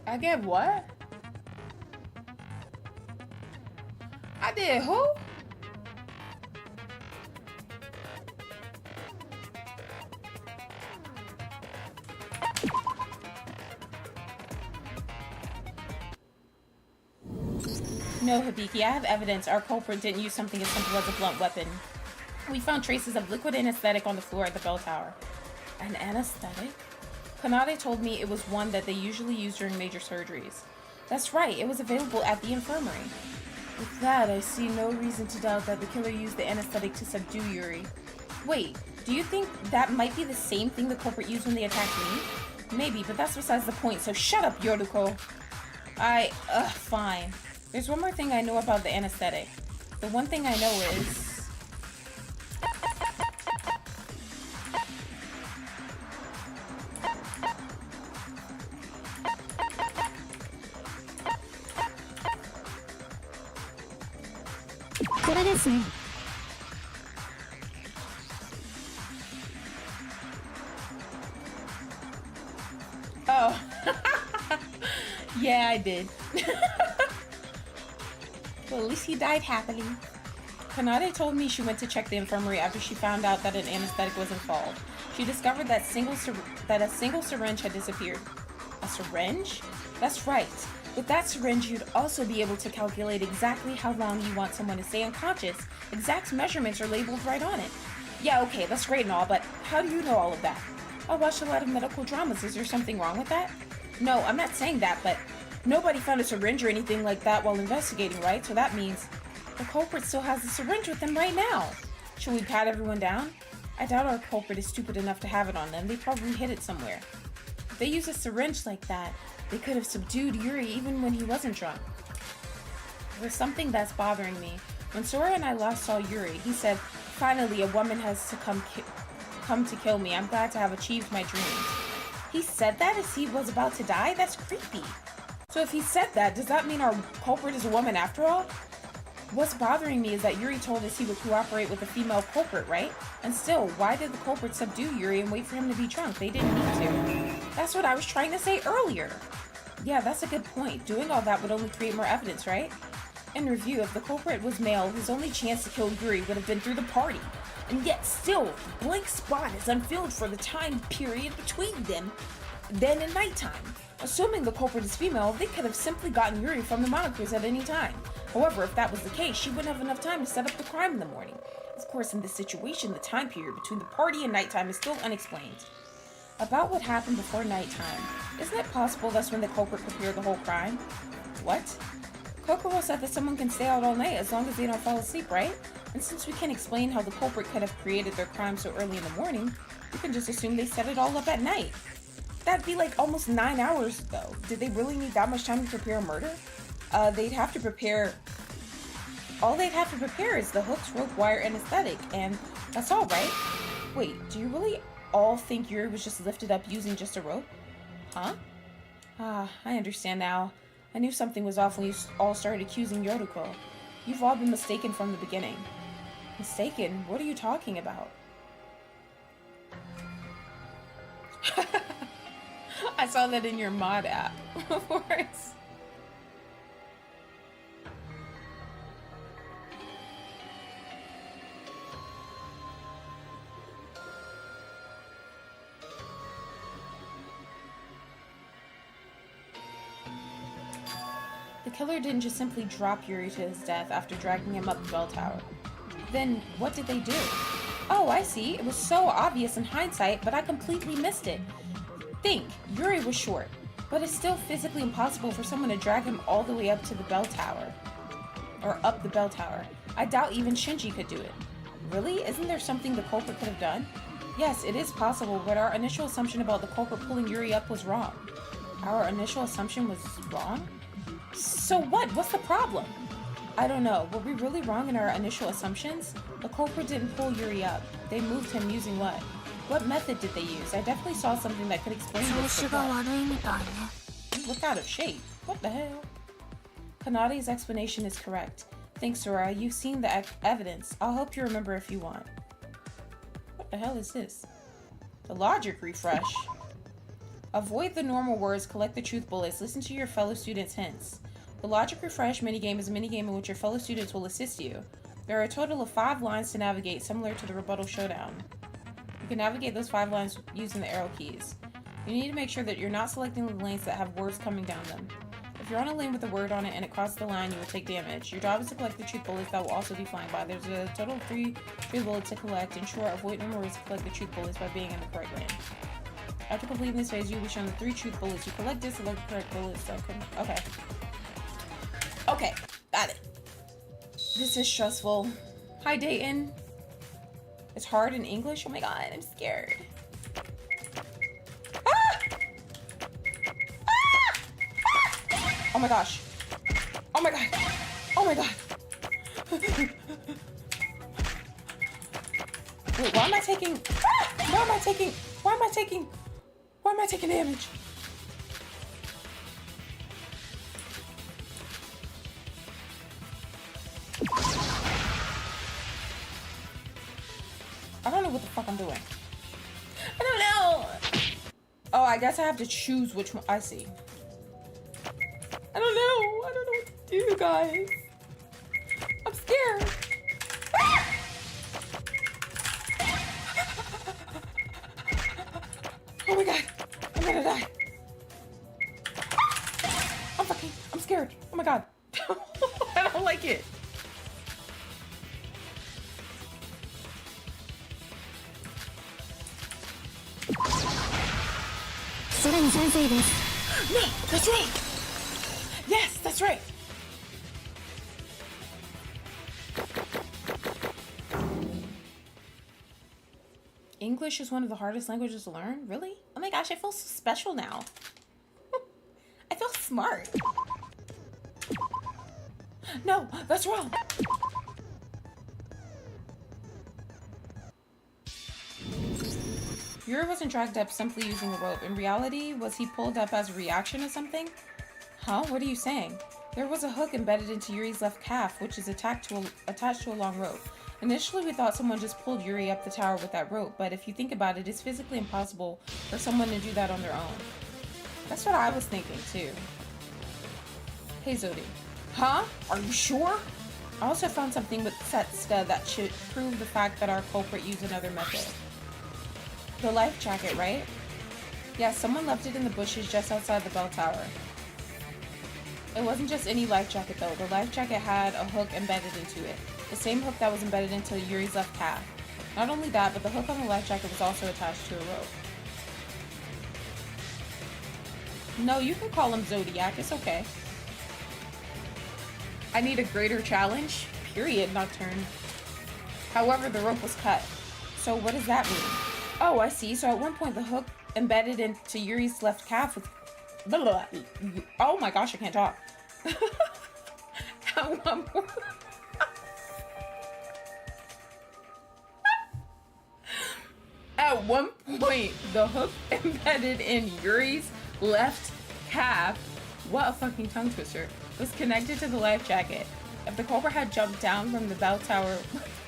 I get what? I did who? No, Hibiki, I have evidence our culprit didn't use something as simple as a blunt weapon. We found traces of liquid anesthetic on the floor at the bell tower. An anesthetic? Kanade told me it was one that they usually use during major surgeries. That's right, it was available at the infirmary. With that, I see no reason to doubt that the killer used the anesthetic to subdue Yuri. Wait, do you think that might be the same thing the culprit used when they attacked me? Maybe, but that's besides the point, so shut up, Yoriko. Fine. There's one more thing I know about the anesthetic. The one thing I know is... Oh. Yeah, I did. Well, at least he died happily. Kanade told me she went to check the infirmary after she found out that an anesthetic was installed. She discovered that a single syringe had disappeared. A syringe? That's right. With that syringe, you'd also be able to calculate exactly how long you want someone to stay unconscious. Exact measurements are labeled right on it. Yeah, okay, that's great and all, but how do you know all of that? I watched a lot of medical dramas. Is there something wrong with that? No, I'm not saying that, but nobody found a syringe or anything like that while investigating, right? So that means the culprit still has the syringe with them right now. Should we pat everyone down? I doubt our culprit is stupid enough to have it on them. They probably hid it somewhere. If they use a syringe like that, they could have subdued Yuri even when he wasn't drunk. There's something that's bothering me. When Sora and I last saw Yuri, he said, "Finally, a woman has to come to kill me. I'm glad to have achieved my dreams." He said that as he was about to die? That's creepy. So if he said that, does that mean our culprit is a woman after all? What's bothering me is that Yuri told us he would cooperate with the female culprit, right? And still, why did the culprit subdue Yuri and wait for him to be drunk? They didn't need to. That's what I was trying to say earlier. Yeah, that's a good point. Doing all that would only create more evidence, right? In review, if the culprit was male, his only chance to kill Yuri would have been through the party. And yet still, the blank spot is unfilled for the time period between them, then and nighttime. Assuming the culprit is female, they could have simply gotten Yuri from the monikers at any time. However, if that was the case, she wouldn't have enough time to set up the crime in the morning. Of course, in this situation, the time period between the party and nighttime is still unexplained. About what happened before nighttime, isn't it possible that's when the culprit prepared the whole crime? What? Kokoro said that someone can stay out all night as long as they don't fall asleep, right? And since we can't explain how the culprit could have created their crime so early in the morning, we can just assume they set it all up at night. That'd be like almost 9 hours, though. Did they really need that much time to prepare a murder? They'd have to prepare... All they'd have to prepare is the hooks, rope, wire, and aesthetic, and that's all, right? Wait, do you really all think Yuri was just lifted up using just a rope? Huh? Ah, I understand now. I knew something was off when you all started accusing Yoruko. You've all been mistaken from the beginning. Mistaken? What are you talking about? I saw that in your mod app, of course. The killer didn't just simply drop Yuri to his death after dragging him up the bell tower. Then, what did they do? Oh, I see. It was so obvious in hindsight, but I completely missed it. Think, Yuri was short, but it's still physically impossible for someone to drag him all the way up to the bell tower. Or up the bell tower. I doubt even Shinji could do it. Really? Isn't there something the culprit could have done? Yes, it is possible, but our initial assumption about the culprit pulling Yuri up was wrong. Our initial assumption was wrong? So what? What's the problem? I don't know. Were we really wrong in our initial assumptions? The culprit didn't pull Yuri up. They moved him using what? What method did they use? I definitely saw something that could explain this. Look out of shape. What the hell? Kanade's explanation is correct. Thanks, Sora. You've seen the evidence. I'll help you remember if you want. What the hell is this? The logic refresh. Avoid the normal words, collect the truth bullets, listen to your fellow students' hints. The Logic Refresh minigame is a minigame in which your fellow students will assist you. There are a total of 5 lines to navigate, similar to the Rebuttal Showdown. You can navigate those 5 lines using the arrow keys. You need to make sure that you're not selecting the lanes that have words coming down them. If you're on a lane with a word on it and it crosses the line, you will take damage. Your job is to collect the truth bullets that will also be flying by. There's a total of 3 truth bullets to collect. Ensure avoid normal words to collect the truth bullets by being in the correct lane. After completing this phase, you will be shown the 3 truth bullets. You collect this, select the correct bullets. Okay. Okay, got it. This is stressful. Hi, Dayton. It's hard in English? Oh my god, I'm scared. Ah! Ah! Ah! Oh my gosh. Oh my god. Oh my god. Wait, why am I taking... Ah! Why am I taking damage? I don't know what the fuck I'm doing. I don't know. Oh, I guess I have to choose which one. I see. I don't know what to do, guys. I'm scared. Oh my god. I'm gonna die. I'm scared. Oh my god. I don't like it. No, that's right. Yes, that's right. English is one of the hardest languages to learn? Really? Oh my gosh, I feel so special now. I feel smart. No, that's wrong. Yuri wasn't dragged up simply using a rope. In reality, was he pulled up as a reaction to something? Huh? What are you saying? There was a hook embedded into Yuri's left calf, which is attached to a long rope. Initially, we thought someone just pulled Yuri up the tower with that rope, but if you think about it, it's physically impossible for someone to do that on their own. That's what I was thinking, too. Hey, Zodi. Huh? Are you sure? I also found something with Setsuka that should prove the fact that our culprit used another method. The life jacket, right? Yeah, someone left it in the bushes just outside the bell tower. It wasn't just any life jacket though. The life jacket had a hook embedded into it. The same hook that was embedded into Yuri's left calf. Not only that, but the hook on the life jacket was also attached to a rope. No, you can call him Zodiac, it's okay. I need a greater challenge. Period, Nocturne. However, the rope was cut. So what does that mean? Oh, I see. So at one point the hook embedded into Yuri's left calf with... Oh my gosh, I can't talk. At one point... At one point, the hook embedded in Yuri's left calf, what a fucking tongue twister, was connected to the life jacket. If the culprit had jumped down from the bell tower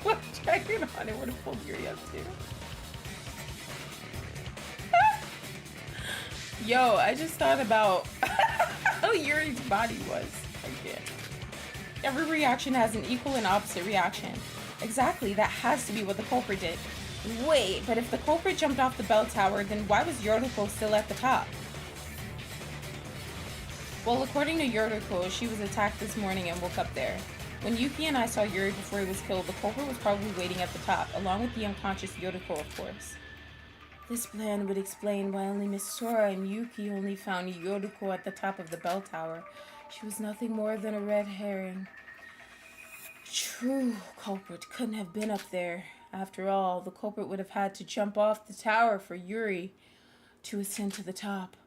with the life jacket on, it would have pulled Yuri up too. Yo, I just thought about how Yuri's body was. I can't. Every reaction has an equal and opposite reaction. Exactly, that has to be what the culprit did. Wait, but if the culprit jumped off the bell tower, then why was Yoriko still at the top? Well, according to Yoriko, she was attacked this morning and woke up there. When Yuki and I saw Yuri before he was killed, the culprit was probably waiting at the top, along with the unconscious Yoriko, of course. This plan would explain why only Miss Sora and Yuki only found Yoriko at the top of the bell tower. She was nothing more than a red herring. True culprit couldn't have been up there. After all, the culprit would have had to jump off the tower for Yuri to ascend to the top.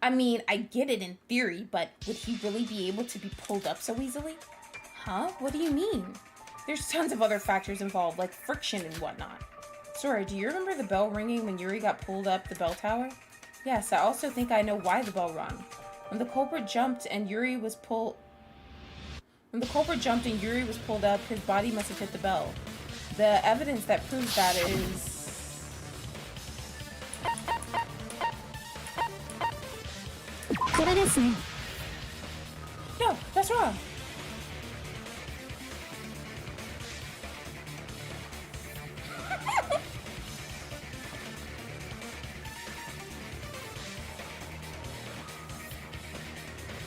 I mean, I get it in theory, but would he really be able to be pulled up so easily? Huh? What do you mean? There's tons of other factors involved, like friction and whatnot. Sora, do you remember the bell ringing when Yuri got pulled up the bell tower? Yes, I also think I know why the bell rung. When the culprit jumped and Yuri was pulled up, his body must have hit the bell. The evidence that proves that is... No, that's wrong.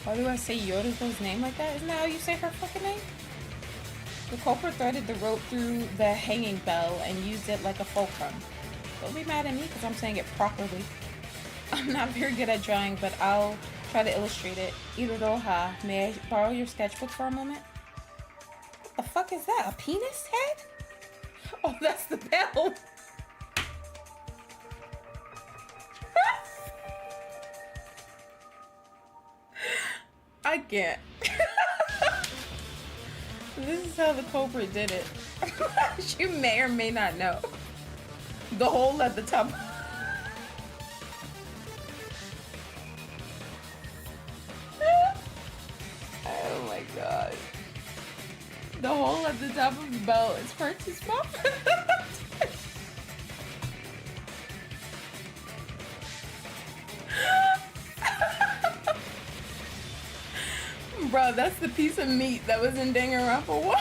Why do I say Yoriko's name like that? Isn't that how you say her fucking name? The culprit threaded the rope through the hanging bell and used it like a fulcrum. Don't be mad at me because I'm saying it properly. I'm not very good at drawing, but I'll try to illustrate it. Iroha, may I borrow your sketchbook for a moment? What the fuck is that? A penis head? Oh, that's the bell. I can't. This is how the culprit did it. You may or may not know. The hole at the top. Oh my god. The hole at the top of the bell is far too small. Bro, that's the piece of meat that was in Danganronpa 1.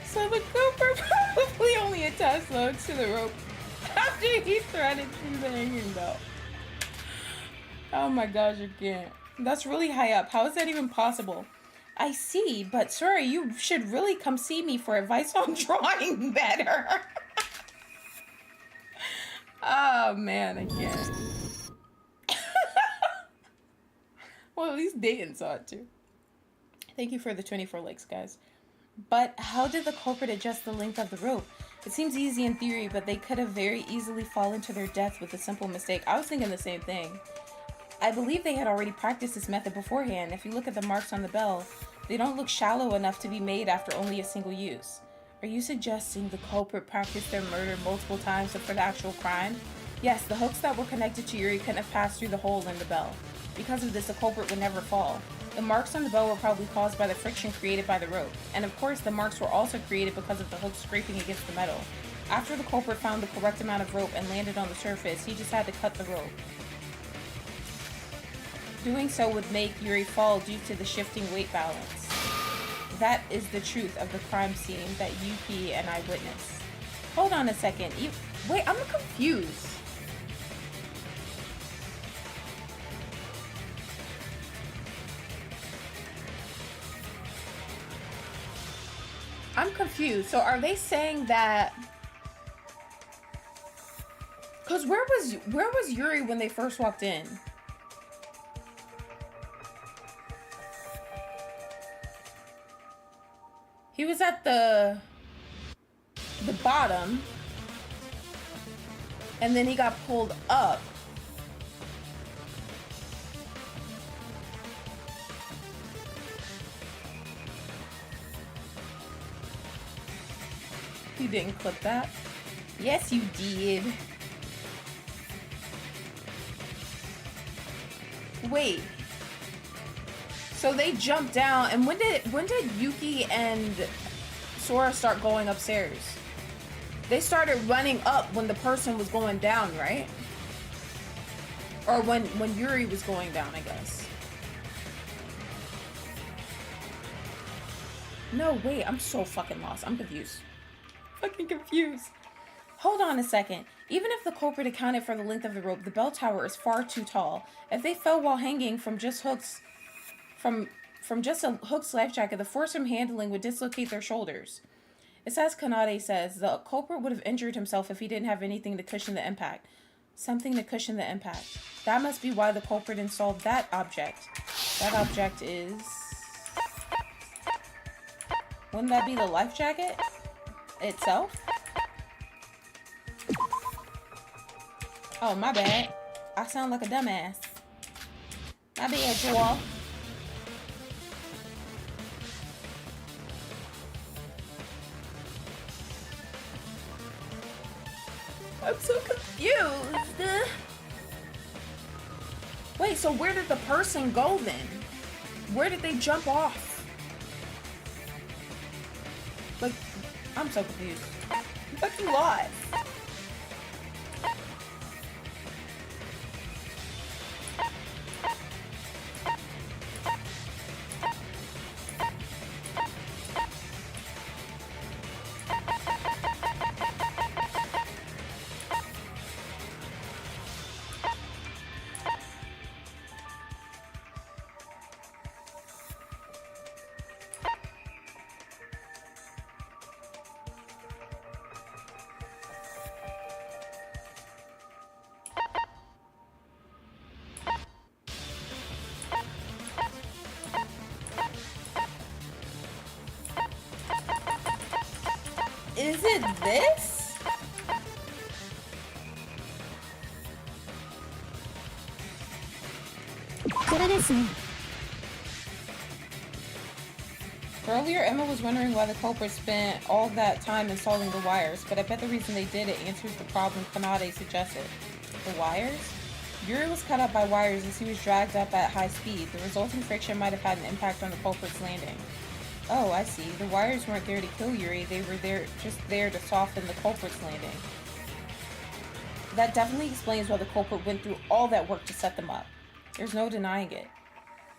So the culprit probably only attached logs to the rope He threaded through the hanging belt. Oh my gosh, I can't. That's really high up. How is that even possible? I see, but sorry, you should really come see me for advice on drawing better. Oh man, I can't. Well, at least Dayton saw it too. Thank you for the 24 likes, guys. But how did the culprit adjust the length of the rope? It seems easy in theory, but they could have very easily fallen to their death with a simple mistake. I was thinking the same thing. I believe they had already practiced this method beforehand. If you look at the marks on the bell, they don't look shallow enough to be made after only a single use. Are you suggesting the culprit practiced their murder multiple times for the actual crime? Yes, the hooks that were connected to Yuri couldn't have passed through the hole in the bell. Because of this, the culprit would never fall. The marks on the bell were probably caused by the friction created by the rope. And of course, the marks were also created because of the hook scraping against the metal. After the culprit found the correct amount of rope and landed on the surface, he just had to cut the rope. Doing so would make Yuri fall due to the shifting weight balance. That is the truth of the crime scene that Yuki and I witnessed. Hold on a second. Wait, I'm confused. I'm confused. So are they saying that? Cause where was Yuri when they first walked in? He was at the bottom, and then he got pulled up. You didn't clip that? Yes, you did. Wait. So they jumped down, and when did Yuki and Sora start going upstairs? They started running up when the person was going down, right? Or when Yuri was going down, I guess. No, wait, I'm so fucking lost. I'm confused. Fucking confused. Hold on a second. Even if the culprit accounted for the length of the rope, the bell tower is far too tall. If they fell while hanging from just hooks, from just a hook's life jacket, the force from handling would dislocate their shoulders. It's as Kanade says, the culprit would have injured himself if he didn't have anything to cushion the impact. Something to cushion the impact. That must be why the culprit installed that object. That object is... Wouldn't that be the life jacket itself? Oh, my bad. I sound like a dumbass. My bad, Joel. I'm so confused. Wait, so where did the person go then? Where did they jump off? Like, I'm so confused. I'm fucking lost. Is it this? Earlier, Emma was wondering why the culprit spent all that time installing the wires, but I bet the reason they did it answers the problem Kanade suggested. The wires? Yuri was cut up by wires as he was dragged up at high speed. The resulting friction might have had an impact on the culprit's landing. Oh, I see. The wires weren't there to kill Yuri, they were just there to soften the culprit's landing. That definitely explains why the culprit went through all that work to set them up. There's no denying it.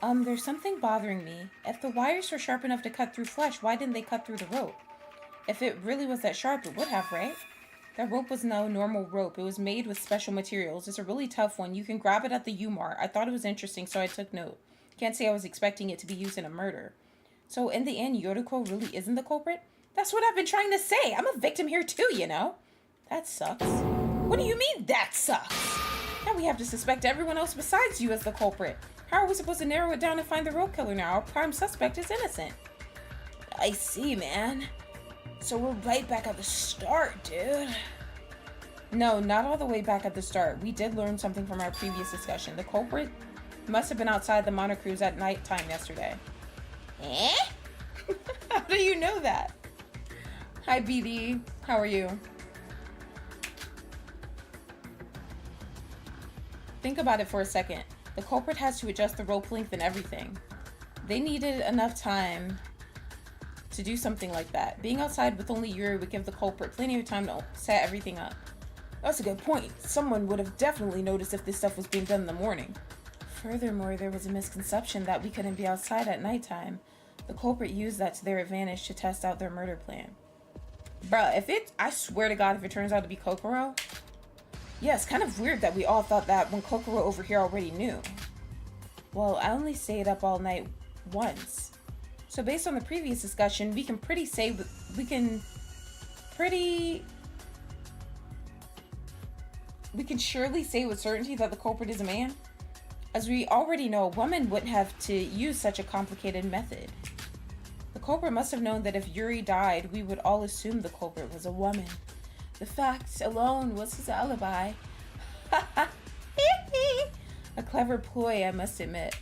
There's something bothering me. If the wires were sharp enough to cut through flesh, why didn't they cut through the rope? If it really was that sharp, it would have, right? That rope was no normal rope. It was made with special materials. It's a really tough one. You can grab it at the U-Mart. I thought it was interesting, so I took note. Can't say I was expecting it to be used in a murder. So in the end, Yoriko really isn't the culprit? That's what I've been trying to say. I'm a victim here too, you know? That sucks. What do you mean, that sucks? Now we have to suspect everyone else besides you as the culprit. How are we supposed to narrow it down and find the rope killer now? Our prime suspect is innocent. I see, man. So we're right back at the start, dude. No, not all the way back at the start. We did learn something from our previous discussion. The culprit must have been outside the monocruise at nighttime yesterday. Eh? How do you know that? Hi, BD. How are you? Think about it for a second. The culprit has to adjust the rope length and everything. They needed enough time to do something like that. Being outside with only Yuri would give the culprit plenty of time to set everything up. That's a good point. Someone would have definitely noticed if this stuff was being done in the morning. Furthermore, there was a misconception that we couldn't be outside at nighttime. The culprit used that to their advantage to test out their murder plan. Bruh, I swear to God, if it turns out to be Kokoro, yeah, it's kind of weird that we all thought that when Kokoro over here already knew. Well, I only stayed up all night once. So based on the previous discussion, we can surely say with certainty that the culprit is a man. As we already know, a woman wouldn't have to use such a complicated method. The culprit must have known that if Yuri died, we would all assume the culprit was a woman. The fact alone was his alibi. A clever ploy, I must admit.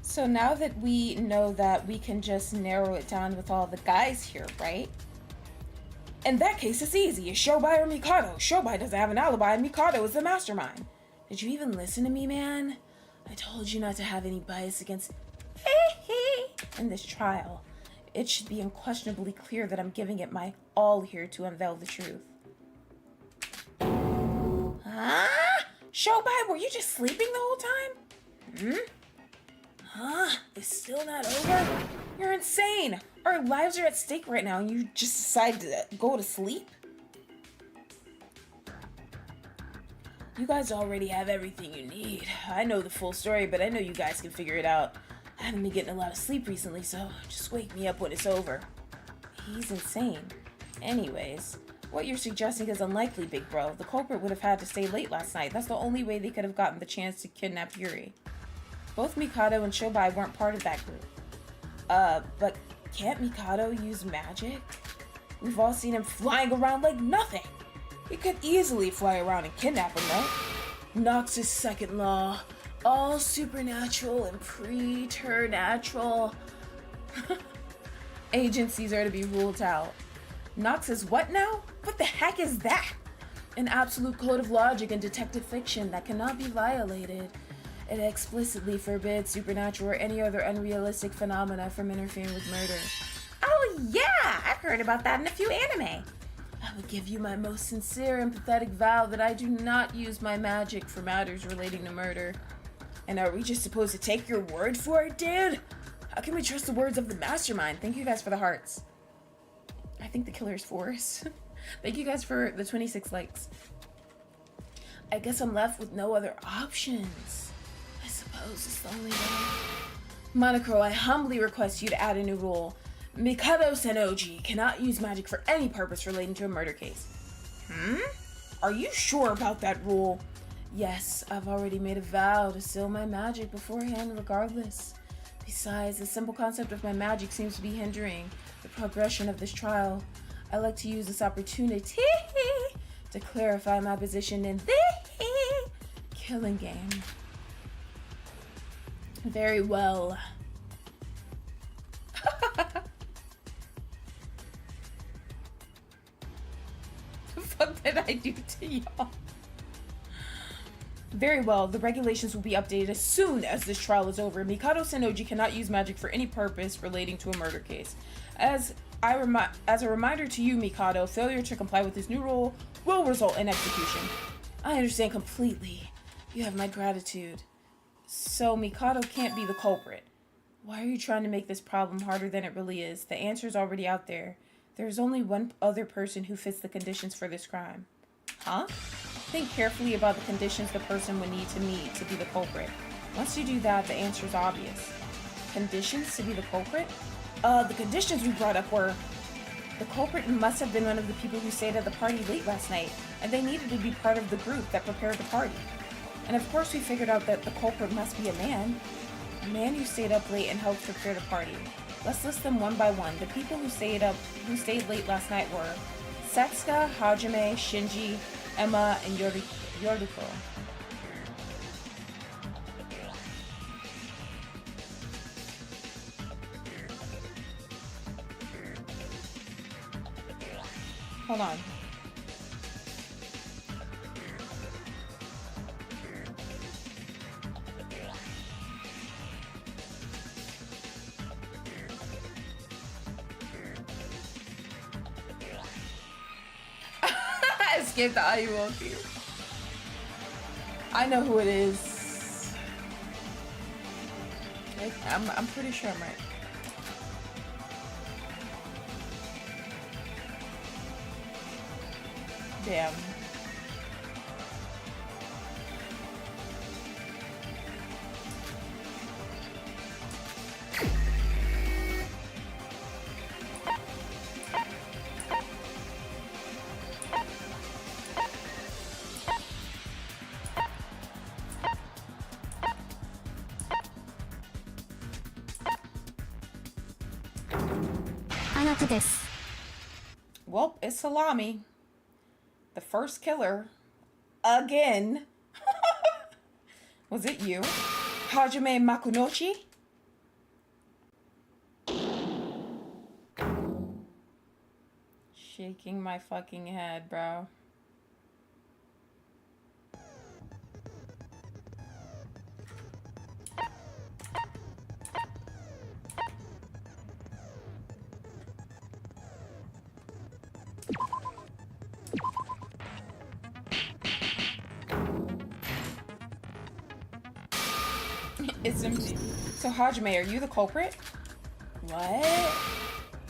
So now that we know that, we can just narrow it down with all the guys here, right? In that case, it's easy. It's Shobai or Mikado. Shobai doesn't have an alibi, and Mikado is the mastermind. Did you even listen to me, man? I told you not to have any bias against in this trial. It should be unquestionably clear that I'm giving it my all here to unveil the truth. Huh? Shobai, were you just sleeping the whole time? Huh? It's still not over? You're insane! Our lives are at stake right now and you just decide to go to sleep? You guys already have everything you need. I know the full story, but I know you guys can figure it out. I haven't been getting a lot of sleep recently, so just wake me up when it's over. He's insane. Anyways, what you're suggesting is unlikely, big bro. The culprit would have had to stay late last night. That's the only way they could have gotten the chance to kidnap Yuri. Both Mikado and Shobai weren't part of that group. But can't Mikado use magic? We've all seen him flying around like nothing. He could easily fly around and kidnap him, right? Nox's second law. All supernatural and preternatural. Agencies are to be ruled out. Nox is what now? What the heck is that? An absolute code of logic in detective fiction that cannot be violated. It explicitly forbids supernatural or any other unrealistic phenomena from interfering with murder. Oh yeah, I've heard about that in a few anime. I would give you my most sincere and pathetic vow that I do not use my magic for matters relating to murder. And are we just supposed to take your word for it, dude? How can we trust the words of the mastermind? Thank you guys for the hearts. I think the killer's for us. Thank you guys for the 26 likes. I guess I'm left with no other options. I suppose it's the only way. Monocro, I humbly request you to add a new rule. Mikado Sennoji cannot use magic for any purpose relating to a murder case. Are you sure about that rule? Yes, I've already made a vow to seal my magic beforehand regardless. Besides, the simple concept of my magic seems to be hindering the progression of this trial. I like to use this opportunity to clarify my position in the killing game. Very well. The fuck did I do to y'all? Very well, the regulations will be updated as soon as this trial is over. Mikado Sennoji cannot use magic for any purpose relating to a murder case. As a reminder to you, Mikado, failure to comply with this new rule will result in execution. I understand completely. You have my gratitude. So Mikado can't be the culprit. Why are you trying to make this problem harder than it really is? The answer's already out there. There's only one other person who fits the conditions for this crime. Huh? Think carefully about the conditions the person would need to meet to be the culprit. Once you do that, the answer's obvious. Conditions to be the culprit? The conditions we brought up were... The culprit must have been one of the people who stayed at the party late last night, and they needed to be part of the group that prepared the party. And of course we figured out that the culprit must be a man who stayed up late and helped prepare the party. Let's list them one by one. The people who stayed late last night were Setsuka, Hajime, Shinji, Emma, and Yoriko. Hold on. Escape the Ayuwoki. I know who it is. I'm pretty sure I'm right. Damn. Well, it's Salami. The first killer. Again. Was it you? Hajime Makunochi? Shaking my fucking head, bro. It's empty. So Hajime, are you the culprit? What?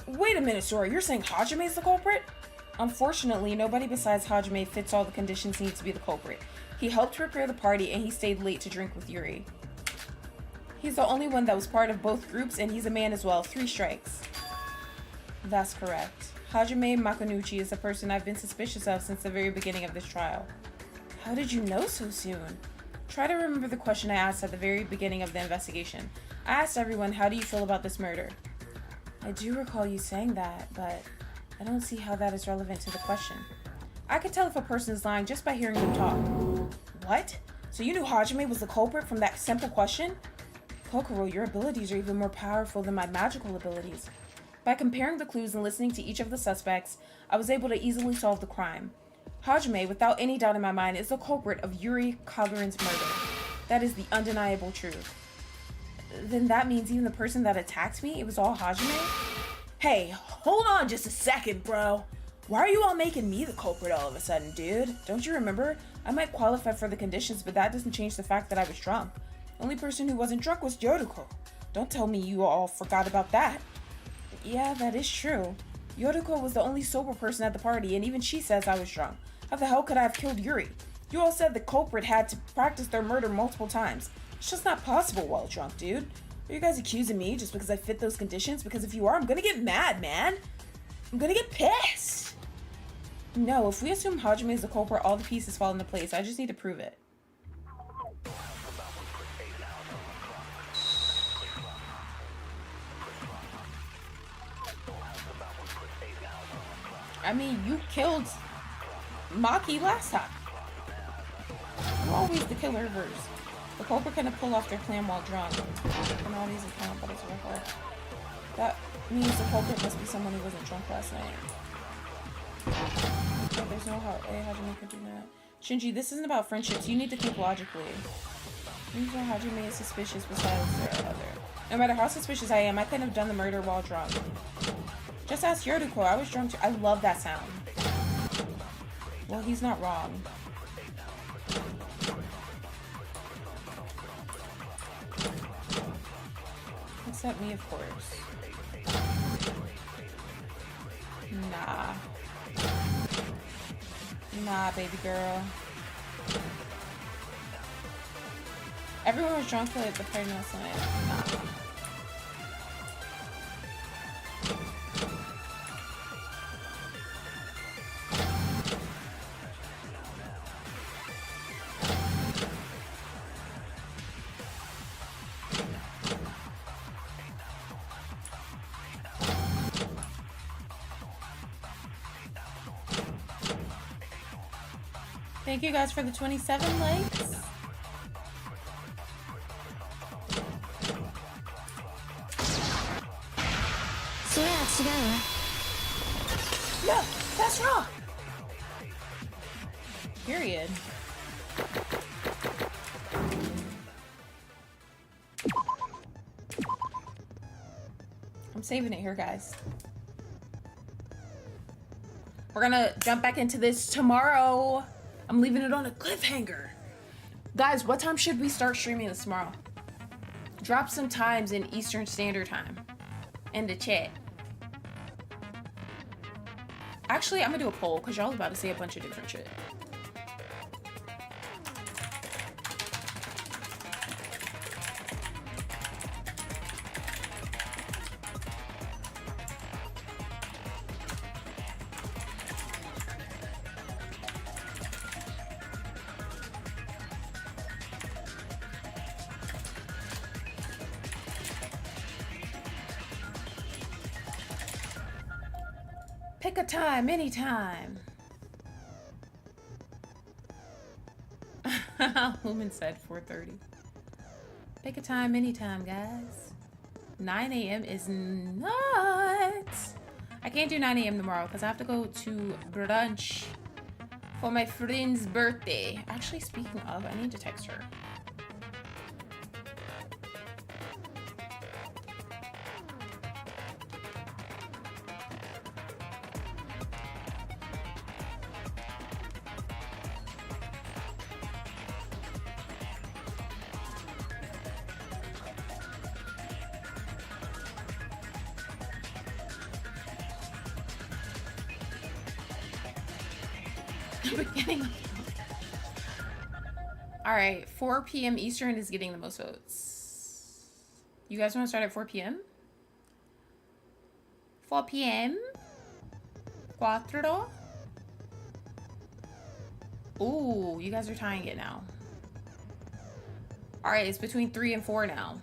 Wait a minute, Sora, you're saying Hajime is the culprit? Unfortunately, nobody besides Hajime fits all the conditions needed to be the culprit. He helped prepare the party and he stayed late to drink with Yuri. He's the only one that was part of both groups and he's a man as well. 3 strikes. That's correct. Hajime Makunuchi is the person I've been suspicious of since the very beginning of this trial. How did you know so soon? Try to remember the question I asked at the very beginning of the investigation. I asked everyone, how do you feel about this murder? I do recall you saying that, but I don't see how that is relevant to the question. I could tell if a person is lying just by hearing them talk. What? So you knew Hajime was the culprit from that simple question? Kokoro, your abilities are even more powerful than my magical abilities. By comparing the clues and listening to each of the suspects, I was able to easily solve the crime. Hajime, without any doubt in my mind, is the culprit of Yuri Kagarin's murder. That is the undeniable truth. Then that means even the person that attacked me, it was all Hajime? Hey, hold on just a second, bro. Why are you all making me the culprit all of a sudden, dude? Don't you remember? I might qualify for the conditions, but that doesn't change the fact that I was drunk. The only person who wasn't drunk was Yoriko. Don't tell me you all forgot about that. Yeah, that is true. Yoriko was the only sober person at the party, and even she says I was drunk. How the hell could I have killed Yuri? You all said the culprit had to practice their murder multiple times. It's just not possible while drunk, dude. Are you guys accusing me just because I fit those conditions? Because if you are, I'm gonna get mad, man. I'm gonna get pissed. No, if we assume Hajime is the culprit, all the pieces fall into place. I just need to prove it. I mean, you killed Maki last time. You're always the killer first. The culprit couldn't pull off their plan while drunk. And all these account, but it's record. That means the culprit must be someone who wasn't drunk last night. But there's no how Hajime could do that. Shinji, this isn't about friendships. You need to think logically. Reason Hajime is suspicious besides their other. No matter how suspicious I am, I couldn't have done the murder while drunk. Just ask Yoriko. I was drunk too. I love that sound. Well, he's not wrong. Except me, of course. Nah. Nah, baby girl. Everyone was drunk at the party last night. Nah. Thank you guys for the 27 likes. No, that's wrong. Period. I'm saving it here, guys. We're gonna jump back into this tomorrow. I'm leaving it on a cliffhanger. Guys, what time should we start streaming this tomorrow? Drop some times in Eastern Standard Time in the chat. Actually, I'm gonna do a poll because y'all about to say a bunch of different shit. Pick a time, anytime. Woman said 4:30. Pick a time, anytime, guys. 9 a.m. is not. I can't do 9 a.m. tomorrow because I have to go to brunch for my friend's birthday. Actually, speaking of, I need to text her. All right, 4 p.m. Eastern is getting the most votes. You guys want to start at 4 p.m.? 4 p.m. 4. Ooh, you guys are tying it now. All right, it's between 3 and 4 now.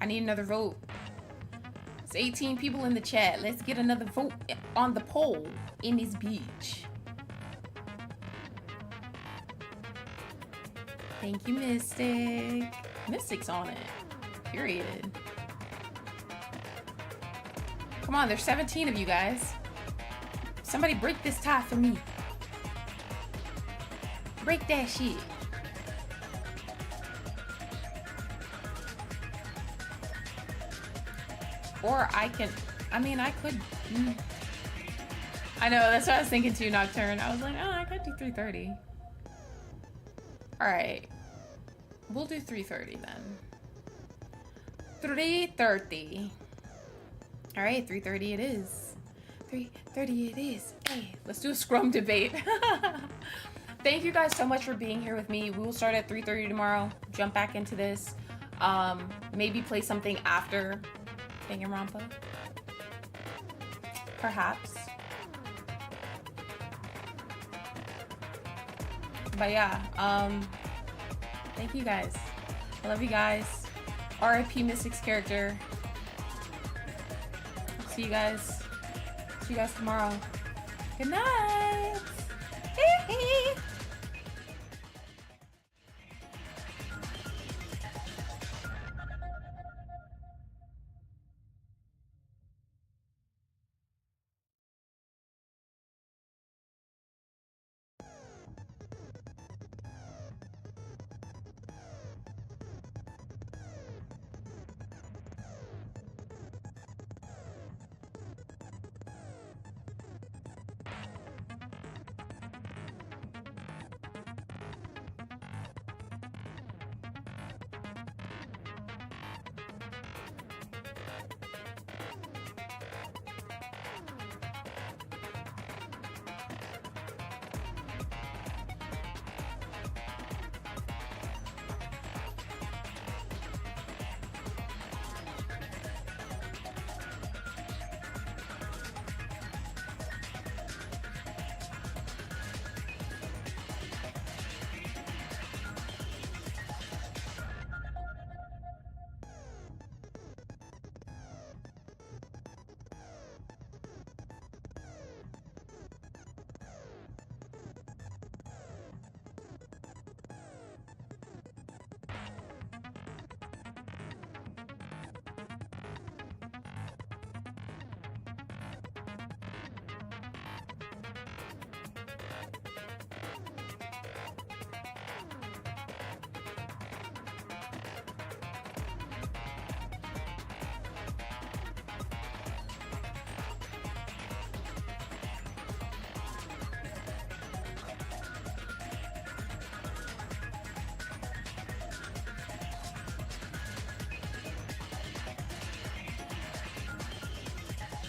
I need another vote. It's 18 people in the chat. Let's get another vote on the poll in this beach. Thank you, Mystic. Mystic's on it. Period. Come on, there's 17 of you guys. Somebody break this tie for me. Break that shit. Or I can, I mean, I could. I know, that's what I was thinking too, Nocturne. I was like, oh, I could do 3:30. All right. We'll do 3:30 then. 3:30. All right, 3:30 it is. 3:30 it is. Hey, let's do a scrum debate. Thank you guys so much for being here with me. We will start at 3:30 tomorrow. Jump back into this. Maybe play something after Danganronpa. Perhaps. But yeah, thank you guys. I love you guys. R.I.P. Mystic's character. See you guys tomorrow. Good night.